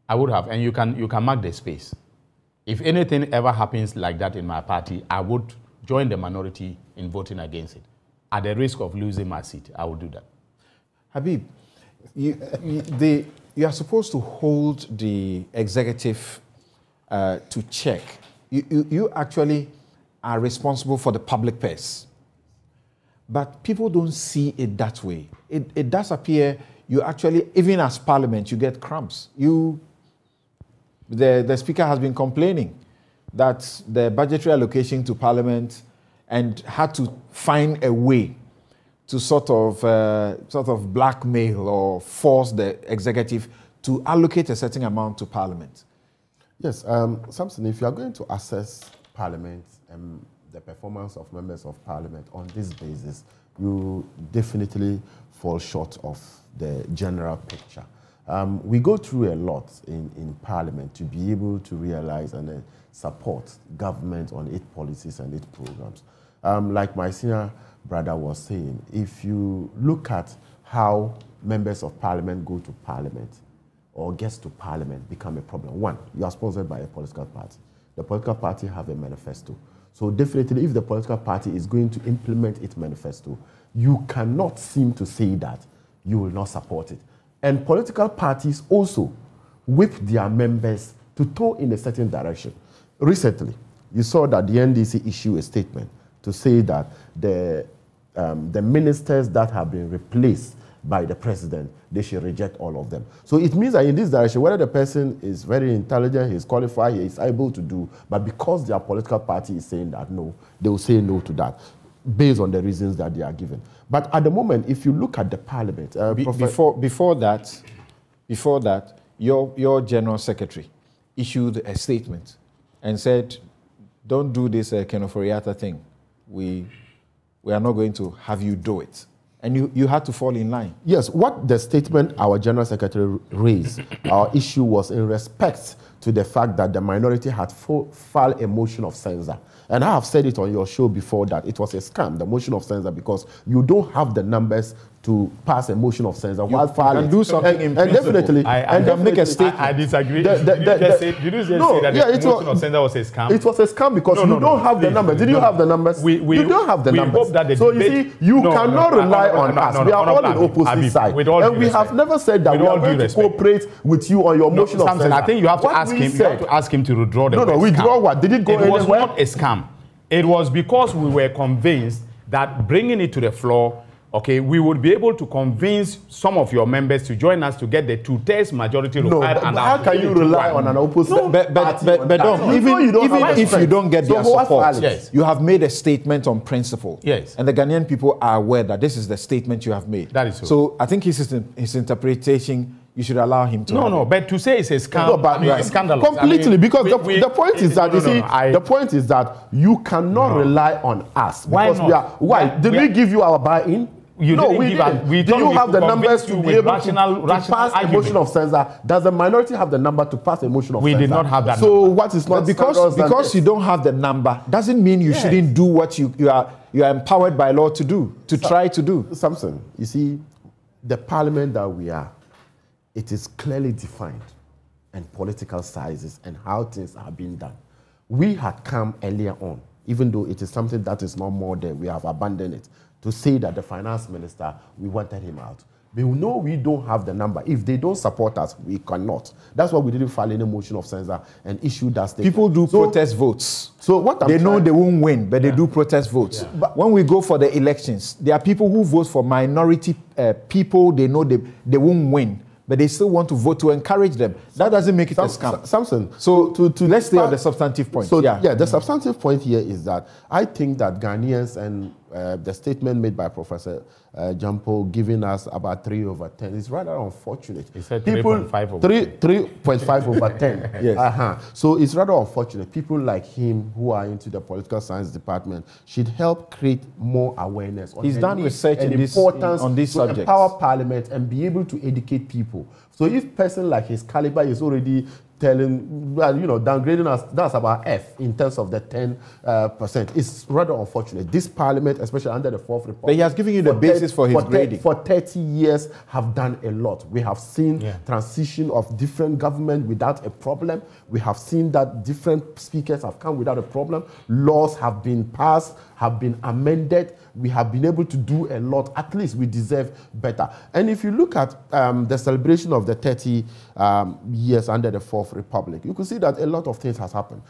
I would have. And you can mark the space. If anything ever happens like that in my party, I would join the minority in voting against it. At the risk of losing my seat, I would do that. Habib, you are supposed to hold the executive to check. You actually are responsible for the public purse. But people don't see it that way. It does appear you actually, even as parliament, you get crumbs. The speaker has been complaining that the budgetary allocation to parliament and had to find a way to sort of blackmail or force the executive to allocate a certain amount to parliament. Yes, Samson, if you are going to assess parliament and the performance of members of parliament on this basis, you definitely fall short of the general picture. We go through a lot in parliament to be able to realize and support government on its policies and its programs. Like my senior brother was saying, if you look at how members of parliament go to parliament or gets to parliament become a problem. One, you are sponsored by a political party. The political party have a manifesto. So definitely if the political party is going to implement its manifesto, you cannot seem to say that you will not support it. And political parties also whip their members to toe in a certain direction. Recently, you saw that the NDC issued a statement to say that the ministers that have been replaced by the president, they should reject all of them. So it means that in this direction, whether the person is very intelligent, he's qualified, he is able to do, but because their political party is saying that no, they will say no to that, based on the reasons that they are given. But at the moment, if you look at the parliament... before that, your general secretary issued a statement and said, don't do this Kenoforiata thing. We are not going to have you do it. And you had to fall in line. Yes, what the statement our General Secretary raised, our issue was in respect to the fact that the minority had filed a motion of censure. And I have said it on your show before that it was a scam, the motion of censure, because you don't have the numbers to pass a motion of censure while filing. And do something in principle. Definitely, I make a statement. I disagree. Did you just say that the motion of censure was a scam? It was a scam because you don't have the numbers. Did you have the numbers? You don't have the numbers. Hope that the so debate, you see, you cannot rely on us. We are all in opposite side. And we have never said that we are going to cooperate with you on your motion of censure. I think you have to ask him. You have to ask him to withdraw the No, withdraw what? Did it go anywhere? It was not a scam. It was because we were convinced that bringing it to the floor, okay, we would be able to convince some of your members to join us to get the 2/3 majority required. No, how can you rely on an opposite party? But even if you don't get their support, you have made a statement on principle. Yes. And the Ghanaian people are aware that this is the statement you have made. That is so. So I think his interpretation, you should allow him to. No, but to say it's a scam, it's scandalous. Completely, because the point is that, the point is that you cannot rely on us. Why not? Why? Did we give you our buy-in? We didn't. Do you have the numbers to be able to pass a motion of censure? Does the minority have the number to pass a motion of censure? We did not have that So number. what is not because you don't have the number doesn't mean you shouldn't do what you are empowered by law to do, try to do. Samson, you see, the parliament that we are, it is clearly defined and political sizes and how things are being done. We had come earlier on, even though it is something that is not more there, we have abandoned it, to say that the finance minister, we wanted him out. But we know we don't have the number. If they don't support us, we cannot. That's why we didn't file any motion of censure and issue that statement. People do protest votes. So what they know they won't win, but they do protest votes. Yeah. But when we go for the elections, there are people who vote for minority people. They know they won't win, but they still want to vote to encourage them. That doesn't make it a scam. Samson, so let's stay on the substantive point. So the substantive point here is that I think that Ghanaians and the statement made by Professor Jampo giving us about 3/10 is rather unfortunate. He said 3.5 over 10. Yes. So it's rather unfortunate. People like him who are into the political science department should help create more awareness. He's done research and on these to subjects. Empower Parliament and be able to educate people. So if a person like his caliber is already telling, downgrading us, that's about F in terms of the 10%. It's rather unfortunate. This Parliament, especially under the Fourth Republic, but he has given you the basis for his grading. For 30 years, have done a lot. We have seen transition of different government without a problem. We have seen that different speakers have come without a problem. Laws have been passed, have been amended. We have been able to do a lot. At least we deserve better. And if you look at the celebration of the 30 years under the Fourth Republic, you can see that a lot of things has happened.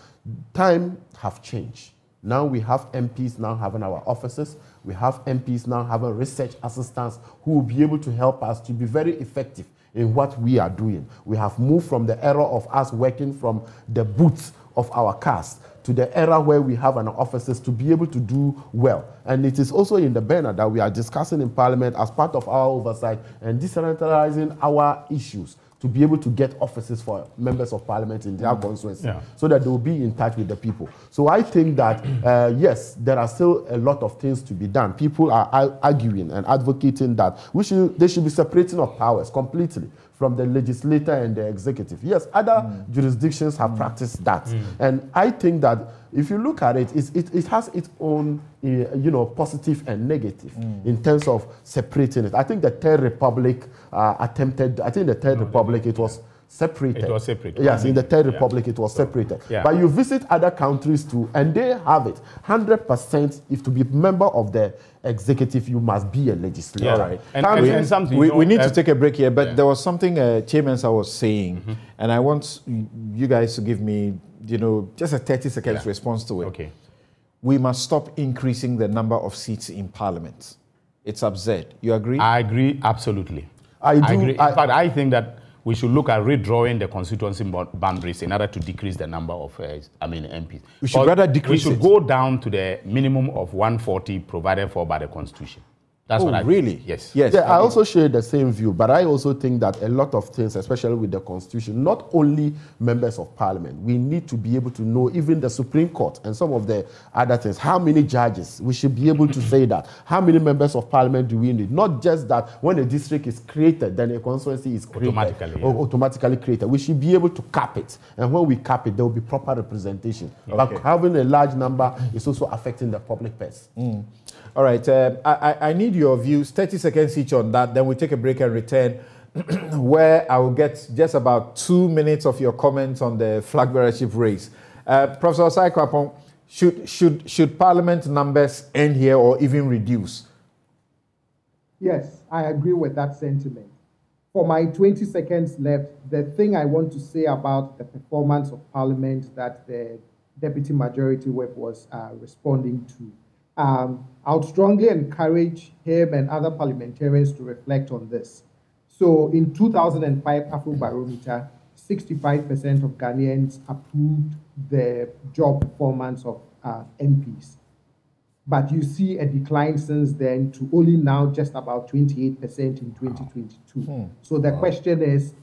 Time have changed. Now we have MPs now having our offices. We have MPs now having research assistants who will be able to help us to be very effective in what we are doing. We have moved from the era of us working from the booths of our cars to the era where we have an offices to be able to do well. And it is also in the banner that we are discussing in Parliament as part of our oversight and decentralizing our issues to be able to get offices for members of Parliament in their constituency so that they will be in touch with the people. So I think that, yes, there are still a lot of things to be done. People are arguing and advocating that they should be separating of powers completely from the legislature and the executive. Yes, other jurisdictions have practiced that. And I think that if you look at it, it has its own positive and negative in terms of separating it. I think the Third Republic attempted, it was separated. It was separated. Yes, in the Third Republic it was separated. Yeah. But you visit other countries too, and they have it. 100%, if to be a member of the executive, you must be a legislator. All right. And something we need to take a break here, but there was something Chairman Sir was saying, and I want you guys to give me, just a 30 seconds response to it. Okay. We must stop increasing the number of seats in Parliament. It's absurd. You agree? I agree, absolutely. I do. agree. In fact, I think that we should look at redrawing the constituency boundaries in order to decrease the number of MPs. We should rather decrease We should go down to the minimum of 140 provided for by the Constitution. That's what I think. Really? Yes. Yeah, I also share the same view, but I also think that a lot of things, especially with the Constitution, not only members of Parliament, we need to be able to know even the Supreme Court and some of the other things. How many judges? We should be able to say that. How many members of Parliament do we need? Not just that when a district is created, then a constituency is created. Automatically created. We should be able to cap it. And when we cap it, there will be proper representation. Okay. But having a large number is also affecting the public purse. All right, I need your views, 30 seconds each on that, then we'll take a break and return, where I will get just about 2 minutes of your comments on the flag bearership race. Professor Osai Kwapong, should Parliament numbers end here or even reduce? Yes, I agree with that sentiment. For my 20 seconds left, the thing I want to say about the performance of Parliament that the Deputy Majority Whip was responding to, I would strongly encourage him and other parliamentarians to reflect on this. So in 2005 Afrobarometer, 65% of Ghanaians approved the job performance of MPs. But you see a decline since then to only now just about 28% in 2022. So the question is,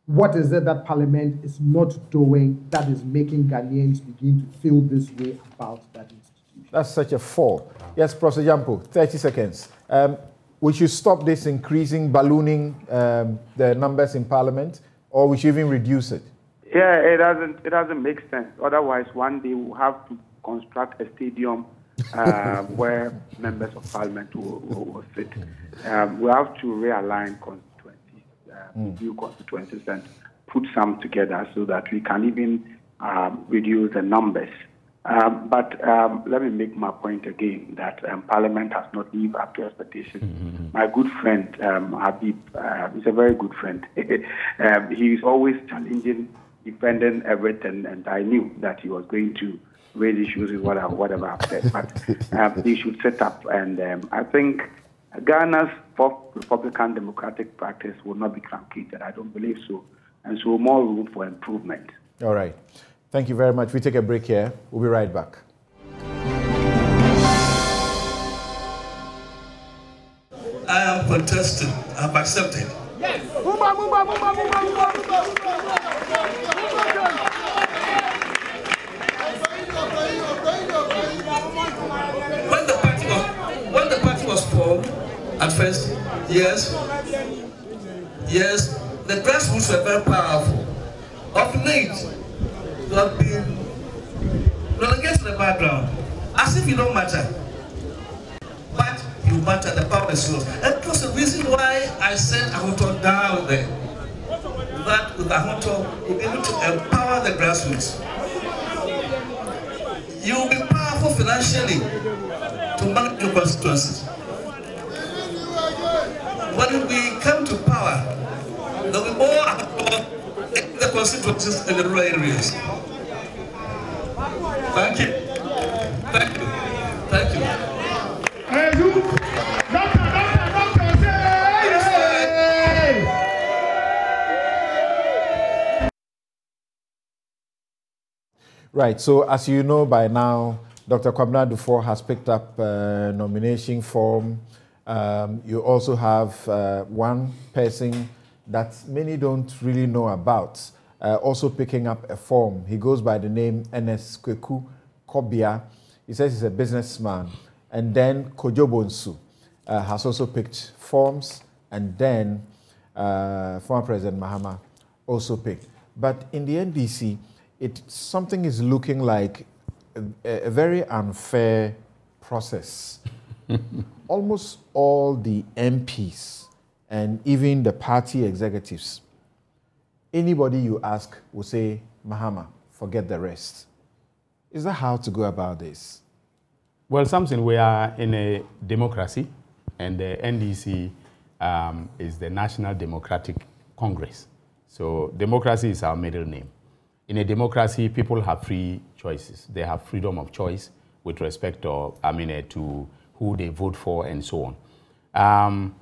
what is it that Parliament is not doing that is making Ghanaians begin to feel this way about that institution? That's such a fall. Yes, Professor Jampo, 30 seconds. We should stop this increasing, ballooning the numbers in Parliament, or we should even reduce it? Yeah, it doesn't make sense. Otherwise, one day we'll have to construct a stadium where members of Parliament will sit. We have to realign constituencies, review constituencies, and put some together so that we can even reduce the numbers. But let me make my point again that Parliament has not lived up to expectations. My good friend, Habib, is a very good friend. He is always challenging, defending everything, and I knew that he was going to raise issues with whatever I've said. But he should set up, and I think Ghana's fourth Republican democratic practice will not be truncated. I don't believe so. And so more room for improvement. All right. Thank you very much. We take a break here. We'll be right back. contested have accepted. Yes. When the party was formed, at first, yes, the grassroots were very powerful. Of late, you have been relegated to the background, as if you don't matter. But you matter, the power is yours. And it was the reason why I sent Ahunto down there. That with Ahunto, you'll be able to empower the grassroots. You will be powerful financially to manage your constituencies. When we come to power, there will be more about the constituencies in the rural areas. Thank you. Thank you. Thank you. Right, so as you know by now, Dr. Kwabena Dufo has picked up a nomination form. You also have one person that many don't really know about, also picking up a form. He goes by the name Enes Kweku Kobia. He says he's a businessman. And then Kojo Bonsu has also picked forms, and then former President Mahama also picked. But in the NDC, something is looking like a very unfair process. Almost all the MPs and even the party executives, anybody you ask will say, Mahama, forget the rest. Is that how to go about this? Well, Samson, we are in a democracy, and the NDC is the National Democratic Congress. So democracy is our middle name. In a democracy, people have free choices. They have freedom of choice with respect to, to who they vote for and so on.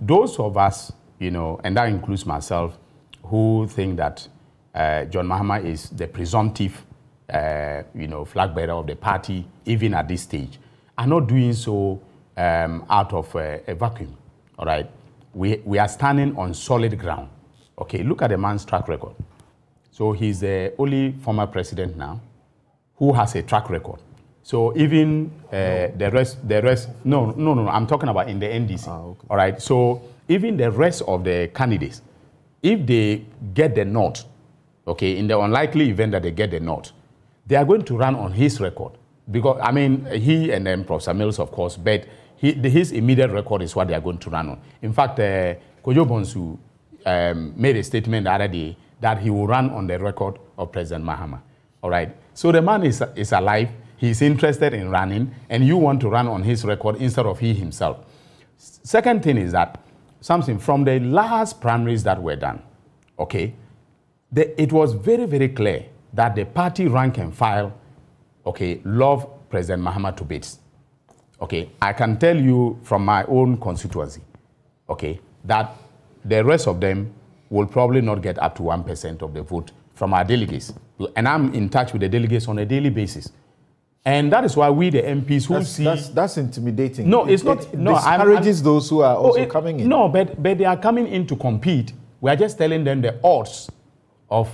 Those of us, and that includes myself, who think that John Mahama is the presumptive, flag bearer of the party, even at this stage, are not doing so out of a vacuum. All right, we are standing on solid ground. Okay, look at the man's track record. So he's the only former president now who has a track record. So even the rest, no, I'm talking about in the NDC. Okay. All right, so even the rest of the candidates, if they get the nod, okay, in the unlikely event that they get the nod, they are going to run on his record. Because, he and then Professor Mills, of course, but his immediate record is what they are going to run on. In fact, Kojo Bonsu made a statement the other day that he will run on the record of President Mahama. All right. So the man is alive. He's interested in running, and you want to run on his record instead of he himself. Second thing is that, something from the last primaries that were done, okay, it was very, very clear that the party rank and file, okay, love President Mahama to bits. Okay, I can tell you from my own constituency, okay, that the rest of them will probably not get up to 1% of the vote from our delegates. And I'm in touch with the delegates on a daily basis. And that is why we, the MPs who see... That's intimidating. No, it's not. It discourages those who are also coming in. No, but they are coming in to compete. We are just telling them the odds of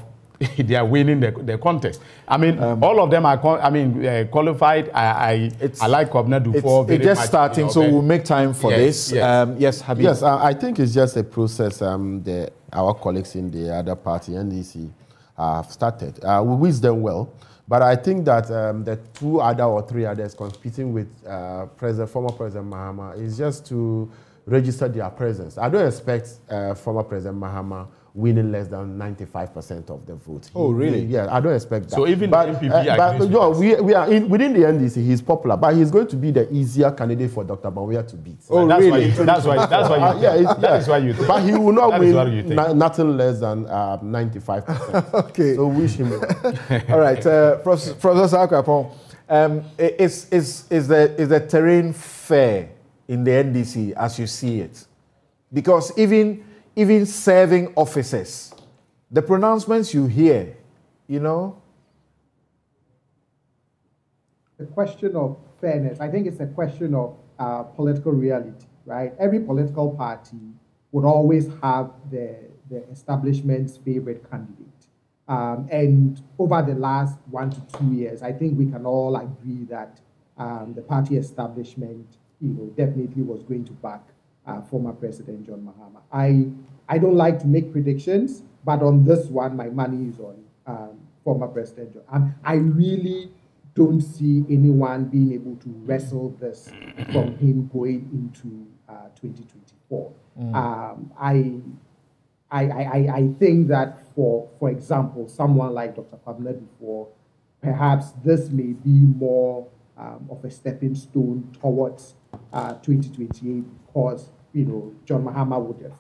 they are winning the contest. All of them are qualified. I like Kwabena Dufo very much. It's just starting, so we'll make time for this. Yes, Habib. Yes, I think it's just a process our colleagues in the other party, NDC, have started. We wish them well. But I think that the 2 other or 3 others competing with former President Mahama is just to register their presence. I don't expect former President Mahama winning less than 95% of the vote. Oh, really? Yeah, I don't expect that. So even MPP we are within the NDC, he's popular, but he's going to be the easier candidate for Dr. Bawumia to beat. Oh, really? That's why you think. But he will not win nothing less than 95%. Okay. So wish him well. All right, Professor Akwapong, is the terrain fair in the NDC as you see it? Because even serving officers, the pronouncements you hear, The question of fairness, I think it's a question of political reality, right? Every political party would always have the establishment's favorite candidate. And over the last 1 to 2 years, I think we can all agree that the party establishment, definitely was going to back former President John Mahama. I don't like to make predictions, but on this one, my money is on former President John. I really don't see anyone being able to wrestle this from him going into 2024. I think that for example, someone like Dr. Kwabena Duffuor, perhaps this may be more of a stepping stone towards 2028 because, John Mahama would have.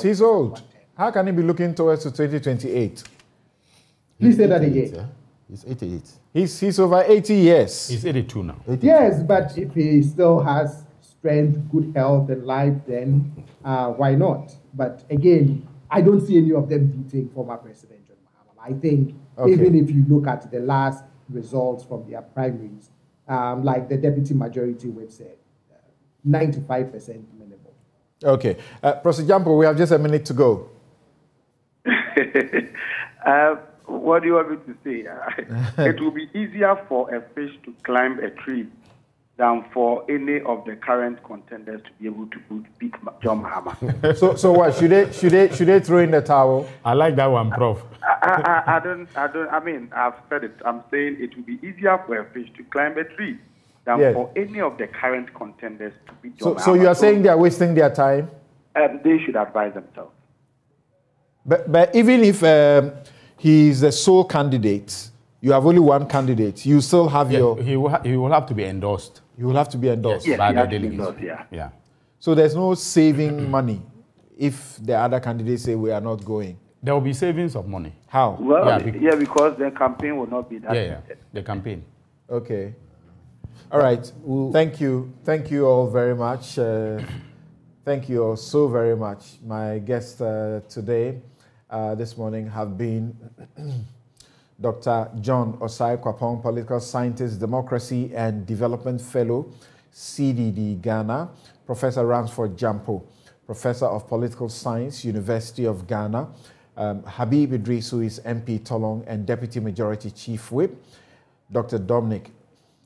He's old. How can he be looking towards to 2028? Please say that again. Yeah? He's 88. He's over 80 years. He's 82 now. 82. Yes, but if he still has strength, good health, and life, then why not? But again, I don't see any of them beating former President John Mahama. I think even if you look at the last results from their primaries, like the deputy majority whip said, 95% minimal. Okay. Professor Jampo, we have just a minute to go. What do you want me to say? It will be easier for a fish to climb a tree than for any of the current contenders to be able to beat John Mahama. So what? Should they throw in the towel? I like that one, Prof. I don't. I mean, I've said it. I'm saying it will be easier for a fish to climb a tree than for any of the current contenders to beat John Mahama. So you are saying they are wasting their time? They should advise themselves. But even if he's the sole candidate, you have only one candidate, you still have your... He will have to be endorsed. He will have to be endorsed. Yes, by the delegates. Yeah. So there's no saving money if the other candidates say we are not going. There will be savings of money. How? Well, because the campaign will not be that. The campaign. Okay. All right. Thank you. Thank you all very much. Thank you all so very much. My guests today, this morning, have been Dr. John Osai Kwapong, Political Scientist, Democracy and Development Fellow, CDD Ghana, Professor Ransford Jampo, Professor of Political Science, University of Ghana, Habib Idris, who is MP Tolong and Deputy Majority Chief Whip, Dr. Dominic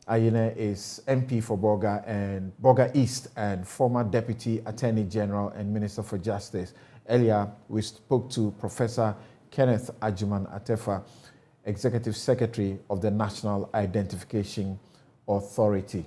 Ayine is MP for Boga East and former Deputy Attorney General and Minister for Justice. Earlier, we spoke to Professor Kenneth Ajuman Atefa, Executive Secretary of the National Identification Authority.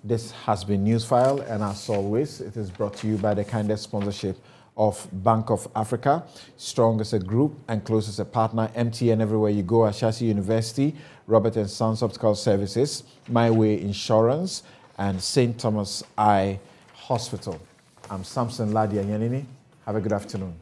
This has been Newsfile, and as always, it is brought to you by the kindest sponsorship of Bank of Africa, strong as a group and close as a partner, MTN everywhere you go, Ashasi University, Robert & Sons Optical Services, My Way Insurance, and St. Thomas Eye Hospital. I'm Samson, Lardy, Anyenini. Have a good afternoon.